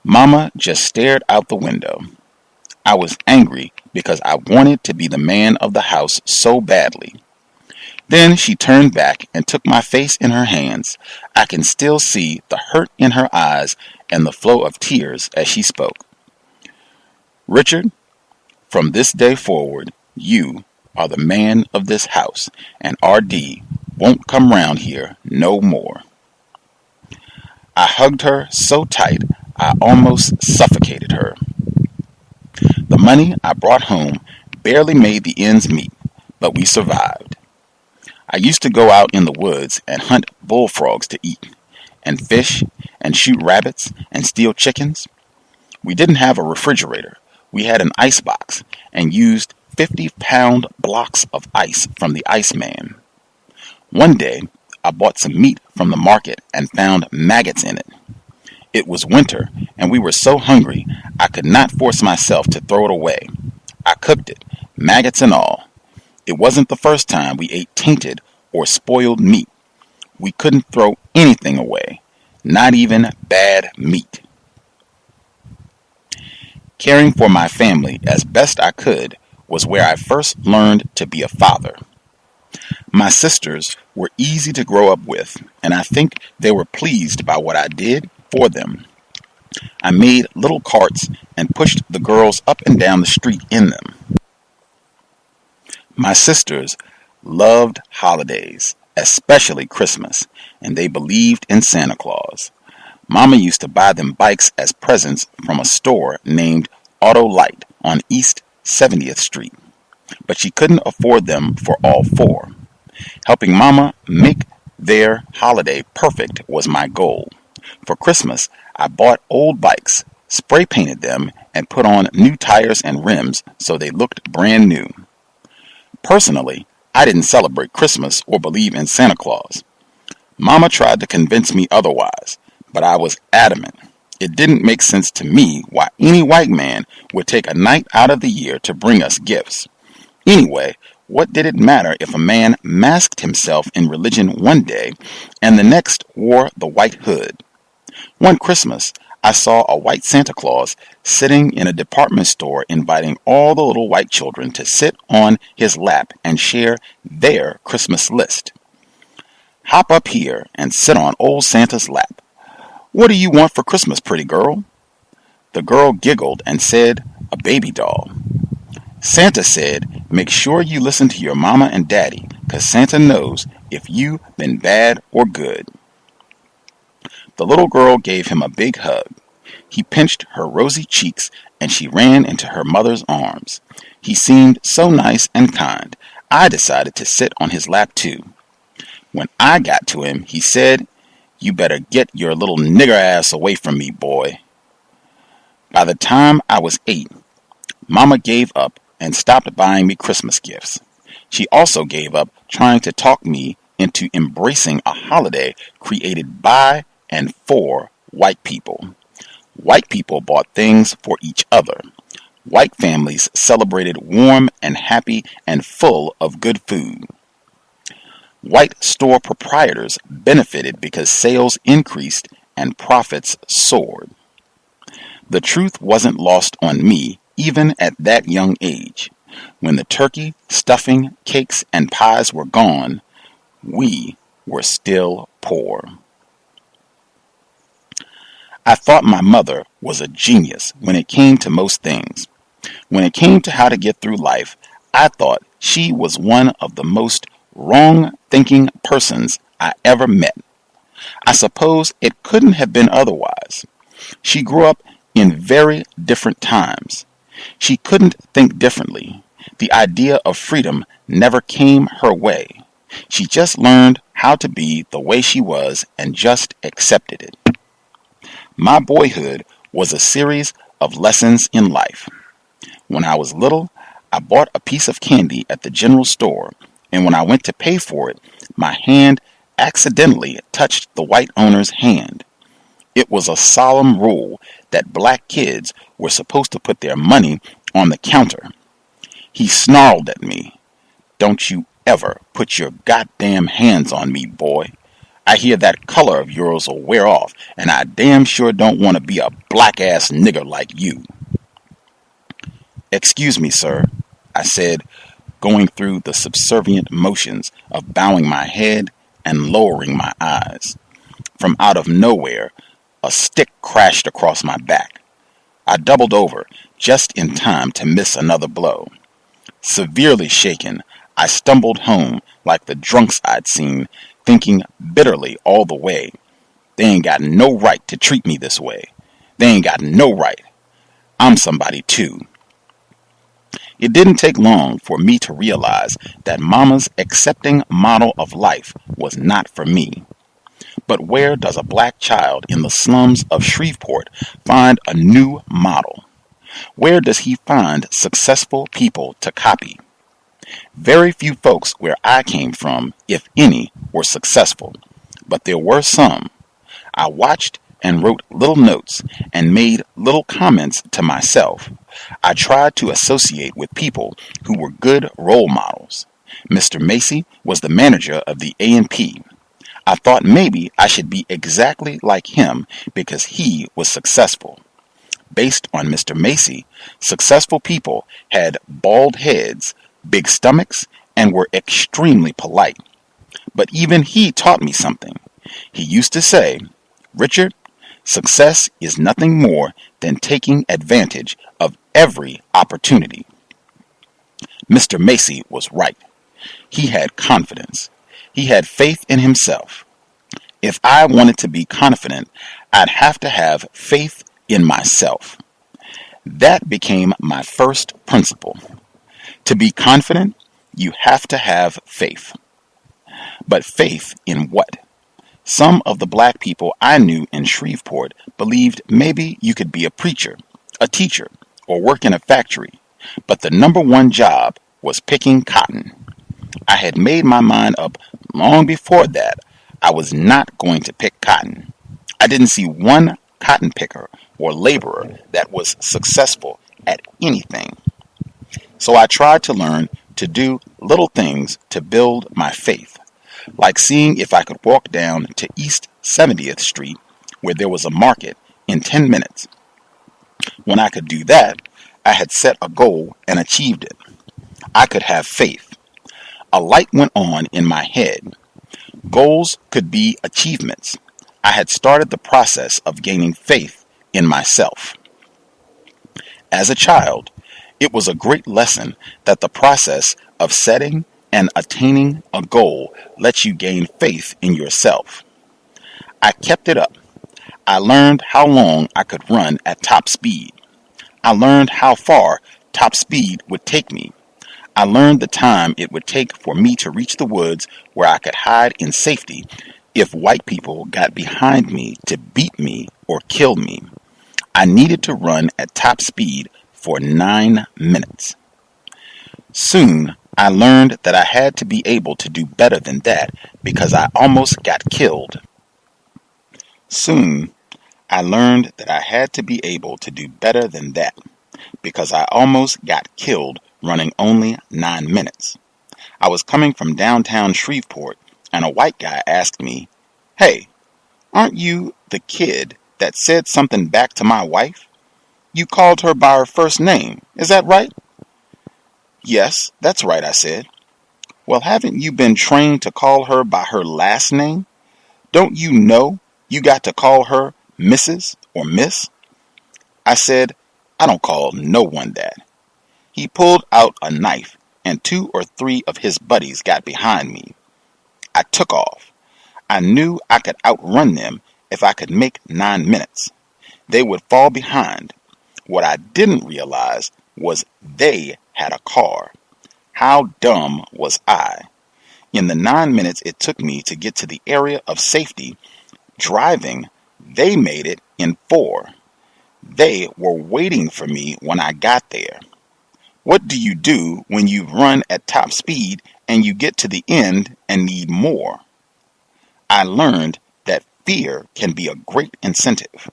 Mama just stared out the window. I was angry because I wanted to be the man of the house so badly. Then she turned back and took my face in her hands. I can still see the hurt in her eyes and the flow of tears as she spoke. Richard, from this day forward, you are the man of this house, and RD won't come round here no more. I hugged her so tight I almost suffocated her. The money I brought home barely made the ends meet, but we survived. I used to go out in the woods and hunt bullfrogs to eat, and fish, and shoot rabbits, and steal chickens. We didn't have a refrigerator. We had an ice box and used 50-pound blocks of ice from the Iceman. One day, I bought some meat from the market and found maggots in it. It was winter, and we were so hungry I could not force myself to throw it away. I cooked it, maggots and all. It wasn't the first time we ate tainted or spoiled meat. We couldn't throw anything away, not even bad meat. Caring for my family as best I could was where I first learned to be a father. My sisters were easy to grow up with, and I think they were pleased by what I did for them. I made little carts and pushed the girls up and down the street in them. My sisters loved holidays, especially Christmas, and they believed in Santa Claus. Mama used to buy them bikes as presents from a store named Auto Light on East 70th Street, but she couldn't afford them for all four. Helping Mama make their holiday perfect was my goal. For Christmas, I bought old bikes, spray painted them, and put on new tires and rims so they looked brand new. Personally, I didn't celebrate Christmas or believe in Santa Claus. Mama tried to convince me otherwise, but I was adamant. It didn't make sense to me why any white man would take a night out of the year to bring us gifts. Anyway, what did it matter if a man masked himself in religion one day and the next wore the white hood? One Christmas, I saw a white Santa Claus sitting in a department store inviting all the little white children to sit on his lap and share their Christmas list. Hop up here and sit on old Santa's lap. What do you want for Christmas, pretty girl? The girl giggled and said, a baby doll. Santa said, make sure you listen to your mama and daddy, 'cause Santa knows if you've been bad or good. The little girl gave him a big hug. He pinched her rosy cheeks and she ran into her mother's arms. He seemed so nice and kind, I decided to sit on his lap too. When I got to him, he said, you better get your little nigger ass away from me, boy. By the time I was 8, Mama gave up and stopped buying me Christmas gifts. She also gave up trying to talk me into embracing a holiday created by and for white people. White people bought things for each other. White families celebrated warm and happy and full of good food. White store proprietors benefited because sales increased and profits soared. The truth wasn't lost on me even at that young age. When the turkey, stuffing, cakes, and pies were gone, we were still poor. I thought my mother was a genius when it came to most things. When it came to how to get through life, I thought she was one of the most wrong-thinking persons I ever met. I suppose it couldn't have been otherwise. She grew up in very different times. She couldn't think differently. The idea of freedom never came her way. She just learned how to be the way she was and just accepted it. My boyhood was a series of lessons in life. When I was little, I bought a piece of candy at the general store, and when I went to pay for it, my hand accidentally touched the white owner's hand. It was a solemn rule that black kids were supposed to put their money on the counter. He snarled at me, "Don't you ever put your goddamn hands on me, boy. I hear that color of yours will wear off, and I damn sure don't want to be a black-ass nigger like you." "Excuse me, sir," I said, going through the subservient motions of bowing my head and lowering my eyes. From out of nowhere, a stick crashed across my back. I doubled over just in time to miss another blow. Severely shaken, I stumbled home like the drunks I'd seen, thinking bitterly all the way, they ain't got no right to treat me this way. They ain't got no right. I'm somebody too. It didn't take long for me to realize that Mama's accepting model of life was not for me. But where does a black child in the slums of Shreveport find a new model? Where does he find successful people to copy? Very few folks where I came from, if any, were successful, but there were some. I watched and wrote little notes and made little comments to myself. I tried to associate with people who were good role models. Mr. Macy was the manager of the A&P. I thought maybe I should be exactly like him because he was successful. Based on Mr. Macy, successful people had bald heads, big stomachs, and were extremely polite. But even he taught me something. He used to say, "Richard, success is nothing more than taking advantage of every opportunity." Mr. Macy was right. He had confidence. He had faith in himself. If I wanted to be confident, I'd have to have faith in myself. That became my first principle. To be confident, you have to have faith. But faith in what? Some of the black people I knew in Shreveport believed maybe you could be a preacher, a teacher, or work in a factory, but the number one job was picking cotton. I had made my mind up long before that I was not going to pick cotton. I didn't see one cotton picker or laborer that was successful at anything. So I tried to learn to do little things to build my faith, like seeing if I could walk down to East 70th Street where there was a market in 10 minutes. When I could do that, I had set a goal and achieved it. I could have faith. A light went on in my head. Goals could be achievements. I had started the process of gaining faith in myself. As a child, it was a great lesson that the process of setting and attaining a goal lets you gain faith in yourself. I kept it up. I learned how long I could run at top speed. I learned how far top speed would take me. I learned the time it would take for me to reach the woods where I could hide in safety if white people got behind me to beat me or kill me. I needed to run at top speed for 9 minutes. Soon, I learned that I had to be able to do better than that because I almost got killed. Soon, I learned that I had to be able to do better than that because I almost got killed running only 9 minutes. I was coming from downtown Shreveport and a white guy asked me, "Hey, aren't you the kid that said something back to my wife? You called her by her first name, is that right?" "Yes, that's right," I said. "Well, haven't you been trained to call her by her last name? Don't you know you got to call her Mrs. or Miss?" I said, "I don't call no one that." He pulled out a knife and 2 or 3 of his buddies got behind me. I took off. I knew I could outrun them if I could make 9 minutes. They would fall behind. What I didn't realize was they had a car. How dumb was I? In the 9 minutes it took me to get to the area of safety, driving, they made it in 4. They were waiting for me when I got there. What do you do when you run at top speed and you get to the end and need more? I learned that fear can be a great incentive.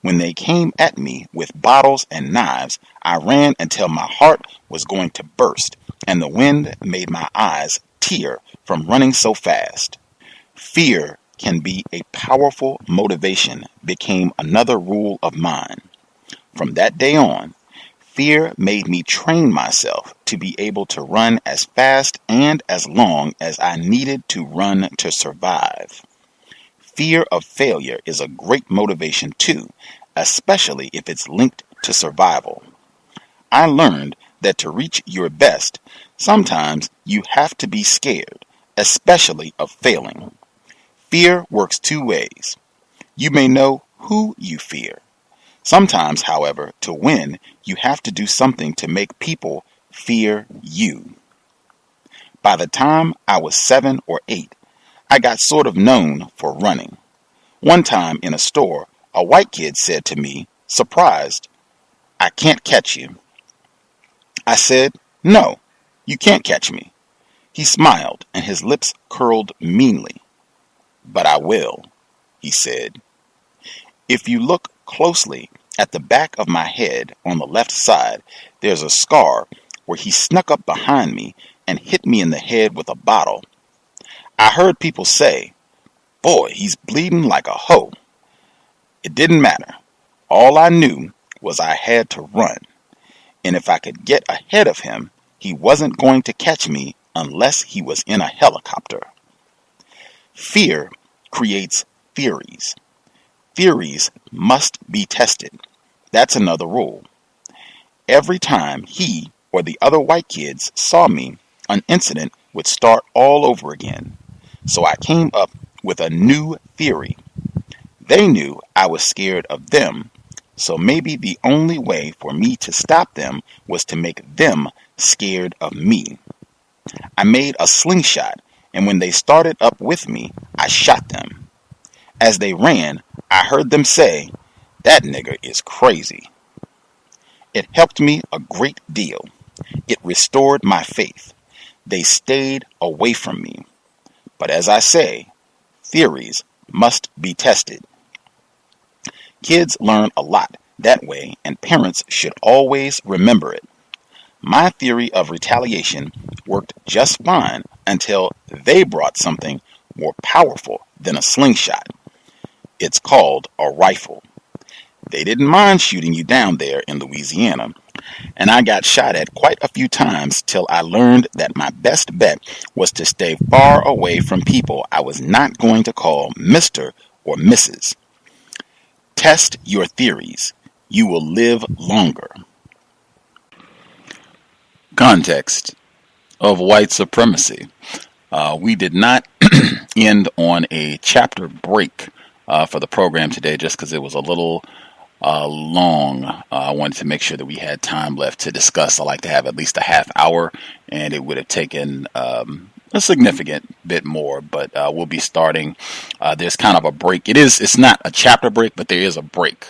When they came at me with bottles and knives, I ran until my heart was going to burst and the wind made my eyes tear from running so fast. Fear can be a powerful motivation became another rule of mine. From that day on, fear made me train myself to be able to run as fast and as long as I needed to run to survive. Fear of failure is a great motivation too, especially if it's linked to survival. I learned that to reach your best, sometimes you have to be scared, especially of failing. Fear works 2 ways. You may know who you fear. Sometimes, however, to win, you have to do something to make people fear you. By the time I was 7 or 8, I got sort of known for running. One time in a store, a white kid said to me, surprised, "I can't catch you." I said, "No, you can't catch me." He smiled and his lips curled meanly. "But I will," he said. If you look closely at the back of my head on the left side, there's a scar where he snuck up behind me and hit me in the head with a bottle. I heard people say, "Boy, he's bleeding like a hoe." It didn't matter. All I knew was I had to run. And if I could get ahead of him, he wasn't going to catch me unless he was in a helicopter. Fear creates theories. Theories must be tested. That's another rule. Every time he or the other white kids saw me, an incident would start all over again. So I came up with a new theory. They knew I was scared of them, so maybe the only way for me to stop them was to make them scared of me. I made a slingshot, and when they started up with me, I shot them. As they ran, I heard them say, "That nigger is crazy." It helped me a great deal. It restored my faith. They stayed away from me. But as I say, theories must be tested. Kids learn a lot that way, and parents should always remember it. My theory of retaliation worked just fine until they brought something more powerful than a slingshot. It's called a rifle. They didn't mind shooting you down there in Louisiana, and I got shot at quite a few times till I learned that my best bet was to stay far away from people I was not going to call Mr. or Mrs. Test your theories. You will live longer. Context of White Supremacy. We did not end on a chapter break for the program today just because it was a little long. I wanted to make sure that we had time left to discuss. I like to have at least a half hour, and it would have taken a significant bit more, but we'll be starting. There's kind of a break. It's not a chapter break, but there is a break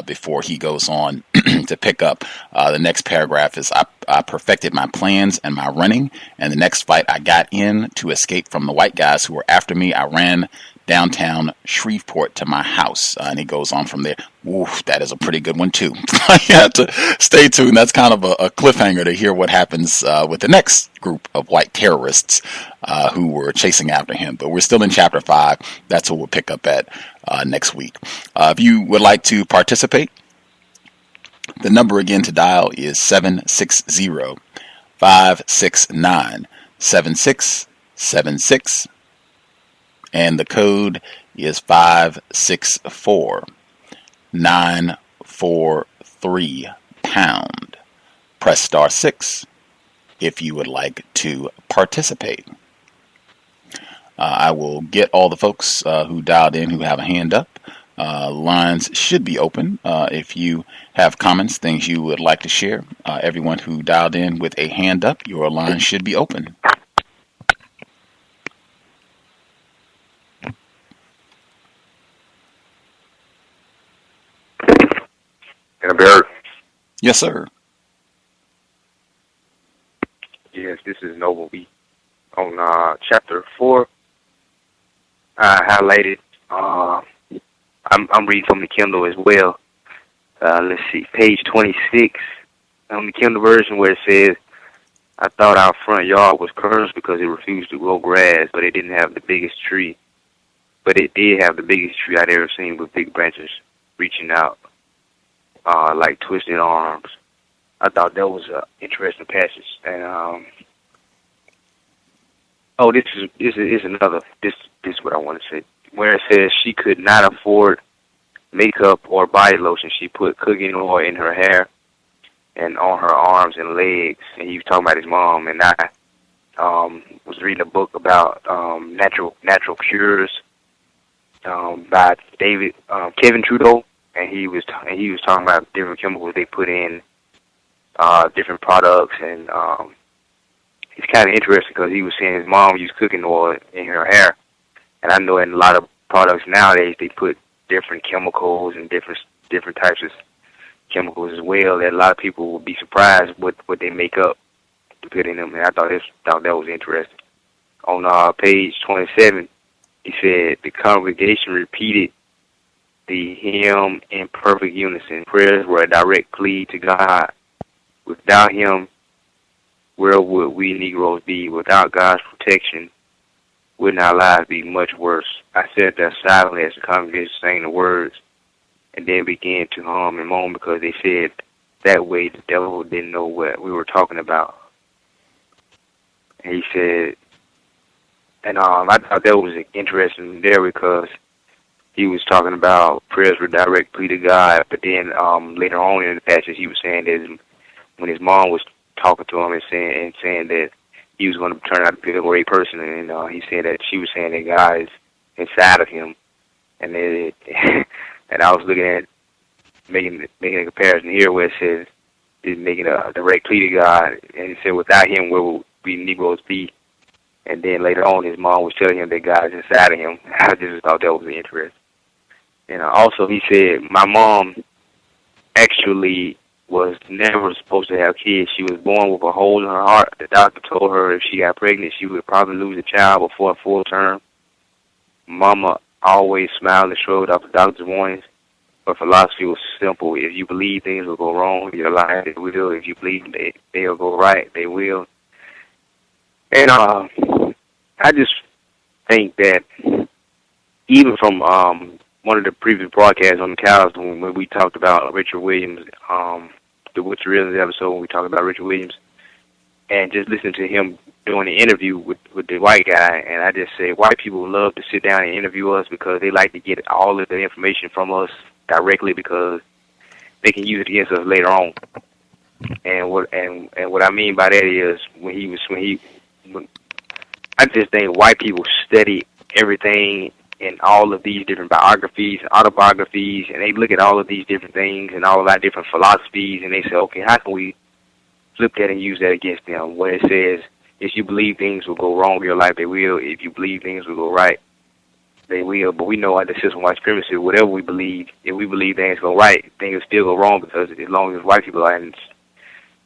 before he goes on to pick up. The next paragraph is, I perfected my plans and my running, and the next fight I got in to escape from the white guys who were after me. I ran downtown Shreveport to my house, and he goes on from there. Oof, that is a pretty good one too. You have to stay tuned. That's kind of a cliffhanger to hear what happens with the next group of white terrorists who were chasing after him. But we're still in chapter 5. That's what we'll pick up at next week. If you would like to participate, the number again to dial is 760-569-7676. And the code is 564-943#. Press star 6 if you would like to participate. I will get all the folks who dialed in who have a hand up. Lines should be open. If you have comments, things you would like to share, everyone who dialed in with a hand up, your line should be open. Can I be heard? Yes, sir. Yes, this is Noble B. On chapter 4, I highlighted. I'm reading from the Kindle as well. Let's see, page 26 on the Kindle version, where it says, "I thought our front yard was cursed because it refused to grow grass, but it didn't have the biggest tree. But it did have the biggest tree I'd ever seen, with big branches reaching out like twisted arms." I thought that was an interesting passage. And this is another. This is what I want to say. Where it says she could not afford makeup or body lotion, she put cooking oil in her hair and on her arms and legs. And he was talking about his mom. And I was reading a book about natural cures by Kevin Trudeau. And he was talking about different chemicals they put in different products, and it's kind of interesting because he was saying his mom used cooking oil in her hair, and I know in a lot of products nowadays they put different chemicals and different types of chemicals as well that a lot of people would be surprised what they make up to put in them, and I thought that was interesting. On page 27, he said the congregation repeated the hymn in perfect unison. Prayers were a direct plea to God. Without him, where would we Negroes be? Without God's protection, wouldn't our lives be much worse? I sat there silently as the congregation sang the words, and then began to hum and moan because they said that way the devil didn't know what we were talking about. And he said, and I thought that was interesting there because he was talking about prayers were direct plea to God, but then later on in the passage he was saying that when his mom was talking to him and saying that he was going to turn out to be a great person, and he said that she was saying that God is inside of him, and and I was looking at making a comparison here where it says he's making a direct plea to God, and he said without him where would we Negroes be? And then later on his mom was telling him that God is inside of him. I just thought that was interesting. And also he said my mom actually was never supposed to have kids. She was born with a hole in her heart. The doctor told her if she got pregnant, she would probably lose a child before a full term. Mama always smiled and shrugged off the doctor's warnings. Her philosophy was simple. If you believe things will go wrong, your life they will. If you believe they'll go right, they will. And I just think that even from one of the previous broadcasts on the Cows when we talked about Richard Williams, the White Terrorism episode when we talked about Richard Williams, and just listening to him doing the interview with the white guy, and I just say white people love to sit down and interview us because they like to get all of the information from us directly because they can use it against us later on. And what I mean by that is I just think white people study everything in all of these different biographies and autobiographies, and they look at all of these different things and all of our different philosophies, and they say, okay, how can we flip that and use that against them? Where it says, if you believe things will go wrong in your life, they will. If you believe things will go right, they will. But we know under system of white supremacy, whatever we believe, if we believe things go right, things will still go wrong because as long as white people are in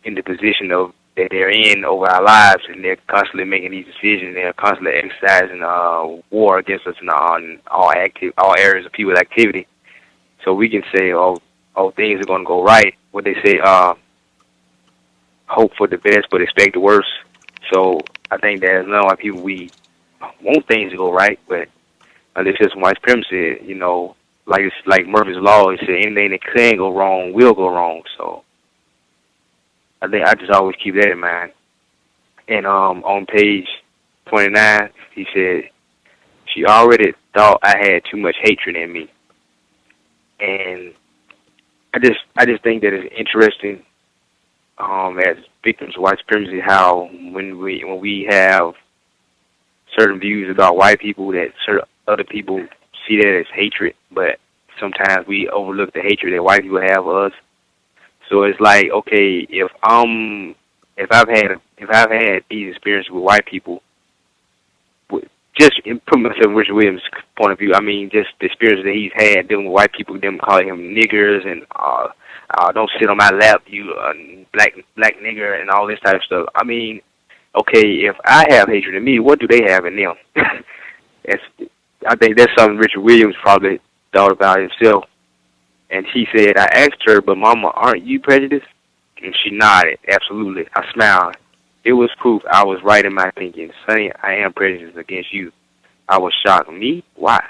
the position of that they're in over our lives, and they're constantly making these decisions, they're constantly exercising war against us in all areas of people's activity. So we can say, oh, things are going to go right. What they say, hope for the best but expect the worst. So I think that as long as people, we want things to go right, but under system white supremacy, like Murphy's Law, it said anything that can go wrong will go wrong. So I think I just always keep that in mind. And on page 29, he said, she already thought I had too much hatred in me. And I just think that it's interesting as victims of white supremacy how when we have certain views about white people that certain other people see that as hatred, but sometimes we overlook the hatred that white people have of us. So it's like, okay, if I've had these experiences with white people, just put myself in Richard Williams' point of view, I mean, just the experience that he's had dealing with white people, them calling him niggers and don't sit on my lap, you black nigger and all this type of stuff. I mean, okay, if I have hatred in me, what do they have in them? I think that's something Richard Williams probably thought about himself. And she said, I asked her, but Mama, aren't you prejudiced? And she nodded, absolutely. I smiled. It was proof I was right in my thinking. Sonny, I am prejudiced against you. I was shocked. Me? Why?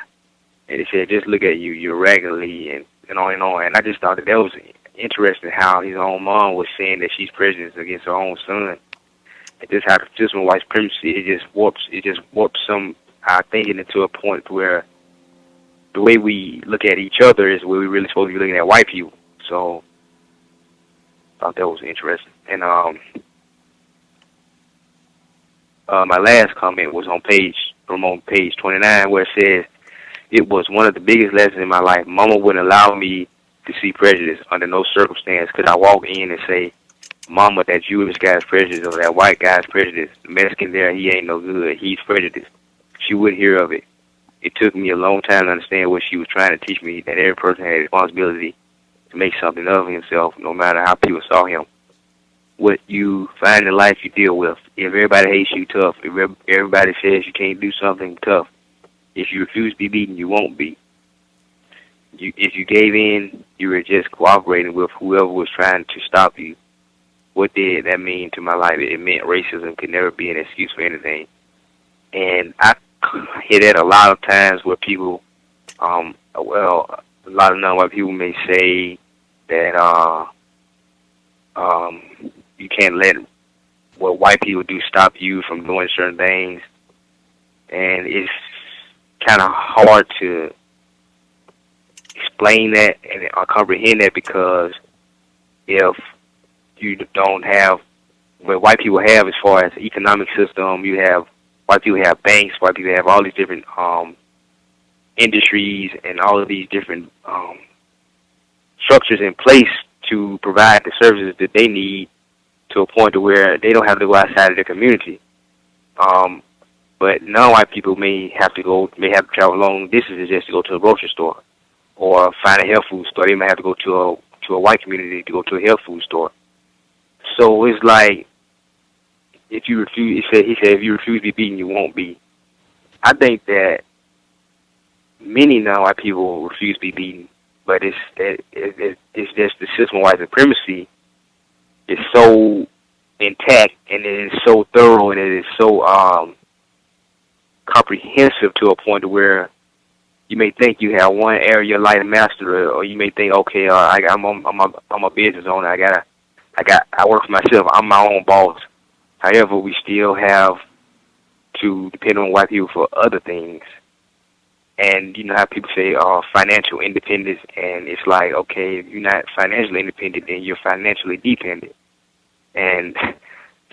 And he said, just look at you. You're regularly and on and on. And I just thought that was interesting how his own mom was saying that she's prejudiced against her own son. And just how the system of white supremacy, it just warps some our thinking into a point where the way we look at each other is where we're really supposed to be looking at white people. So I thought that was interesting. And my last comment was on page 29 where it says, it was one of the biggest lessons in my life. Mama wouldn't allow me to see prejudice under no circumstance could I walk in and say, mama, that Jewish guy's prejudice or that white guy's prejudice, the Mexican there, he ain't no good, he's prejudiced, she wouldn't hear of it. It took me a long time to understand what she was trying to teach me, that every person had a responsibility to make something of himself, no matter how people saw him. What you find in life, you deal with. If everybody hates you, tough. If everybody says you can't do something, tough. If you refuse to be beaten, you won't be. If you gave in, you were just cooperating with whoever was trying to stop you. What did that mean to my life? It meant racism could never be an excuse for anything. And I hear that a lot of times where people, a lot of non-white people may say that you can't let what white people do stop you from doing certain things. And it's kind of hard to explain that and comprehend that, because if you don't have what white people have as far as the economic system, you have white people have banks, white people have all these different industries and all of these different structures in place to provide the services that they need to a point to where they don't have to go outside of their community. But non-white people may have to travel long distances just to go to a grocery store or find a health food store. They may have to go to a white community to go to a health food store. So it's like, if you refuse, he said, if you refuse to be beaten, you won't be. I think that many non-white people refuse to be beaten, but it's just the system of white supremacy is so intact, and it is so thorough, and it is so comprehensive to a point where you may think you have one area of your life mastered, or you may think, okay, I'm a business owner. I work for myself. I'm my own boss. However, we still have to depend on white people for other things. And you know how people say financial independence, and it's like, okay, if you're not financially independent, then you're financially dependent. And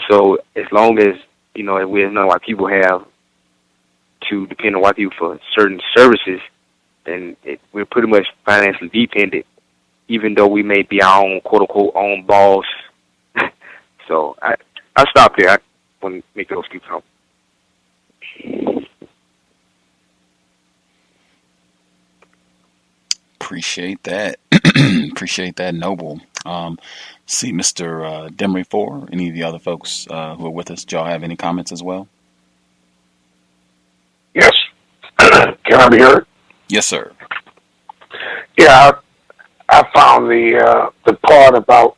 so as long as, you know, we know white people have to depend on white people for certain services, then we're pretty much financially dependent, even though we may be our own, quote-unquote, own boss. So I'll stop there. I want to make those two comments. Appreciate that. Appreciate that, Noble. See, Mr. Demery Four, any of the other folks who are with us, do y'all have any comments as well? Yes. Can I be heard? Yes, sir. Yeah, I found the part about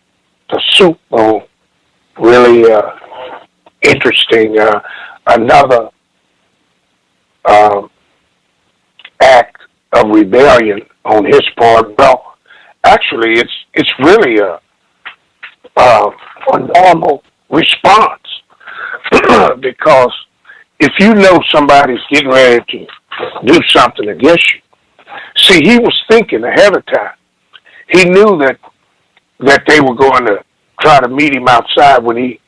the soup bowl really interesting. Another act of rebellion on his part. Well, actually, it's really a normal response because if you know somebody's getting ready to do something against you, see, he was thinking ahead of time. He knew that they were going to try to meet him outside when he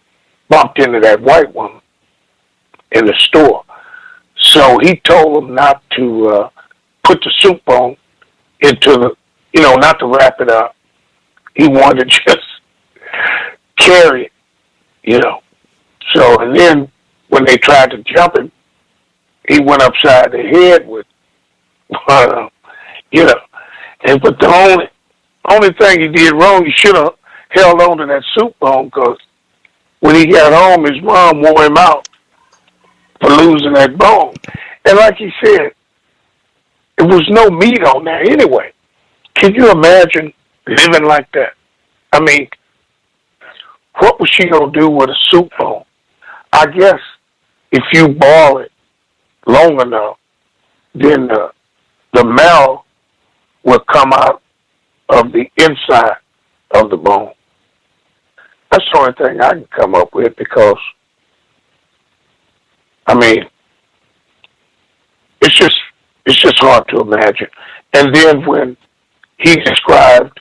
bumped into that white woman in the store. So he told them not to put the soup on into the, not to wrap it up. He wanted to just carry it, So, and then when they tried to jump him, he went upside the head with, but the only thing he did wrong, he should have held on to that soup bone, because when he got home, his mom wore him out for losing that bone. And like he said, there was no meat on there anyway. Can you imagine living like that? I mean, what was she going to do with a soup bone? I guess if you boil it long enough, then the marrow will come out of the inside of the bone. That's the only thing I can come up with, because, I mean, it's just hard to imagine. And then when he described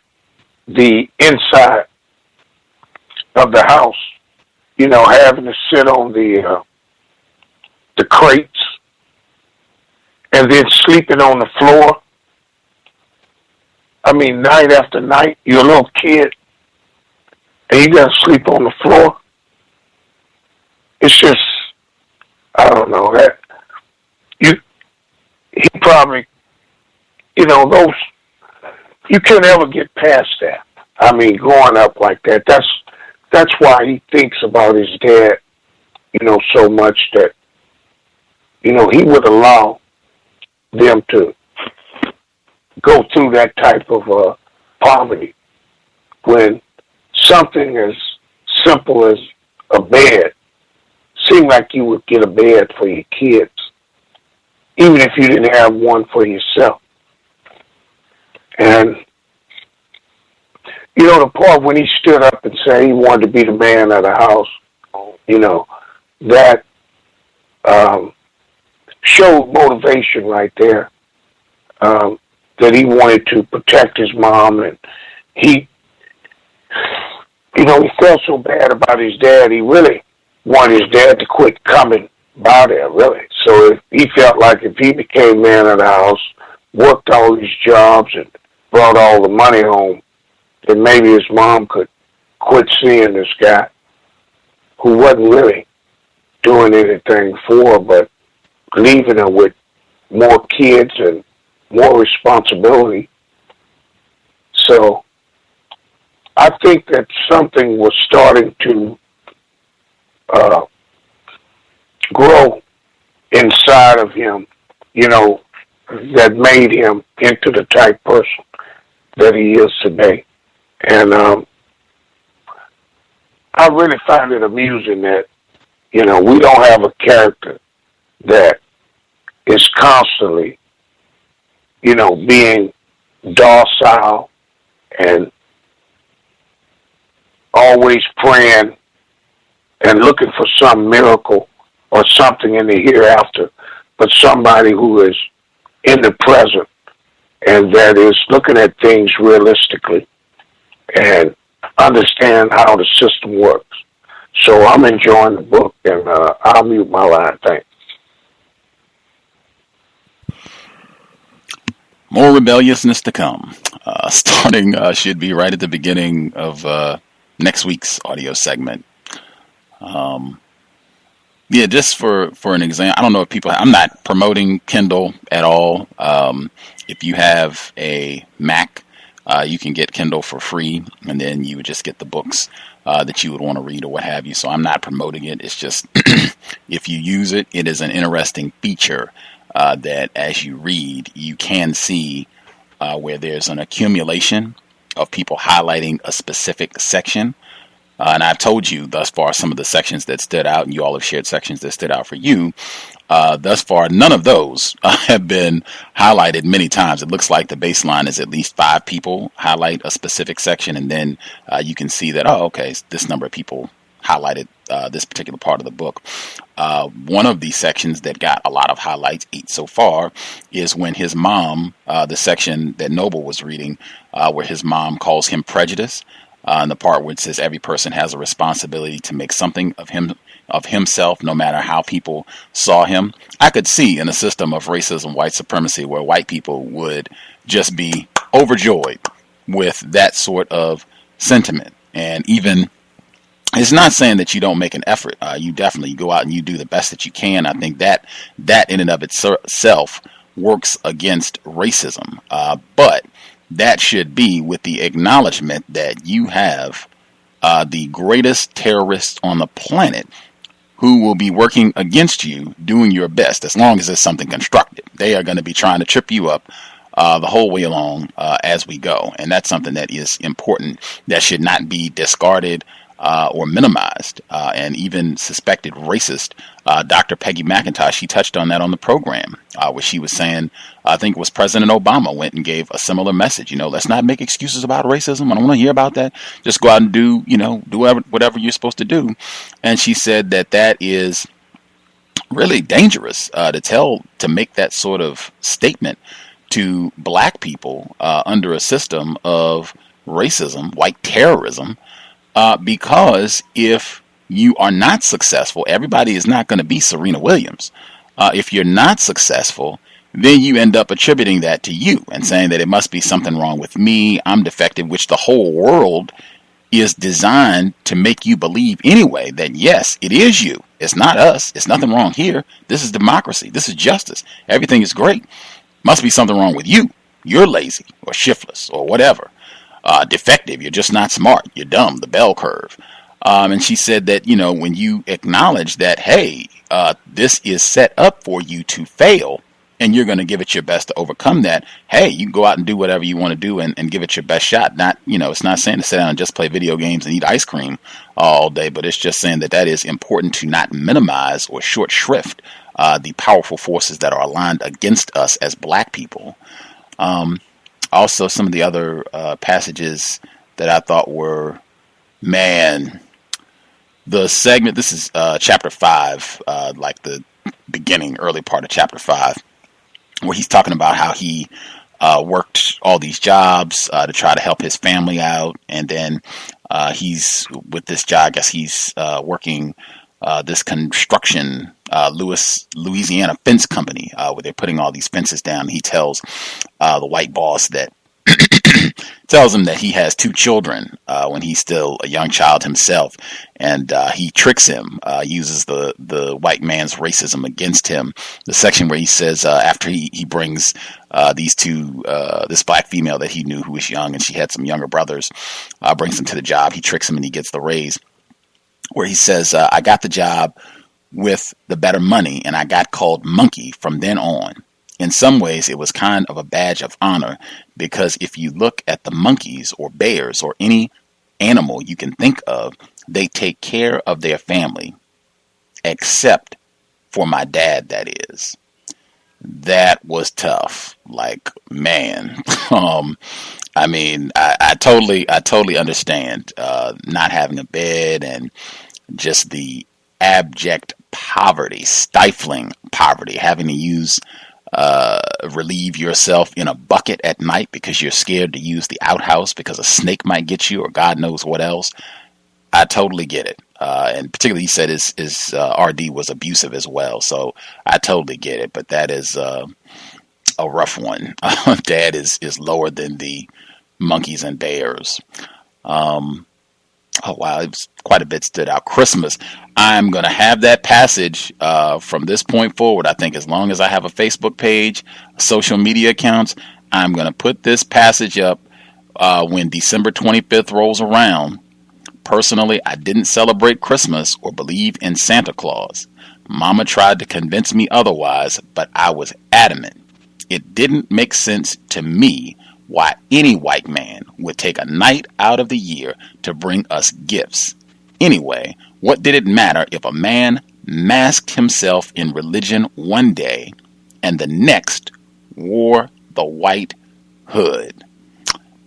the inside of the house, having to sit on the crates and then sleeping on the floor. I mean, night after night, you're a little kid, and you got to sleep on the floor. It's just, I don't know, that he probably, those, you can never get past that. I mean, growing up like that, that's why he thinks about his dad, so much that, he would allow them to go through that type of poverty when something as simple as a bed seemed like you would get a bed for your kids, even if you didn't have one for yourself. And, the part when he stood up and said he wanted to be the man of the house, that showed motivation right there, that he wanted to protect his mom, and he felt so bad about his dad, he really wanted his dad to quit coming by there, really. So he felt like if he became man of the house, worked all these jobs, and brought all the money home, then maybe his mom could quit seeing this guy who wasn't really doing anything for her, but leaving her with more kids and more responsibility. So I think that something was starting to grow inside of him, that made him into the type person that he is today. And I really find it amusing that, we don't have a character that is constantly, being docile and always praying and looking for some miracle or something in the hereafter, but somebody who is in the present and that is looking at things realistically and understand how the system works. So I'm enjoying the book, and I'll mute my line. Thanks. More rebelliousness to come. Starting should be right at the beginning of next week's audio segment. Just for an example, I don't know if people, I'm not promoting Kindle at all. If you have a Mac, you can get Kindle for free, and then you would just get the books that you would want to read or what have you. So I'm not promoting it. It's just, if you use it, it is an interesting feature that as you read, you can see where there's an accumulation of people highlighting a specific section. And I've told you thus far some of the sections that stood out, and you all have shared sections that stood out for you. Thus far, none of those have been highlighted many times. It looks like the baseline is at least 5 people highlight a specific section, and then you can see that, this number of people highlighted this particular part of the book. One of the sections that got a lot of highlights, 8 so far, is when his mom, the section that Noble was reading, where his mom calls him prejudice. And the part where it says every person has a responsibility to make something of himself, no matter how people saw him. I could see in a system of racism, white supremacy, where white people would just be overjoyed with that sort of sentiment. And even, it's not saying that you don't make an effort. You definitely go out and you do the best that you can. I think that in and of itself works against racism. But that should be with the acknowledgement that you have the greatest terrorists on the planet who will be working against you, doing your best, as long as it's something constructive. They are going to be trying to trip you up the whole way along as we go. And that's something that is important, that should not be discarded or minimized. And even suspected racist Dr. Peggy McIntosh, she touched on that on the program, where she was saying, I think it was President Obama went and gave a similar message. Let's not make excuses about racism. I don't want to hear about that. Just go out and do whatever you're supposed to do. And she said that is really dangerous to make that sort of statement to black people under a system of racism, white terrorism, because if you are not successful, everybody is not going to be Serena Williams. If you're not successful, then you end up attributing that to you and saying that it must be something wrong with me, I'm defective, which the whole world is designed to make you believe anyway that yes, it is you. It's not us. It's nothing wrong here. This is democracy. This is justice. Everything is great. Must be something wrong with you. You're lazy or shiftless or whatever. Defective. You're just not smart. You're dumb. The bell curve. And she said that, when you acknowledge that, hey, this is set up for you to fail, and you're going to give it your best to overcome that, hey, you can go out and do whatever you want to do and give it your best shot. Not, it's not saying to sit down and just play video games and eat ice cream all day, but it's just saying that is important to not minimize or short shrift the powerful forces that are aligned against us as black people. Also, some of the other passages that I thought were, the segment, this is chapter 5, like the beginning, early part of chapter 5, where he's talking about how he worked all these jobs to try to help his family out. And then he's with this job, I guess he's working this construction Louisiana fence company where they're putting all these fences down. He tells the white boss that tells him that he has 2 children when he's still a young child himself, and he tricks him, uses the white man's racism against him. The section where he says after he brings these 2, this black female that he knew who was young and she had some younger brothers, brings them to the job. He tricks him and he gets the raise, where he says, I got the job with the better money and I got called monkey from then on. In some ways, it was kind of a badge of honor, because if you look at the monkeys or bears or any animal you can think of, they take care of their family, except for my dad, that is. That was tough. Like, man, I totally understand not having a bed and just the abject poverty, stifling poverty, having to use relieve yourself in a bucket at night because you're scared to use the outhouse because a snake might get you or God knows what else. I totally get it. And particularly he said his RD was abusive as well. So I totally get it. But that is a rough one. Dad is lower than the monkeys and bears. Oh, wow. It was quite a bit stood out. Christmas. I'm going to have that passage from this point forward. I think as long as I have a Facebook page, social media accounts, I'm going to put this passage up when December 25th rolls around. Personally, I didn't celebrate Christmas or believe in Santa Claus. Mama tried to convince me otherwise, but I was adamant. It didn't make sense to me why any white man would take a night out of the year to bring us gifts. Anyway, what did it matter if a man masked himself in religion one day and the next wore the white hood?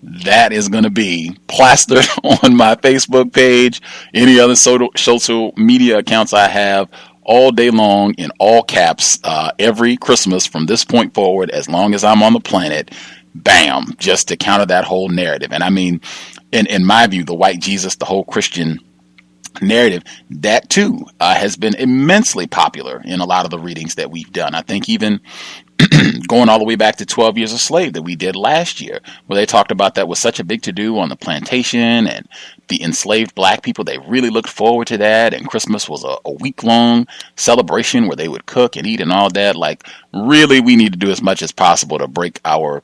That is going to be plastered on my Facebook page, any other social media accounts I have, all day long in all caps, every Christmas from this point forward, as long as I'm on the planet. Bam, just to counter that whole narrative. And I mean, in my view, the white Jesus, the whole Christian narrative, that too has been immensely popular in a lot of the readings that we've done. I think even going all the way back to 12 Years a Slave that we did last year, where they talked about that was such a big to-do on the plantation and the enslaved black people. They really looked forward to that, and Christmas was a week-long celebration where they would cook and eat and all that. Like, really, we need to do as much as possible to break our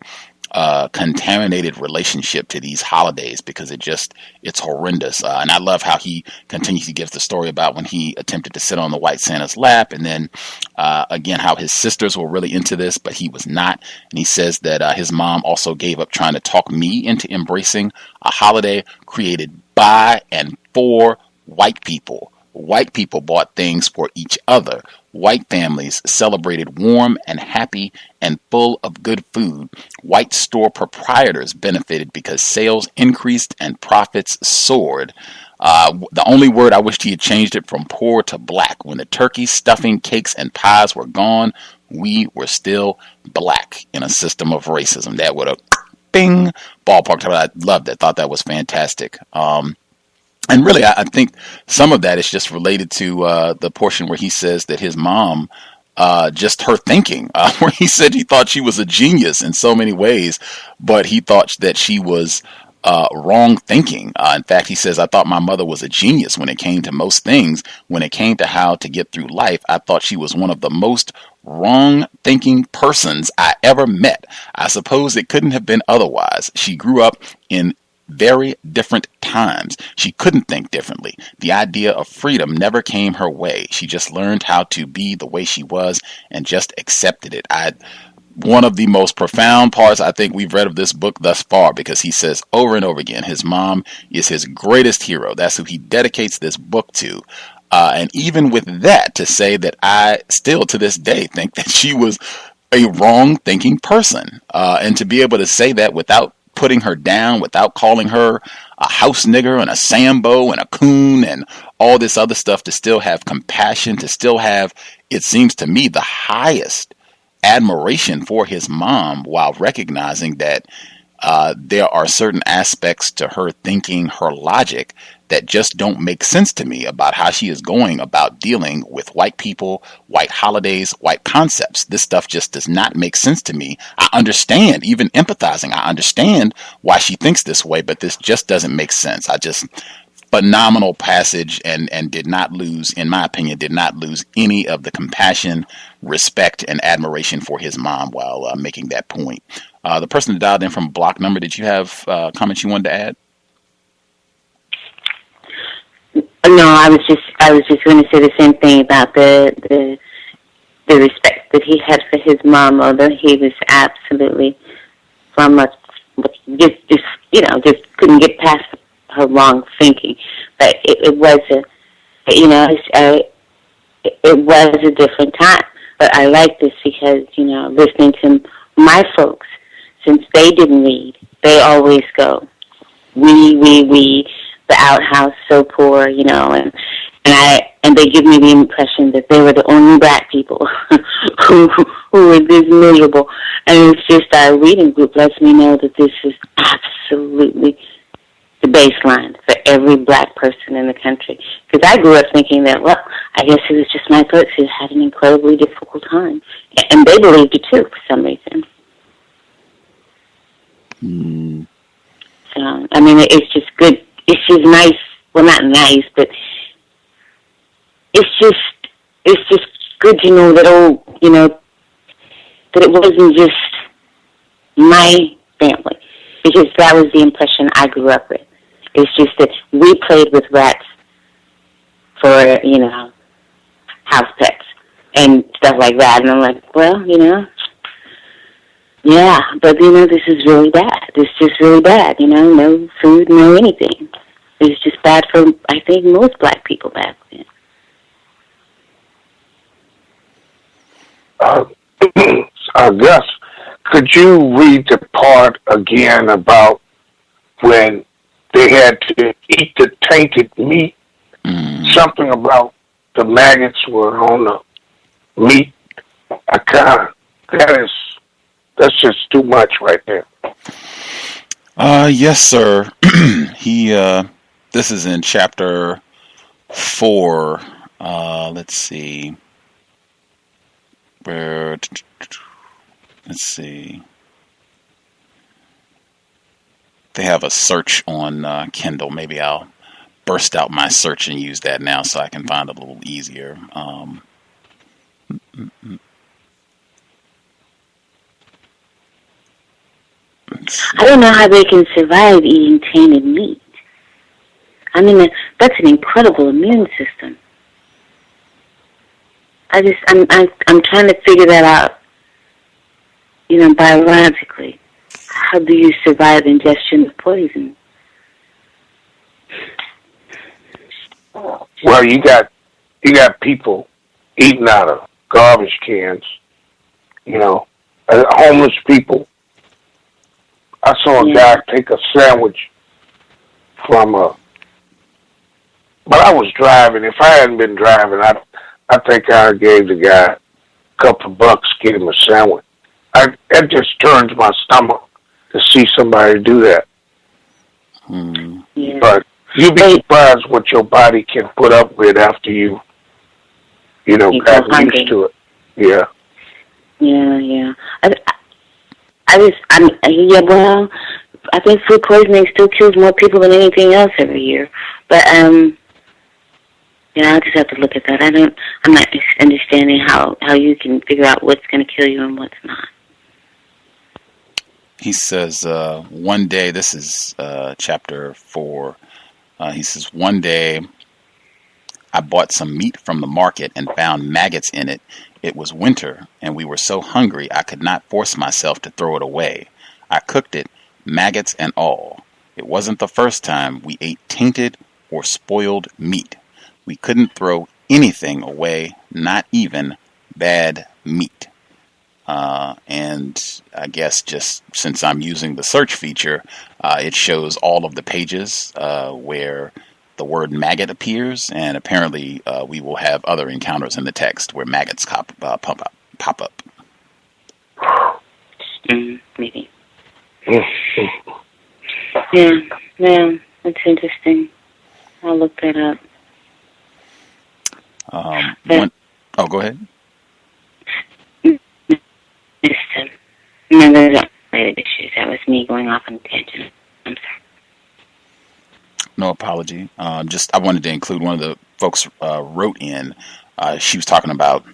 contaminated relationship to these holidays, because it's horrendous. And I love how he continues to give the story about when he attempted to sit on the white Santa's lap, and then again how his sisters were really into this, but he was not. And he says that his mom also gave up trying to talk me into embracing a holiday created by and for white people. White people bought things for each other. White families celebrated warm and happy and full of good food. White store proprietors benefited because sales increased and profits soared. The only word, I wished he had changed it from poor to black. When the turkey, stuffing, cakes, and pies were gone, we were still black in a system of racism. That would have bing, ballpark. I loved it. Thought that was fantastic. And really, I think some of that is just related to the portion where he says that his mom, just her thinking, where he said he thought she was a genius in so many ways, but he thought that she was wrong thinking. In fact, he says, I thought my mother was a genius when it came to most things. When it came to how to get through life, I thought she was one of the most wrong thinking persons I ever met. I suppose it couldn't have been otherwise. She grew up in very different times. She couldn't think differently. The idea of freedom never came her way. She just learned how to be the way she was and just accepted it. One of the most profound parts I think we've read of this book thus far, because he says over and over again, his mom is his greatest hero. That's who he dedicates this book to. And even with that, to say that I still to this day think that she was a wrong thinking person, and to be able to say that without putting her down, without calling her a house nigger and a Sambo and a coon and all this other stuff, to still have compassion, to still have, it seems to me, the highest admiration for his mom, while recognizing that there are certain aspects to her thinking, her logic, that just don't make sense to me about how she is going about dealing with white people, white holidays, white concepts. This stuff just does not make sense to me. I understand, even empathizing, I understand why she thinks this way, but this just doesn't make sense. Phenomenal passage, and did not lose, in my opinion, did not lose any of the compassion, respect, and admiration for his mom while making that point. The person that dialed in from block number, did you have comments you wanted to add? No, I was just going to say the same thing about the respect that he had for his mom, although he was absolutely just couldn't get past her wrong thinking. But it was a different time. But I like this because, listening to my folks, since they didn't read, they always go, we, the outhouse so poor, and they give me the impression that they were the only black people who were this miserable. And it's just our reading group lets me know that this is absolutely the baseline for every black person in the country. Because I grew up thinking that, well, I guess it was just my folks who had an incredibly difficult time. And they believed it too, for some reason. So, it's just good. It's just nice. Well, not nice, but it's just good to know that, that it wasn't just my family, because that was the impression I grew up with. It's just that we played with rats for, house pets and stuff like that. And I'm like, well, yeah, but, this is really bad. It's just really bad, no food, no anything. It's just bad for, I think, most black people back then. Gus, could you read the part again about when they had to eat the tainted meat? Something about the maggots were on the meat. That's just too much right there. Yes, sir. This is in chapter 4. Let's see. Let's see. They have a search on Kindle. Maybe I'll burst out my search and use that now so I can find it a little easier. I don't know how they can survive eating tainted meat. That's an incredible immune system. I'm trying to figure that out, biologically. How do you survive ingestion of poison? Well, you got people eating out of garbage cans, homeless people. I saw a guy take a sandwich from but I was driving. If I hadn't been driving, I think I gave the guy a couple of bucks, get him a sandwich. It just turns my stomach to see somebody do that. Yeah. But you'd be surprised what your body can put up with after you got used to it. Yeah. Yeah. I think food poisoning still kills more people than anything else every year. But I'll just have to look at that. I'm not understanding how you can figure out what's going to kill you and what's not. He says, one day, this is chapter 4, he says, one day I bought some meat from the market and found maggots in it. It was winter, and we were so hungry I could not force myself to throw it away. I cooked it, maggots and all. It wasn't the first time we ate tainted or spoiled meat. We couldn't throw anything away, not even bad meat. And I guess just since I'm using the search feature, it shows all of the pages where the word maggot appears, and apparently we will have other encounters in the text where maggots pop up. Maybe. Yeah, that's interesting. I'll look that up. Go ahead. Remember the related issues. That was me going off on a tangent. I'm sorry. No apology. I wanted to include one of the folks wrote in. She was talking about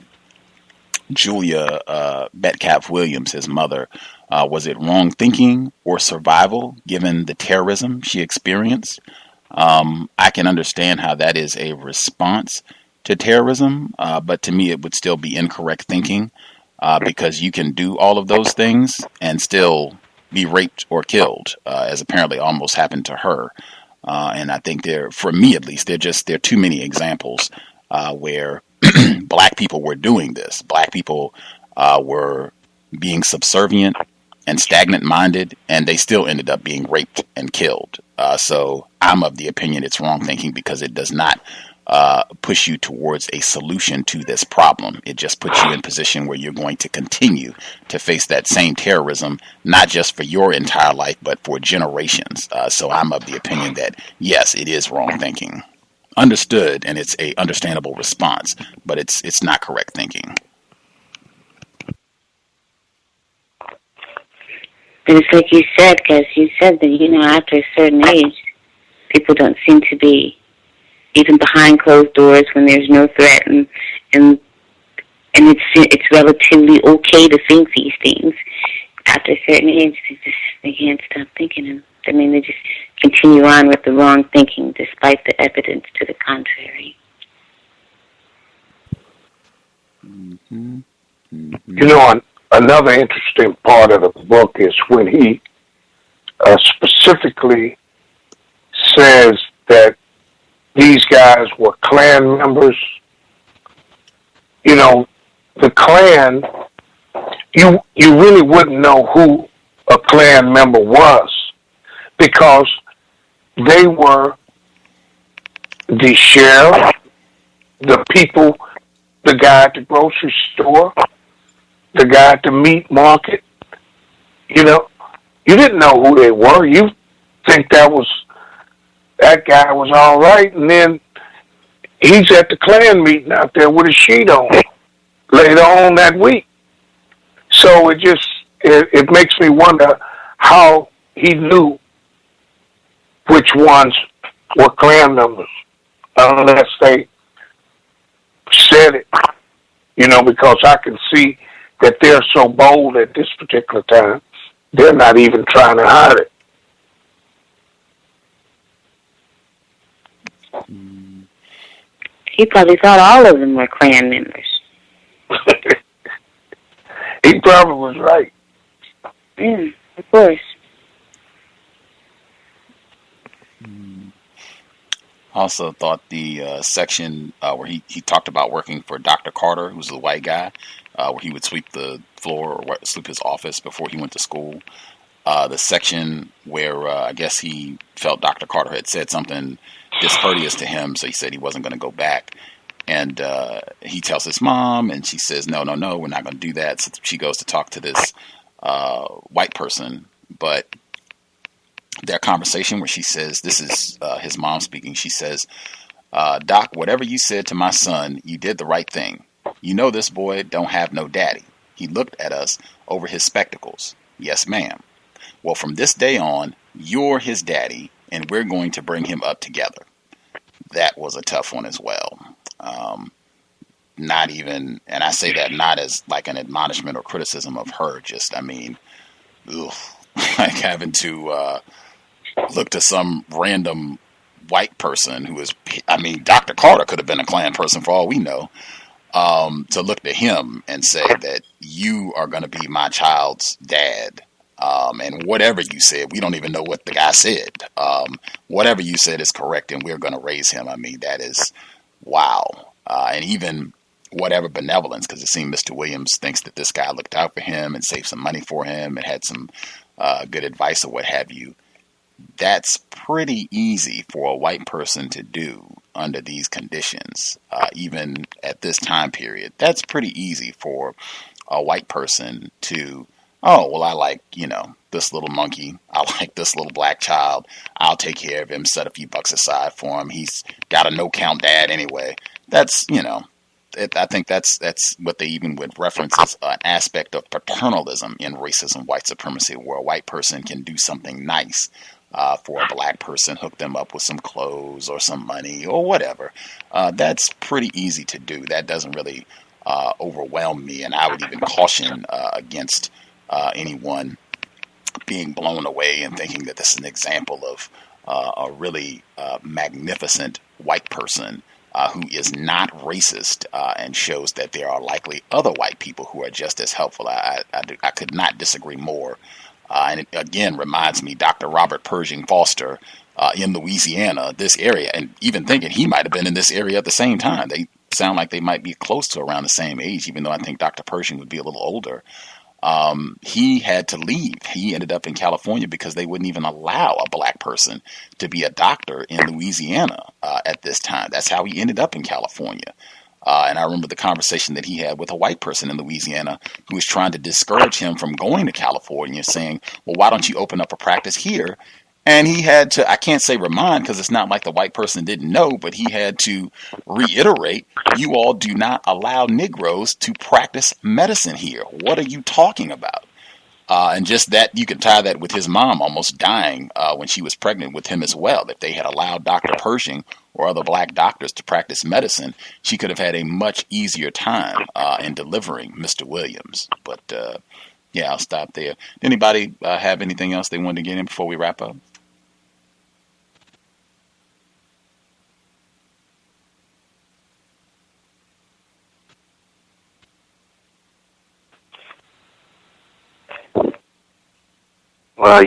Julia Metcalf Williams, his mother. Was it wrong thinking or survival given the terrorism she experienced? I can understand how that is a response to terrorism, but to me it would still be incorrect thinking. Because you can do all of those things and still be raped or killed, as apparently almost happened to her. And I think for me at least, there are too many examples where black people were doing this. Black people were being subservient and stagnant-minded, and they still ended up being raped and killed. So I'm of the opinion it's wrong thinking because it does not push you towards a solution to this problem. It just puts you in a position where you're going to continue to face that same terrorism, not just for your entire life, but for generations. So I'm of the opinion that, yes, it is wrong thinking. Understood, and it's a understandable response, but it's not correct thinking. And it's like you said, because you said that, after a certain age, people don't seem to be even behind closed doors when there's no threat, and it's relatively okay to think these things. After a certain age, they can't stop thinking them. They just continue on with the wrong thinking despite the evidence to the contrary. Mm-hmm. Mm-hmm. Another interesting part of the book is when he specifically says that these guys were Klan members. The Klan, you really wouldn't know who a Klan member was because they were the sheriff, the people, the guy at the grocery store, the guy at the meat market. You didn't know who they were. You think that guy was all right, and then he's at the Klan meeting out there with a sheet on later on that week. So it makes me wonder how he knew which ones were Klan members, unless they said it, because I can see that they're so bold at this particular time, they're not even trying to hide it. He probably thought all of them were Klan members. He probably was right. Yeah, of course. Also thought the section where he talked about working for Dr. Carter, who's the white guy, where he would sweep the floor or sweep his office before he went to school. The section where I guess he felt Dr. Carter had said something discourteous to him, so he said he wasn't going to go back. And he tells his mom, and she says, no, we're not going to do that. So she goes to talk to this white person. But their conversation where she says, this is his mom speaking, she says, Doc, whatever you said to my son, you did the right thing. You know this boy don't have no daddy. He looked at us over his spectacles. Yes, ma'am. Well, from this day on, you're his daddy, and we're going to bring him up together. That was a tough one as well. Not even, and I say that not as like an admonishment or criticism of her, just, I mean, ugh, like having to look to some random white person who is, I mean, Dr. Carter could have been a Klan person for all we know, to look to him and say that you are going to be my child's dad. And whatever you said, we don't even know what the guy said. Whatever you said is correct, and we're going to raise him. I mean, that is, wow. And even whatever benevolence, because it seemed Mr. Williams thinks that this guy looked out for him and saved some money for him and had some good advice or what have you. That's pretty easy for a white person to do under these conditions, even at this time period. That's pretty easy for a white person to, oh, well, I like, you know, this little monkey. I like this little black child. I'll take care of him, set a few bucks aside for him. He's got a no-count dad anyway. That's, you know, I think that's what they even would reference as an aspect of paternalism in racism, white supremacy, where a white person can do something nice for a black person, hook them up with some clothes or some money or whatever. That's pretty easy to do. That doesn't really overwhelm me, and I would even caution against anyone being blown away and thinking that this is an example of a really magnificent white person who is not racist and shows that there are likely other white people who are just as helpful. I could not disagree more. And it again reminds me, Dr. Robert Pershing Foster in Louisiana, this area, and even thinking he might have been in this area at the same time. They sound like they might be close to around the same age, even though I think Dr. Pershing would be a little older. He had to leave. He ended up in California because they wouldn't even allow a black person to be a doctor in Louisiana at this time. That's how he ended up in California. And I remember the conversation that he had with a white person in Louisiana who was trying to discourage him from going to California, saying, well, why don't you open up a practice here? And he had to, I can't say remind because it's not like the white person didn't know, but he had to reiterate, you all do not allow Negroes to practice medicine here. What are you talking about? And just that, you can tie that with his mom almost dying when she was pregnant with him as well. If they had allowed Dr. Pershing or other black doctors to practice medicine, she could have had a much easier time in delivering Mr. Williams. But yeah, I'll stop there. Anybody have anything else they wanted to get in before we wrap up?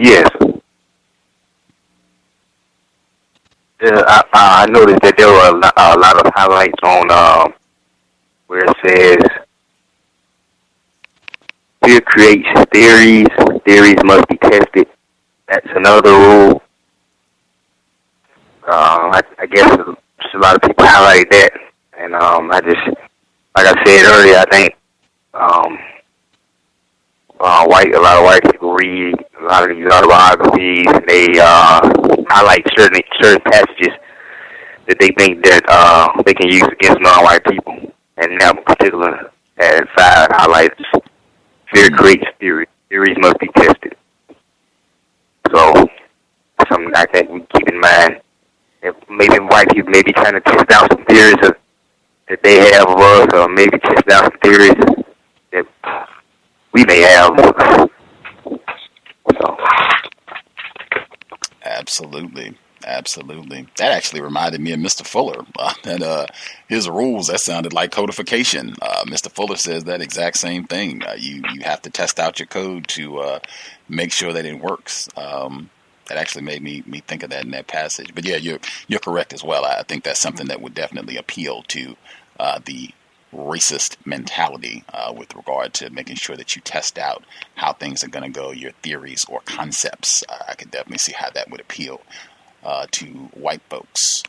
Yes. I noticed that there were a lot of highlights on where it says, fear creates theories. Theories must be tested. That's another rule. I guess a lot of people highlighted that. And I just, like I said earlier, I think a lot of white people read a lot of these autobiographies, and they highlight certain passages that they think that they can use against non-white people. And in that particular, at 5 highlights, fear creates theory. Theories must be tested. So, something like that we keep in mind. If maybe white people may be trying to test out some theories that they have of us, or maybe test out some theories that we may have. So. Absolutely. That actually reminded me of Mr. Fuller. That his rules, that sounded like codification. Mr. Fuller says that exact same thing. You have to test out your code to make sure that it works. That actually made me think of that in that passage. But yeah, you're correct as well. I think that's something that would definitely appeal to the racist mentality with regard to making sure that you test out how things are going to go, your theories or concepts. I could definitely see how that would appeal to white folks.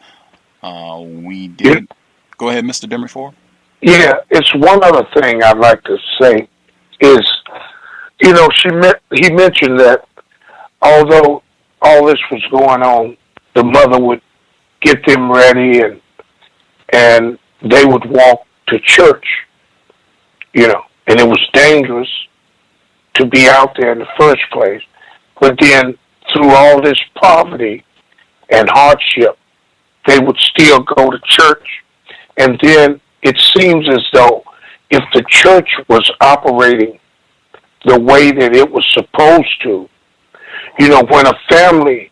We did. Yeah. Go ahead, Mr. Demerford. Yeah, it's one other thing I'd like to say is, you know, he mentioned that although all this was going on, the mother would get them ready and they would walk to church, you know, and it was dangerous to be out there in the first place. But then through all this poverty and hardship, they would still go to church. And then it seems as though if the church was operating the way that it was supposed to, you know, when a family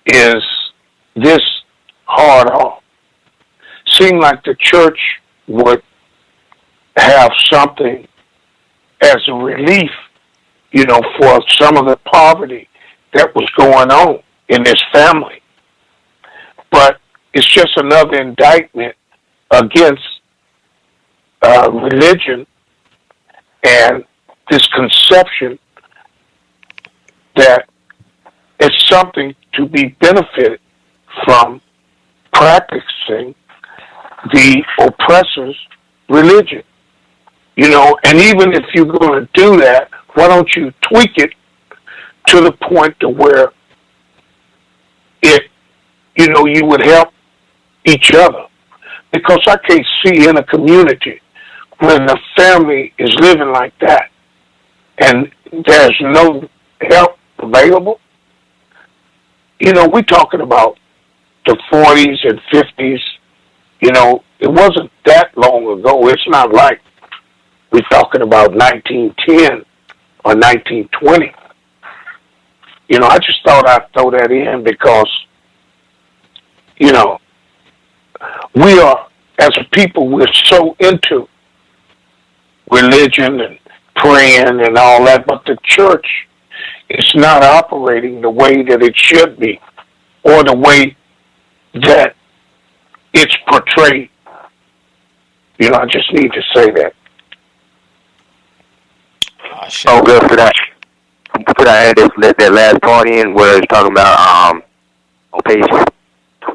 is this hard off, seemed like the church would have something as a relief, you know, for some of the poverty that was going on in this family. But it's just another indictment against religion and this conception that it's something to be benefited from practicing the oppressor's religion. You know, and even if you're going to do that, why don't you tweak it to the point to where it, you know, you would help each other. Because I can't see in a community when the family is living like that and there's no help available. You know, we're talking about the 40s and 50s. You know, it wasn't that long ago. It's not like we're talking about 1910 or 1920. You know, I just thought I'd throw that in because, you know, we are, as a people, we're so into religion and praying and all that, but the church is not operating the way that it should be or the way that it's portrayed. You know, I just need to say that. Oh, good for that. Could I add that last part in where it's talking about on page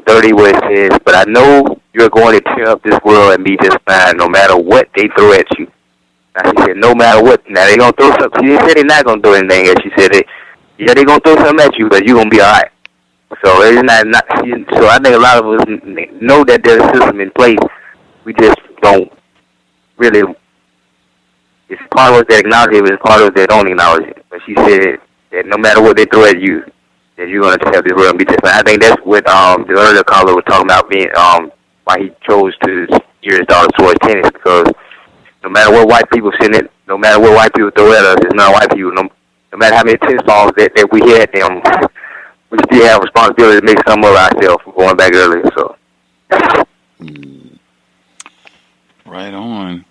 30 where it says, but I know you're going to tear up this world and be just fine no matter what they throw at you. Now she said, no matter what. Now they're going to throw something. She didn't say they're not going to throw anything at you. She said, they're going to throw something at you, but you're going to be all right. So it's not so I think a lot of us know that there's a system in place. We just don't really. It's part of us that acknowledge it, but it's part of us that don't acknowledge it. But she said that no matter what they throw at you, that you're going to have this world and be just fine. I think that's what the earlier caller was talking about, being why he chose to steer his daughter towards tennis, because no matter what white people send it, no matter what white people throw at us, it's not white people. No matter how many tennis balls that we hit at them, we still have responsibility to make some of ourselves, going back earlier. So, right on.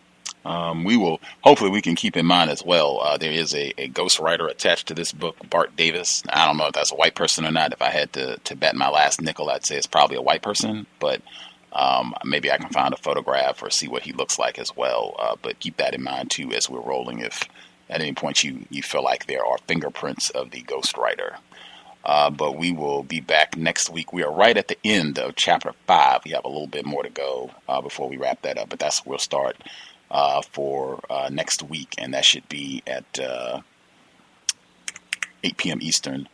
Hopefully we can keep in mind as well, there is a ghostwriter attached to this book, Bart Davis. I don't know if that's a white person or not. If I had to bet my last nickel, I'd say it's probably a white person, but maybe I can find a photograph or see what he looks like as well. But keep that in mind too as we're rolling, if at any point you feel like there are fingerprints of the ghostwriter. But we will be back next week. We are right at the end of chapter 5. We have a little bit more to go before we wrap that up, but that's where we'll start for next week, and that should be at 8 p.m. Eastern,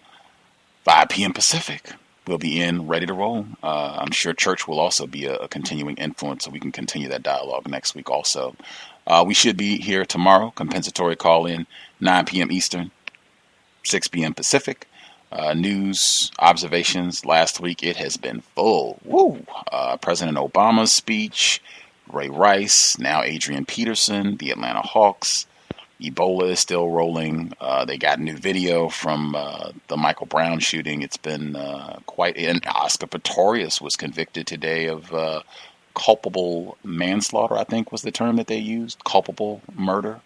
5 p.m. Pacific. We'll be in, ready to roll. I'm sure church will also be a continuing influence, so we can continue that dialogue next week also. We should be here tomorrow, compensatory call-in, 9 p.m. Eastern, 6 p.m. Pacific. News, observations. Last week it has been full. Woo! President Obama's speech, Ray Rice, now Adrian Peterson, the Atlanta Hawks. Ebola is still rolling. They got new video from the Michael Brown shooting. It's been quite... And Oscar Pistorius was convicted today of culpable manslaughter, I think was the term that they used. Culpable murder.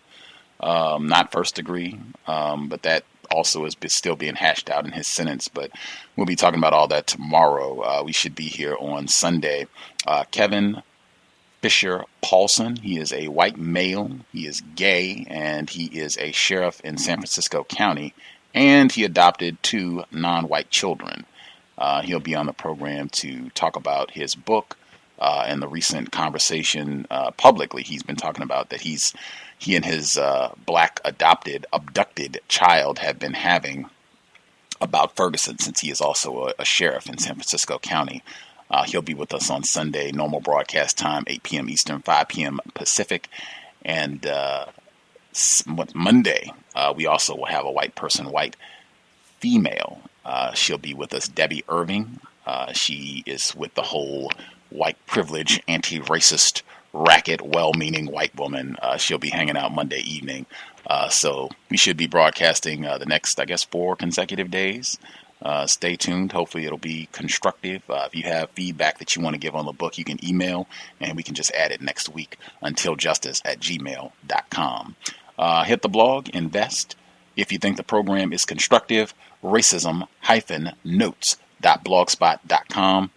Not first degree. But that also is still being hashed out in his sentence. But we'll be talking about all that tomorrow. We should be here on Sunday. Kevin Fisher Paulson. He is a white male. He is gay, and he is a sheriff in San Francisco County, and he adopted 2 non-white children. He'll be on the program to talk about his book and the recent conversation publicly. He's been talking about that he and his black abducted child have been having about Ferguson, since he is also a sheriff in San Francisco County. He'll be with us on Sunday, normal broadcast time, 8 p.m. Eastern, 5 p.m. Pacific. And Monday, we also will have a white female. She'll be with us, Debbie Irving. She is with the whole white privilege, anti-racist racket, well-meaning white woman. She'll be hanging out Monday evening. So we should be broadcasting the next, 4 consecutive days. Stay tuned. Hopefully it'll be constructive. If you have feedback that you want to give on the book, you can email, and we can just add it next week, untiljustice@gmail.com. Hit the blog, invest. If you think the program is constructive, racism-notes.blogspot.com.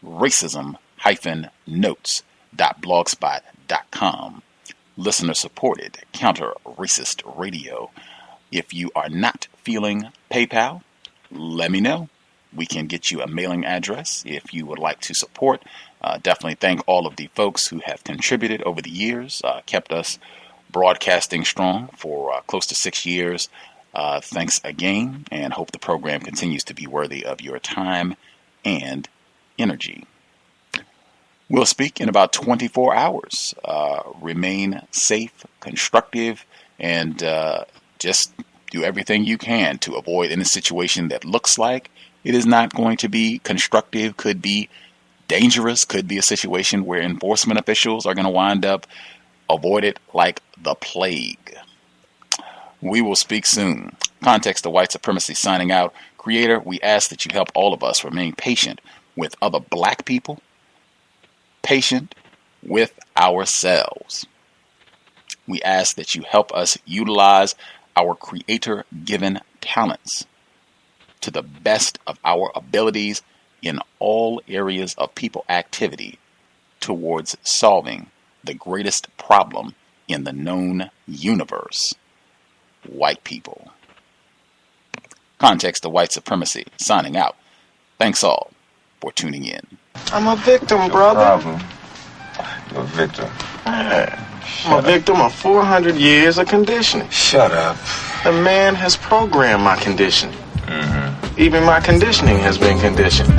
racism-notes.blogspot.com. Listener-supported, counter-racist radio. If you are not feeling PayPal, let me know. We can get you a mailing address if you would like to support. Definitely thank all of the folks who have contributed over the years, kept us broadcasting strong for close to 6 years. Thanks again, and hope the program continues to be worthy of your time and energy. We'll speak in about 24 hours. Remain safe, constructive, and just do everything you can to avoid any situation that looks like it is not going to be constructive, could be dangerous, could be a situation where enforcement officials are going to wind up. Avoid it like the plague. We will speak soon. Context of White Supremacy signing out. Creator, we ask that you help all of us remain patient with other black people, patient with ourselves. We ask that you help us utilize our creator-given talents to the best of our abilities in all areas of people activity towards solving the greatest problem in the known universe: white people. Context of White Supremacy signing out. Thanks all for tuning in. I'm a victim, brother. Problem. You're a victim. I'm a victim of 400 years of conditioning. Shut up. The man has programmed my conditioning. Mm-hmm. Even my conditioning has been conditioned.